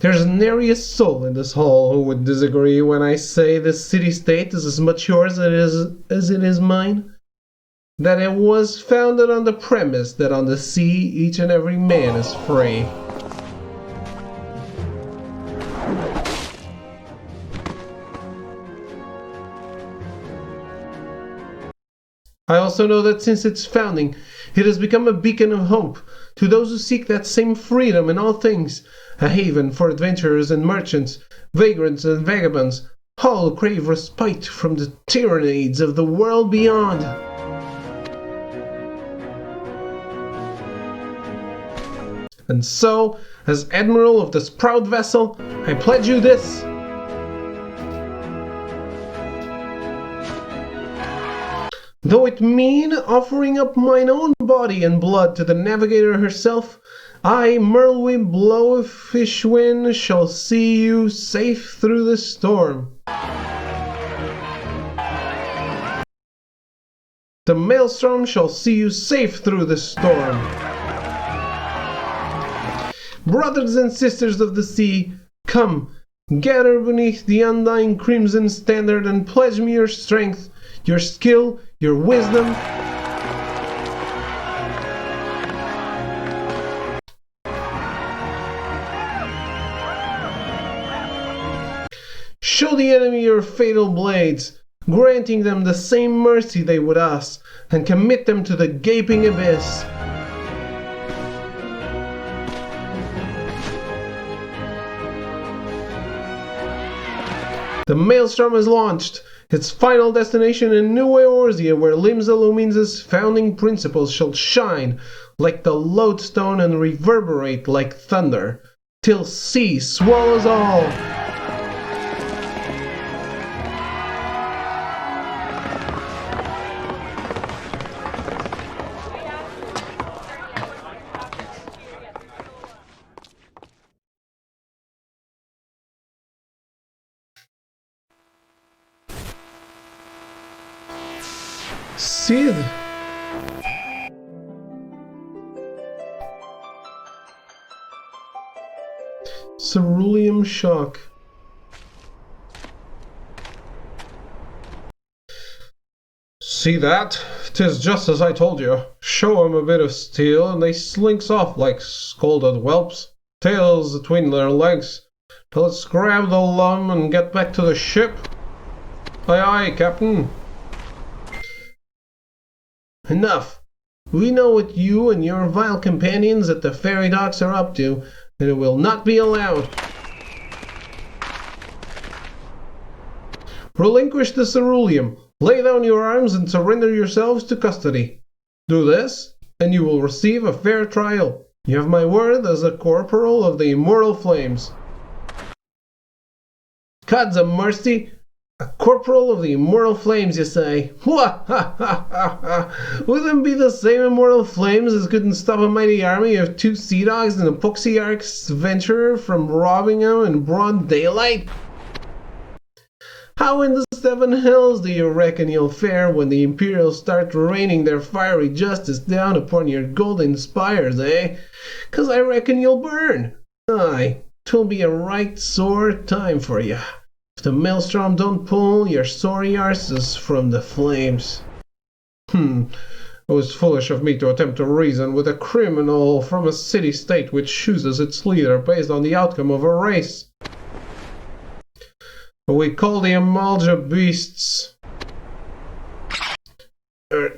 There's nary a soul in this hall who would disagree when I say this city-state is as much yours as it is mine. That it was founded on the premise that on the sea each and every man is free. I also know that since its founding, it has become a beacon of hope to those who seek that same freedom in all things, a haven for adventurers and merchants, vagrants and vagabonds, all who crave respite from the tyrannies of the world beyond. And so, as admiral of this proud vessel, I pledge you this. Though it mean offering up mine own body and blood to the navigator herself, I, Merlwy Blowfishwin, shall see you safe through the storm. The Maelstrom shall see you safe through the storm. Brothers and sisters of the sea, come, gather beneath the undying crimson standard and pledge me your strength, your skill, your wisdom. Show the enemy your fatal blades, granting them the same mercy they would us, and commit them to the gaping abyss. The Maelstrom is launched, its final destination in New Eorzea, where Limsa Lumins's founding principles shall shine like the lodestone and reverberate like thunder, till sea swallows all. Sid. Cerulean shock. See that? 'Tis just as I told you. Show 'em a bit of steel, and they slinks off like scolded whelps, tails between their legs. Now let's grab the lum and get back to the ship. Aye, aye, Captain. Enough. We know what you and your vile companions at the ferry docks are up to, and it will not be allowed. Relinquish the ceruleum, lay down your arms, and surrender yourselves to custody. Do this, and you will receive a fair trial. You have my word as a corporal of the immortal flames. God's a mercy! A corporal of the immortal flames, you say? Wha ha ha ha ha! Would them be the same immortal flames as couldn't stop a mighty army of 2 sea dogs and a Puxy Ark's venturer from robbing 'em in broad daylight? How in the seven hells do you reckon you'll fare when the Imperials start raining their fiery justice down upon your golden spires, eh? 'Cause I reckon you'll burn. Aye, 'twill be a right sore time for you, if the maelstrom don't pull your sorry arses from the flames. It was foolish of me to attempt to reason with a criminal from a city-state which chooses its leader based on the outcome of a race. We call the Amalja beasts.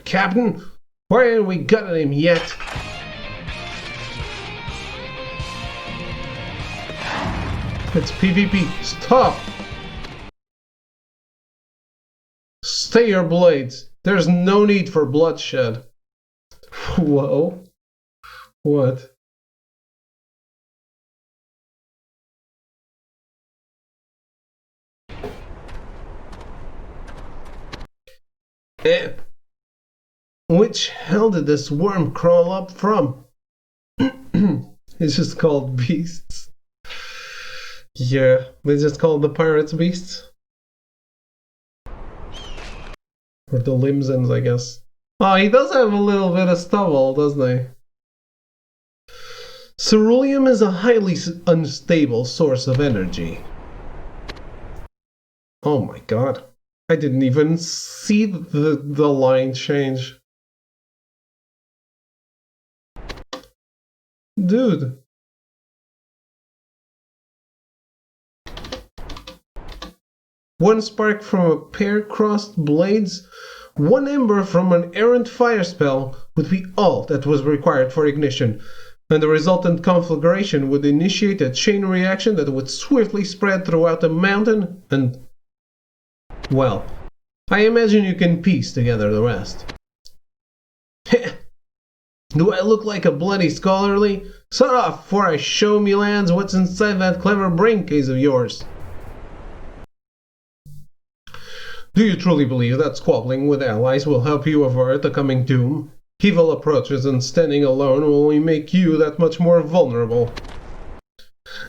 Captain, why ain't we got him yet? It's PvP. Stop! Stay your blades. There's no need for bloodshed. Whoa. What? Which hell did this worm crawl up from? It's just called beasts. Yeah, they just called the pirates beasts. Or the Limsons, I guess. Oh, he does have a little bit of stubble, doesn't he? Ceruleum is a highly unstable source of energy. Oh my god. I didn't even see the line change. Dude. One spark from a pair crossed blades, one ember from an errant fire spell would be all that was required for ignition, and the resultant conflagration would initiate a chain reaction that would swiftly spread throughout the mountain and... well, I imagine you can piece together the rest. Do I look like a bloody scholarly? Shut off before I show me lads what's inside that clever brain case of yours. Do you truly believe that squabbling with allies will help you avert the coming doom? Evil approaches and standing alone will only make you that much more vulnerable.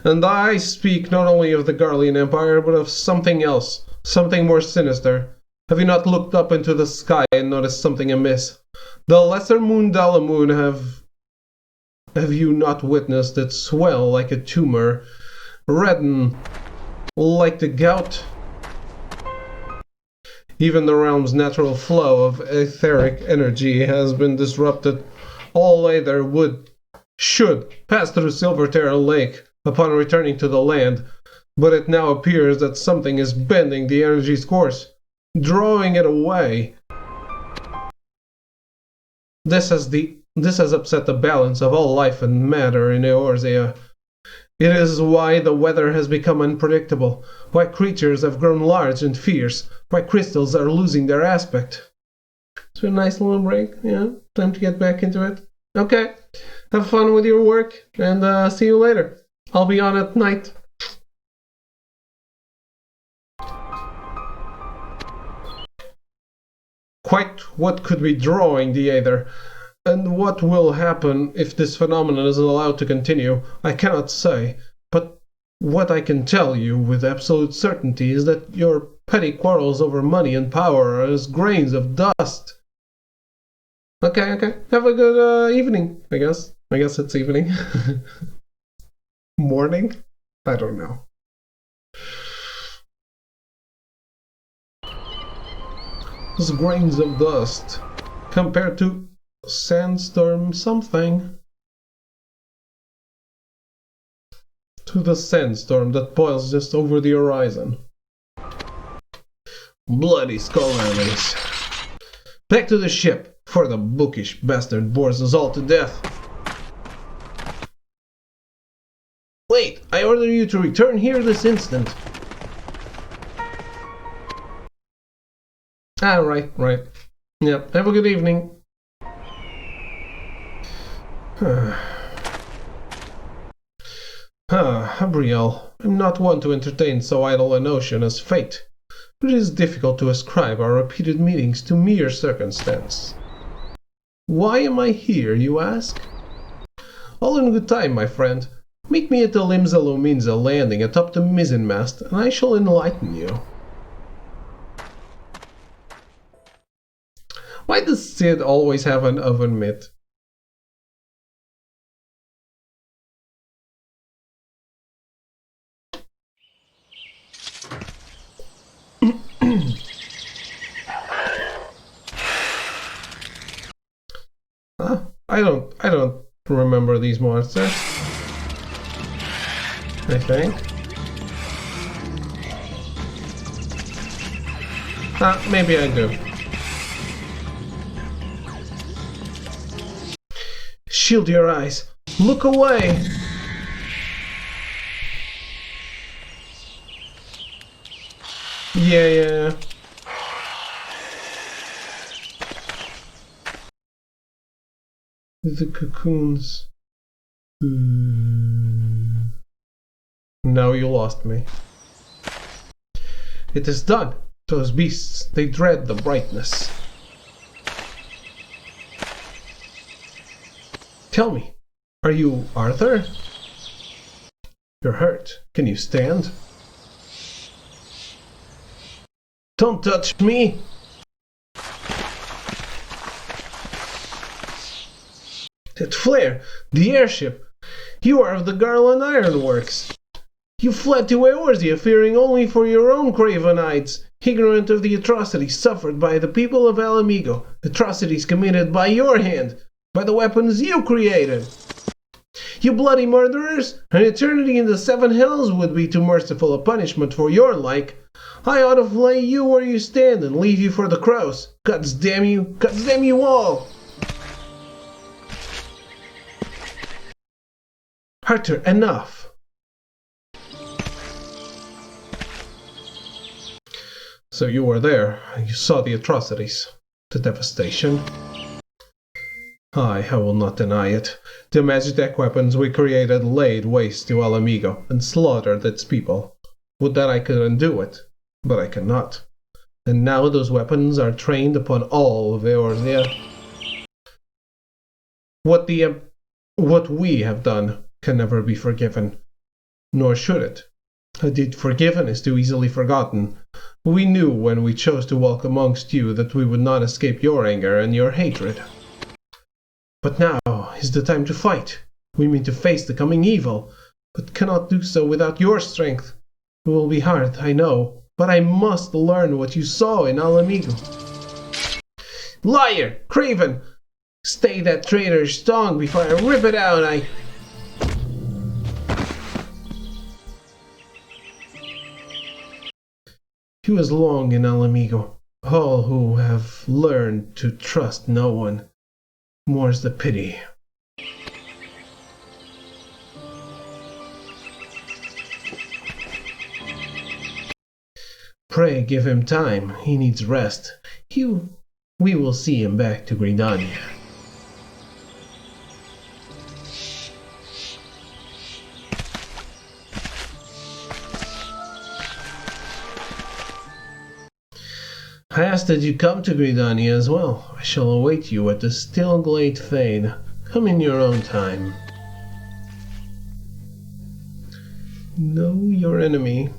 And I speak not only of the Garlean Empire, but of something else, something more sinister. Have you not looked up into the sky and noticed something amiss? The lesser moon Dalamoon have you not witnessed it swell like a tumor, redden like the gout? Even the realm's natural flow of etheric energy has been disrupted. All either should pass through Silverterra Lake upon returning to the land, but it now appears that something is bending the energy's course, drawing it away. This has upset the balance of all life and matter in Eorzea. It is why the weather has become unpredictable, why creatures have grown large and fierce, why crystals are losing their aspect. It's been a nice little break, yeah? Time to get back into it. Okay, have fun with your work, and see you later. I'll be on at night. Quite what could be drawing the Aether, and what will happen if this phenomenon is allowed to continue, I cannot say, but what I can tell you with absolute certainty is that your petty quarrels over money and power are as grains of dust. Okay. Have a good evening, I guess. I guess it's evening. Morning? I don't know. As grains of dust compared to sandstorm something. To the sandstorm that boils just over the horizon. Bloody scholarlies. Back to the ship, for the bookish bastard bores us all to death. Wait, I order you to return here this instant. Ah, right. Yep, have a good evening. Abriel, I'm not one to entertain so idle a notion as fate, but it is difficult to ascribe our repeated meetings to mere circumstance. Why am I here, you ask? All in good time, my friend. Meet me at the Limsa Lominsa landing atop the mizzenmast, and I shall enlighten you. Why does Sid always have an oven mitt? I don't remember these monsters. I think. Maybe I do. Shield your eyes. Look away. Yeah. The cocoons. Now you lost me. It is done. Those beasts, they dread the brightness. Tell me, are you Arthur? You're hurt. Can you stand? Don't touch me! That flare! The airship! You are of the Garland Ironworks! You fled to Eorzea, fearing only for your own cravenites, ignorant of the atrocities suffered by the people of Alamigo, atrocities committed by your hand, by the weapons you created. You bloody murderers! An eternity in the Seven Hells would be too merciful a punishment for your like. I ought to flay you where you stand and leave you for the crows. Gods damn you all! Arthur, enough! So you were there, you saw the atrocities, the devastation. I will not deny it. The Magitech weapons we created laid waste to Alamigo and slaughtered its people. Would that I could undo it, but I cannot. And now those weapons are trained upon all of Eorzea. What we have done can never be forgiven, nor should it. A deed forgiven is too easily forgotten. We knew when we chose to walk amongst you that we would not escape your anger and your hatred. But now is the time to fight. We mean to face the coming evil, but cannot do so without your strength. It will be hard, I know, but I must learn what you saw in Alamigo. Liar! Craven! Stay that traitor's tongue before I rip it out, He was long in Alamigo. All who have learned to trust no one. More's the pity. Pray give him time. He needs rest. We will see him back to Gridania. I ask that you come to Gridania as well. I shall await you at the Stillglade Fane. Come in your own time. Know your enemy.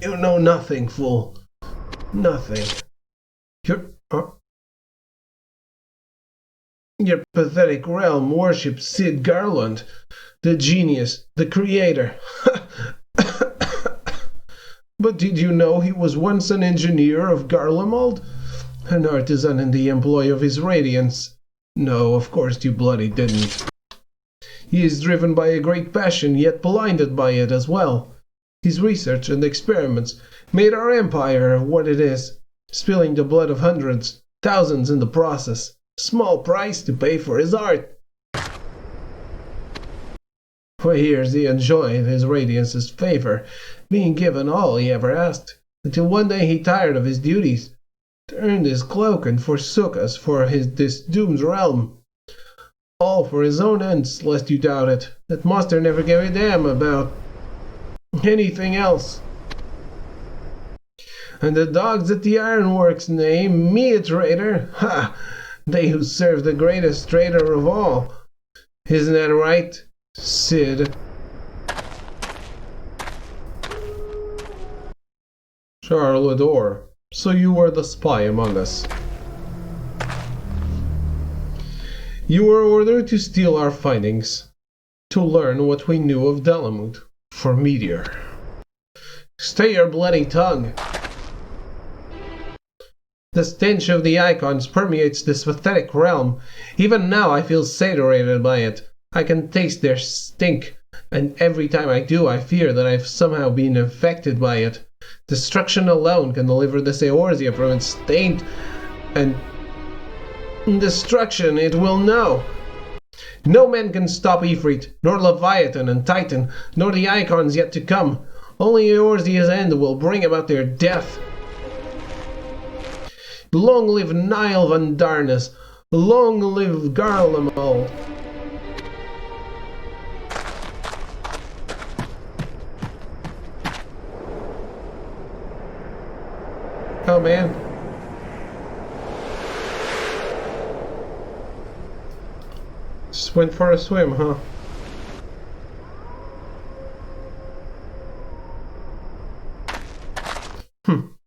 You know nothing, fool. Nothing. Your pathetic realm worships Sid Garland, the genius, the creator. But did you know he was once an engineer of Garlemald? An artisan in the employ of his radiance? No, of course you bloody didn't. He is driven by a great passion, yet blinded by it as well. His research and experiments made our empire what it is, spilling the blood of hundreds, thousands in the process. Small price to pay for his art. For years he enjoyed his radiance's favor, being given all he ever asked, until one day he tired of his duties, turned his cloak and forsook us for this doomed realm. All for his own ends, lest you doubt it. That monster never gave a damn about anything else. And the dogs at the Ironworks name me a traitor? Ha! They who serve the greatest traitor of all. Isn't that right, Sid? Charlador, so you were the spy among us. You were ordered to steal our findings, to learn what we knew of Delamut, for Meteor. Stay your bloody tongue! The stench of the icons permeates this pathetic realm. Even now I feel saturated by it. I can taste their stink, and every time I do I fear that I've somehow been infected by it. Destruction alone can deliver this Eorzea from its taint, and destruction it will know. No man can stop Ifrit, nor Leviathan and Titan, nor the icons yet to come. Only Eorzea's end will bring about their death. Long live Nile van Darnus! Long live Garlemald! Oh man. Just went for a swim, huh?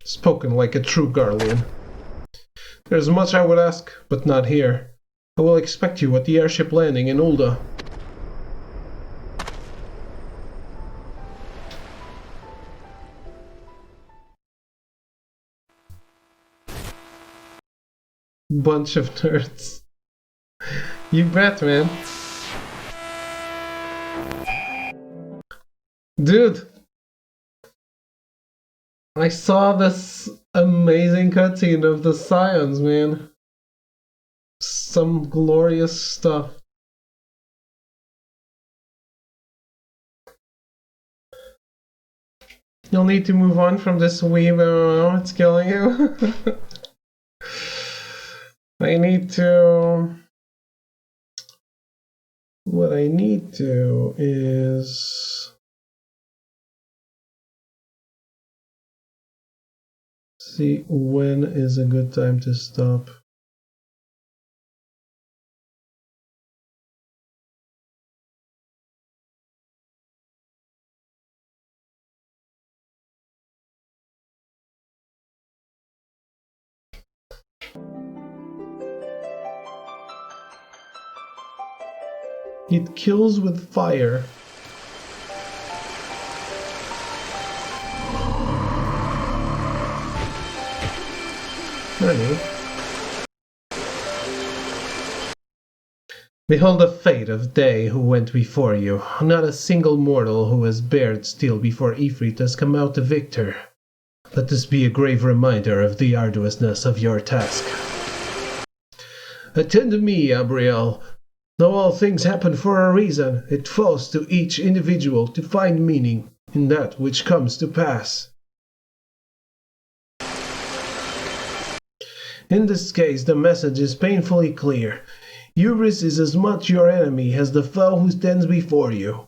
Spoken like a true Garlean. There's much I would ask, but not here. I will expect you at the airship landing in Ulda. Bunch of nerds. You bet, man. Dude! I saw this amazing cutscene of the Scions, man. Some glorious stuff. You'll need to move on from this weeb, it's killing you. I need to... What I need to is... see when is a good time to stop. It kills with fire. Honey. Behold the fate of they who went before you. Not a single mortal who has bared steel before Ifrit has come out the victor. Let this be a grave reminder of the arduousness of your task. Attend to me, Abriel. Though all things happen for a reason, it falls to each individual to find meaning in that which comes to pass. In this case, the message is painfully clear. Hubris is as much your enemy as the foe who stands before you.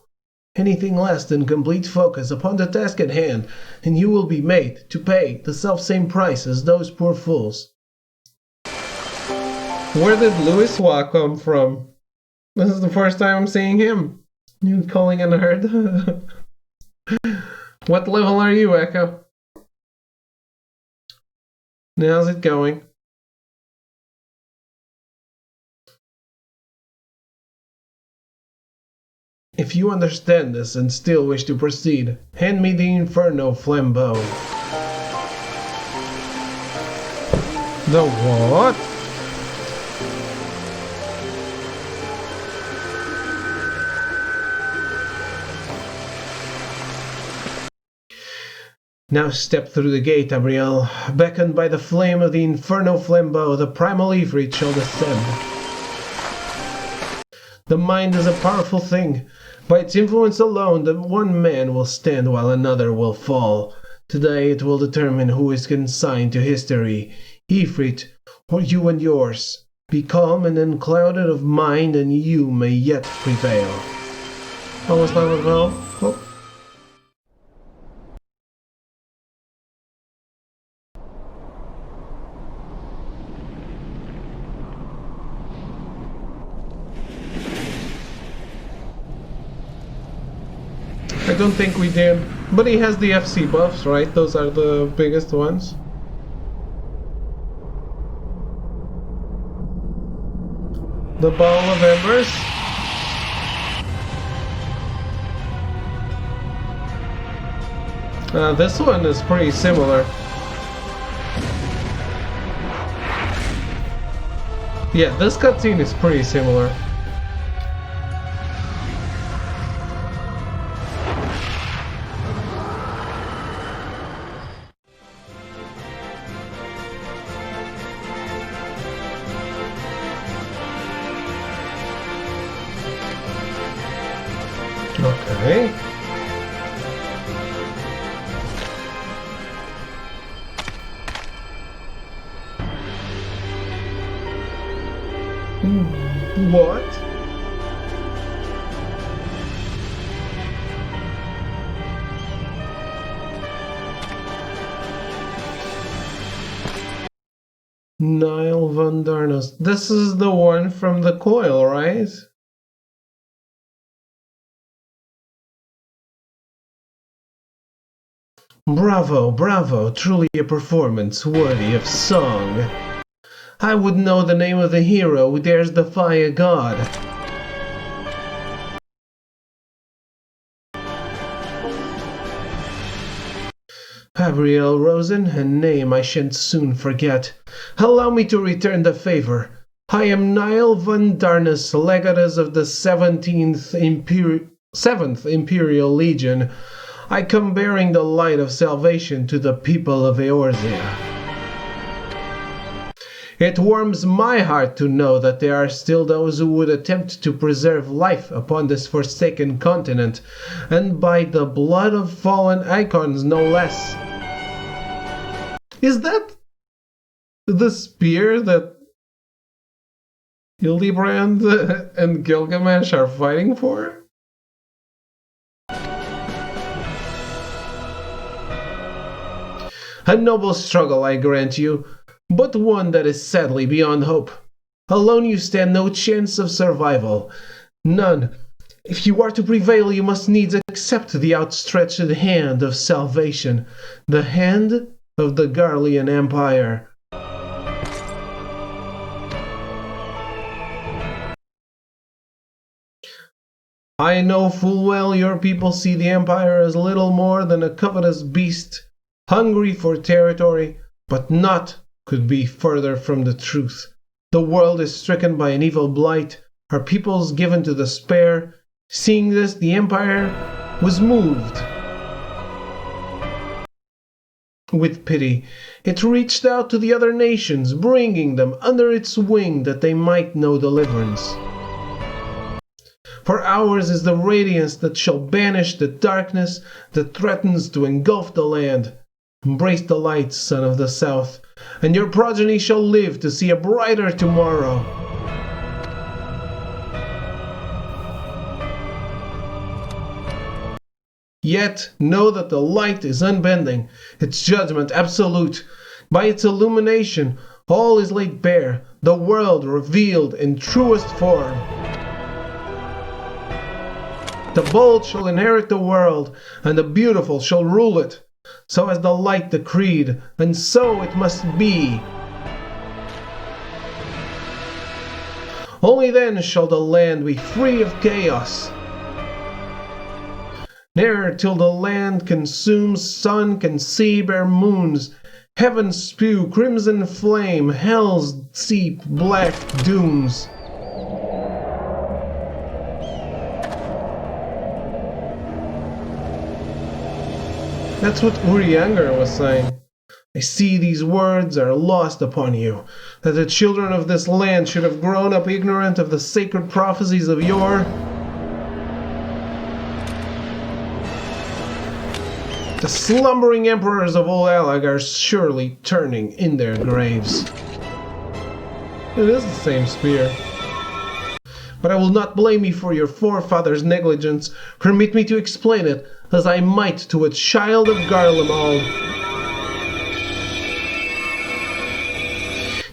Anything less than complete focus upon the task at hand, and you will be made to pay the selfsame price as those poor fools. Where did Louis Wa come from? This is the first time I'm seeing him. You calling a nerd? What level are you, Echo? How's it going? If you understand this and still wish to proceed, hand me the Inferno Flambeau. The what? Now step through the gate, Abriel. Beckoned by the flame of the Inferno Flambeau, the primal Ifrit shall descend. The mind is a powerful thing. By its influence alone, the one man will stand while another will fall. Today it will determine who is consigned to history, Ifrit, or you and yours. Be calm and unclouded of mind, and you may yet prevail. Almost level 12. Oh. I don't think we did. But he has the FC buffs, right? Those are the biggest ones. The Ball of Embers. This one is pretty similar. Yeah, this cutscene is pretty similar. Okay. What? Nile von Darnus. This is the one from the coil, right? Bravo, bravo, truly a performance worthy of song. I would know the name of the hero who dares defy a god. Gabriel Rosen, a name I shan't soon forget. Allow me to return the favor. I am Nile von Darnus, legatus of the 7th Imperial Legion. I come bearing the light of salvation to the people of Eorzea. It warms my heart to know that there are still those who would attempt to preserve life upon this forsaken continent, and by the blood of fallen icons no less. Is that the spear that Hildebrand and Gilgamesh are fighting for? A noble struggle, I grant you, but one that is sadly beyond hope. Alone you stand no chance of survival. None. If you are to prevail, you must needs accept the outstretched hand of salvation, the hand of the Garlean Empire. I know full well your people see the Empire as little more than a covetous beast, hungry for territory, but naught could be further from the truth. The world is stricken by an evil blight, our peoples given to despair. Seeing this, the Empire was moved with pity. It reached out to the other nations, bringing them under its wing that they might know deliverance. For ours is the radiance that shall banish the darkness that threatens to engulf the land. Embrace the light, son of the South, and your progeny shall live to see a brighter tomorrow. Yet know that the light is unbending, its judgment absolute. By its illumination, all is laid bare, the world revealed in truest form. The bold shall inherit the world, and the beautiful shall rule it. So has the light decreed, and so it must be. Only then shall the land be free of chaos. Ne'er till the land consumes, sun can see bare moons, heaven spew crimson flame, hell's seep black dooms. That's what Urianger was saying. I see these words are lost upon you, that the children of this land should have grown up ignorant of the sacred prophecies of yore. The slumbering emperors of old Alag are surely turning in their graves. It is the same spear. But I will not blame you for your forefathers' negligence. Permit me to explain it, as I might to a child of Garlemald.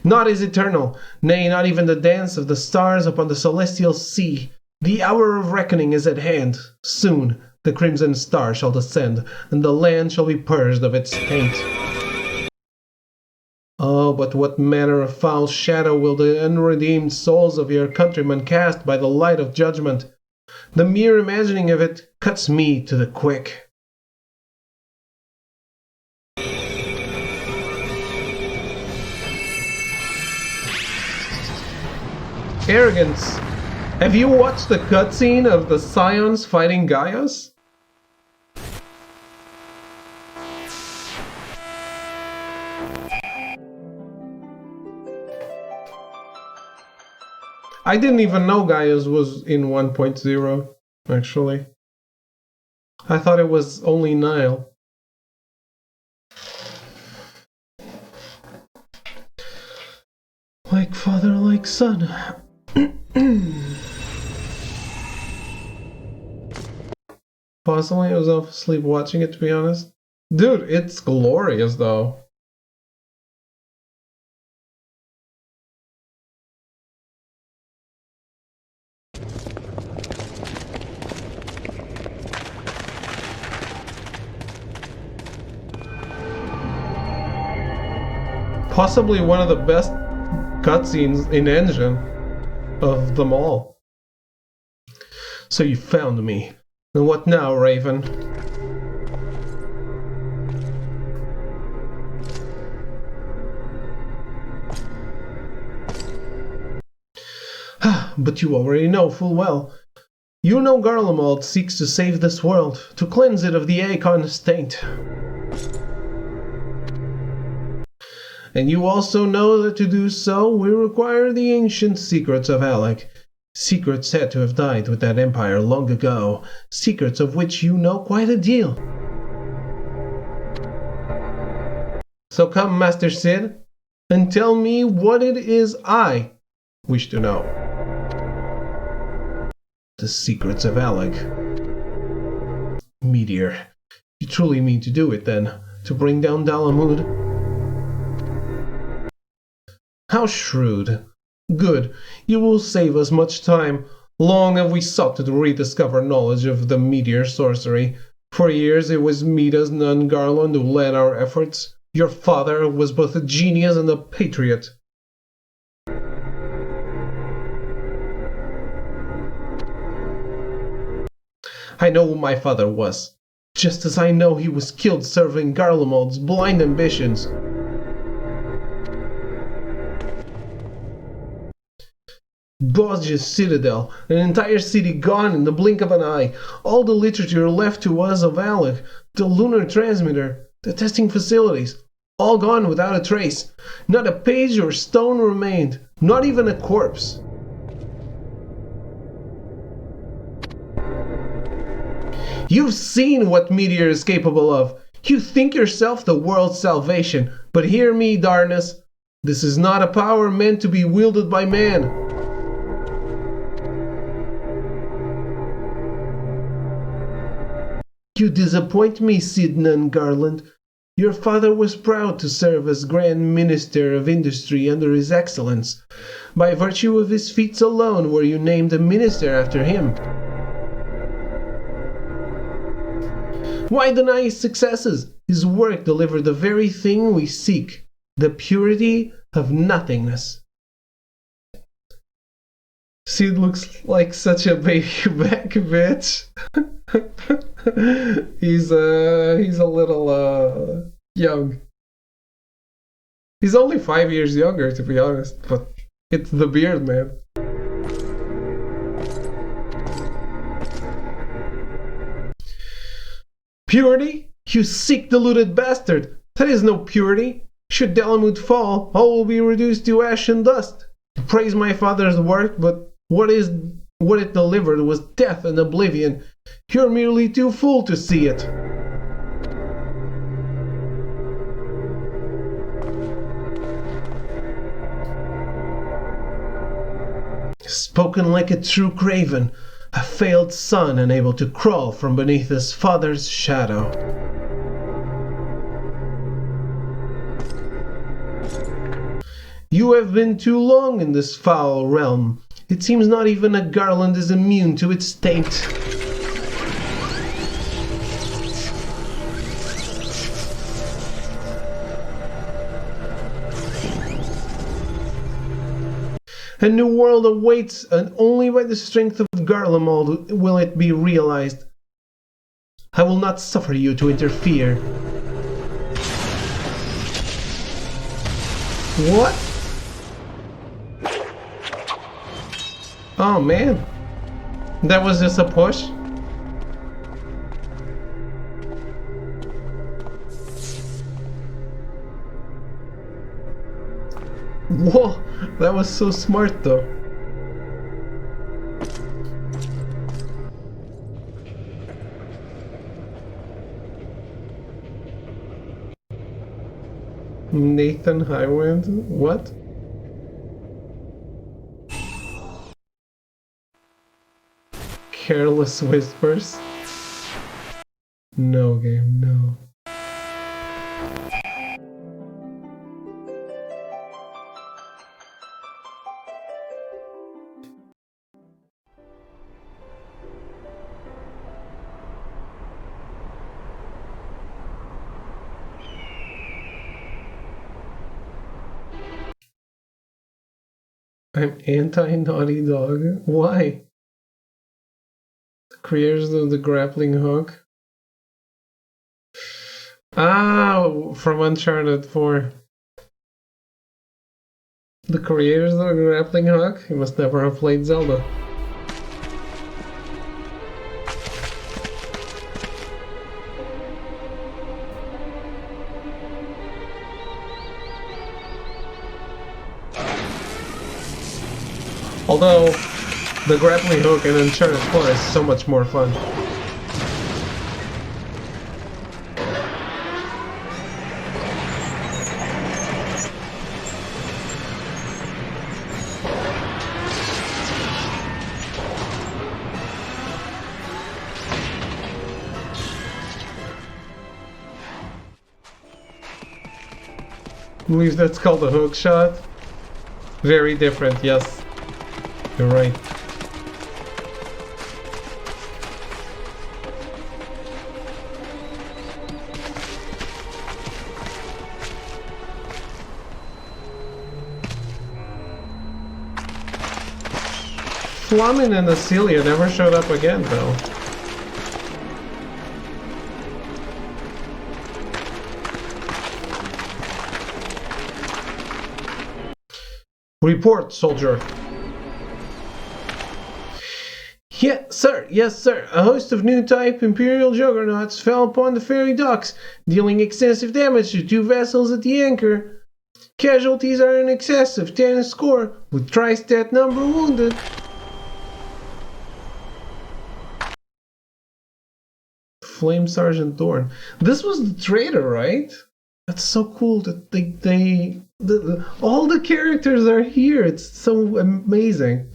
Naught is eternal, nay, not even the dance of the stars upon the celestial sea. The hour of reckoning is at hand. Soon, the crimson star shall descend, and the land shall be purged of its taint. Oh, but what manner of foul shadow will the unredeemed souls of your countrymen cast by the light of judgment? The mere imagining of it cuts me to the quick. Arrogance! Have you watched the cutscene of the Scions fighting Gaius? I didn't even know Gaius was in 1.0, actually. I thought it was only Nile. Like father, like son. Possibly I was off asleep watching it, to be honest. Dude, it's glorious though. Possibly one of the best cutscenes in Engine of them all. So you found me. And what now, Raven? But you already know full well. You know Garlemald seeks to save this world, to cleanse it of the Aegon taint. And you also know that to do so, we require the ancient secrets of Alec. Secrets said to have died with that empire long ago. Secrets of which you know quite a deal. So come, Master Sid, and tell me what it is I wish to know. The secrets of Alec. Meteor. You truly mean to do it then? To bring down Dalamud? How shrewd. Good. You will save us much time. Long have we sought to rediscover knowledge of the meteor sorcery. For years it was Midas Nun Garland who led our efforts. Your father was both a genius and a patriot. I know who my father was, just as I know he was killed serving Garlemald's blind ambitions. Bosge's citadel, an entire city gone in the blink of an eye, all the literature left to us of Alec, the lunar transmitter, the testing facilities, all gone without a trace. Not a page or stone remained, not even a corpse. You've seen what Meteor is capable of. You think yourself the world's salvation, but hear me, Darnus. This is not a power meant to be wielded by man. You disappoint me, Sidnan Garland. Your father was proud to serve as Grand Minister of Industry under His Excellence. By virtue of his feats alone were you named a minister after him. Why deny his successes? His work delivered the very thing we seek, the purity of nothingness. Sid looks like such a baby back bitch. He's a little young. He's only 5 years younger, to be honest, but it's the beard, man. Purity? You sick, deluded bastard! That is no purity. Should Dalamud fall, all will be reduced to ash and dust. You praise my father's work, but what it delivered was death and oblivion. You're merely too full to see it. Spoken like a true craven, a failed son unable to crawl from beneath his father's shadow. You have been too long in this foul realm. It seems not even a Garland is immune to its taint. A new world awaits, and only by the strength of Garlemald will it be realized. I will not suffer you to interfere. What? Oh man. That was just a push? Whoa, that was so smart though. Nathan Highwind? What? Careless Whispers? No game, no. I'm anti-Naughty Dog. Why? The creators of the grappling hook. Ah, from Uncharted 4. The creators of the grappling hook? You must never have played Zelda. Although, the grappling hook in Uncharted 4 is so much more fun. I believe that's called a hook shot. Very different, yes. You're right. Flamin and Acelia never showed up again, though. Report, soldier. Yes, sir. A host of new type Imperial Juggernauts fell upon the ferry docks, dealing extensive damage to 2 vessels at the anchor. Casualties are in excess of 10 score, with tri-stat number wounded. Flame Sergeant Dorn. This was the traitor, right? That's so cool that all the characters are here. It's so amazing.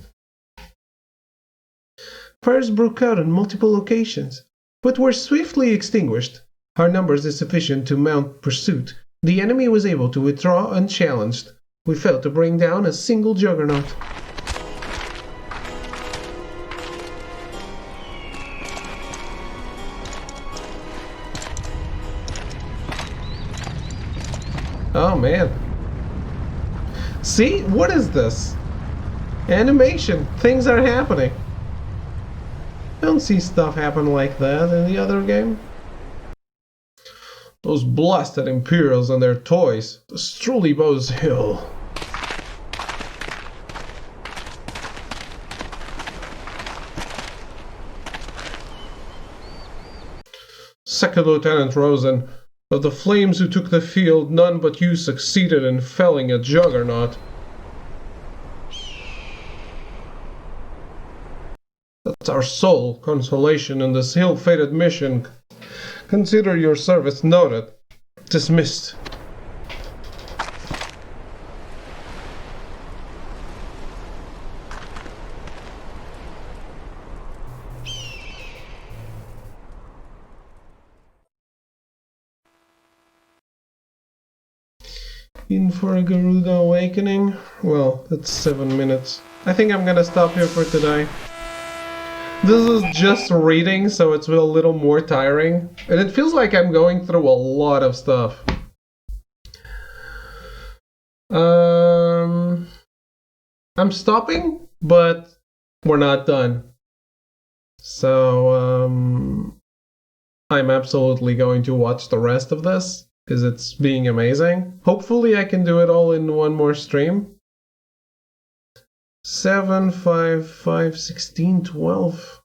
Fires broke out in multiple locations, but were swiftly extinguished. Our numbers is sufficient to mount pursuit. The enemy was able to withdraw unchallenged. We failed to bring down a single juggernaut. Oh man. See? What is this? Animation. Things are happening. I don't see stuff happen like that in the other game. Those blasted Imperials and their toys. The Strulibos Hill. Second Lieutenant Rosen, of the flames who took the field, none but you succeeded in felling a juggernaut. That's our sole consolation in this ill-fated mission. Consider your service noted. Dismissed. In for a Garuda Awakening? Well, that's 7 minutes. I think I'm gonna stop here for today. This is just reading, so it's a little more tiring. And it feels like I'm going through a lot of stuff. I'm I'm stopping, but we're not done. So I'm absolutely going to watch the rest of this because it's being amazing. Hopefully I can do it all in one more stream. 7, 5, 5, 16, 12.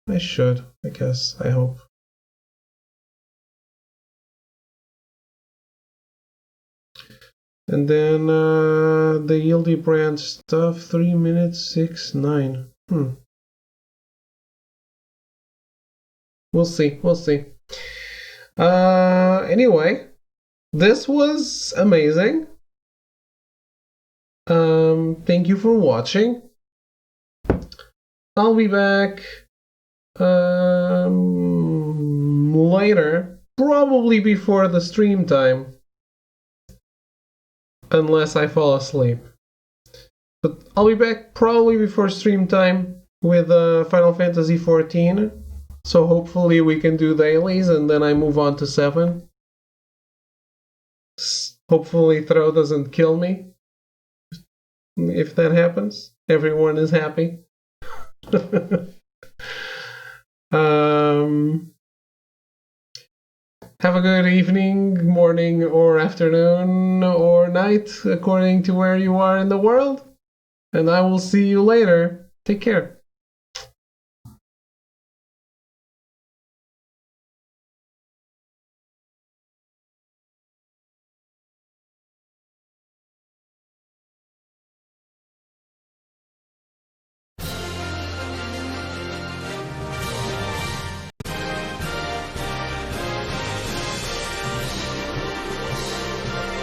I should, I guess. I hope. And then the Hildebrand stuff, 3 minutes, 6, 9. We'll see, we'll see. Anyway, this was amazing. Thank you for watching. I'll be back later, probably before the stream time. Unless I fall asleep. But I'll be back probably before stream time with Final Fantasy XIV. So hopefully we can do dailies and then I move on to 7. Hopefully Throw doesn't kill me. If that happens, everyone is happy. Have a good evening, morning, or afternoon, or night, according to where you are in the world. And I will see you later. Take care.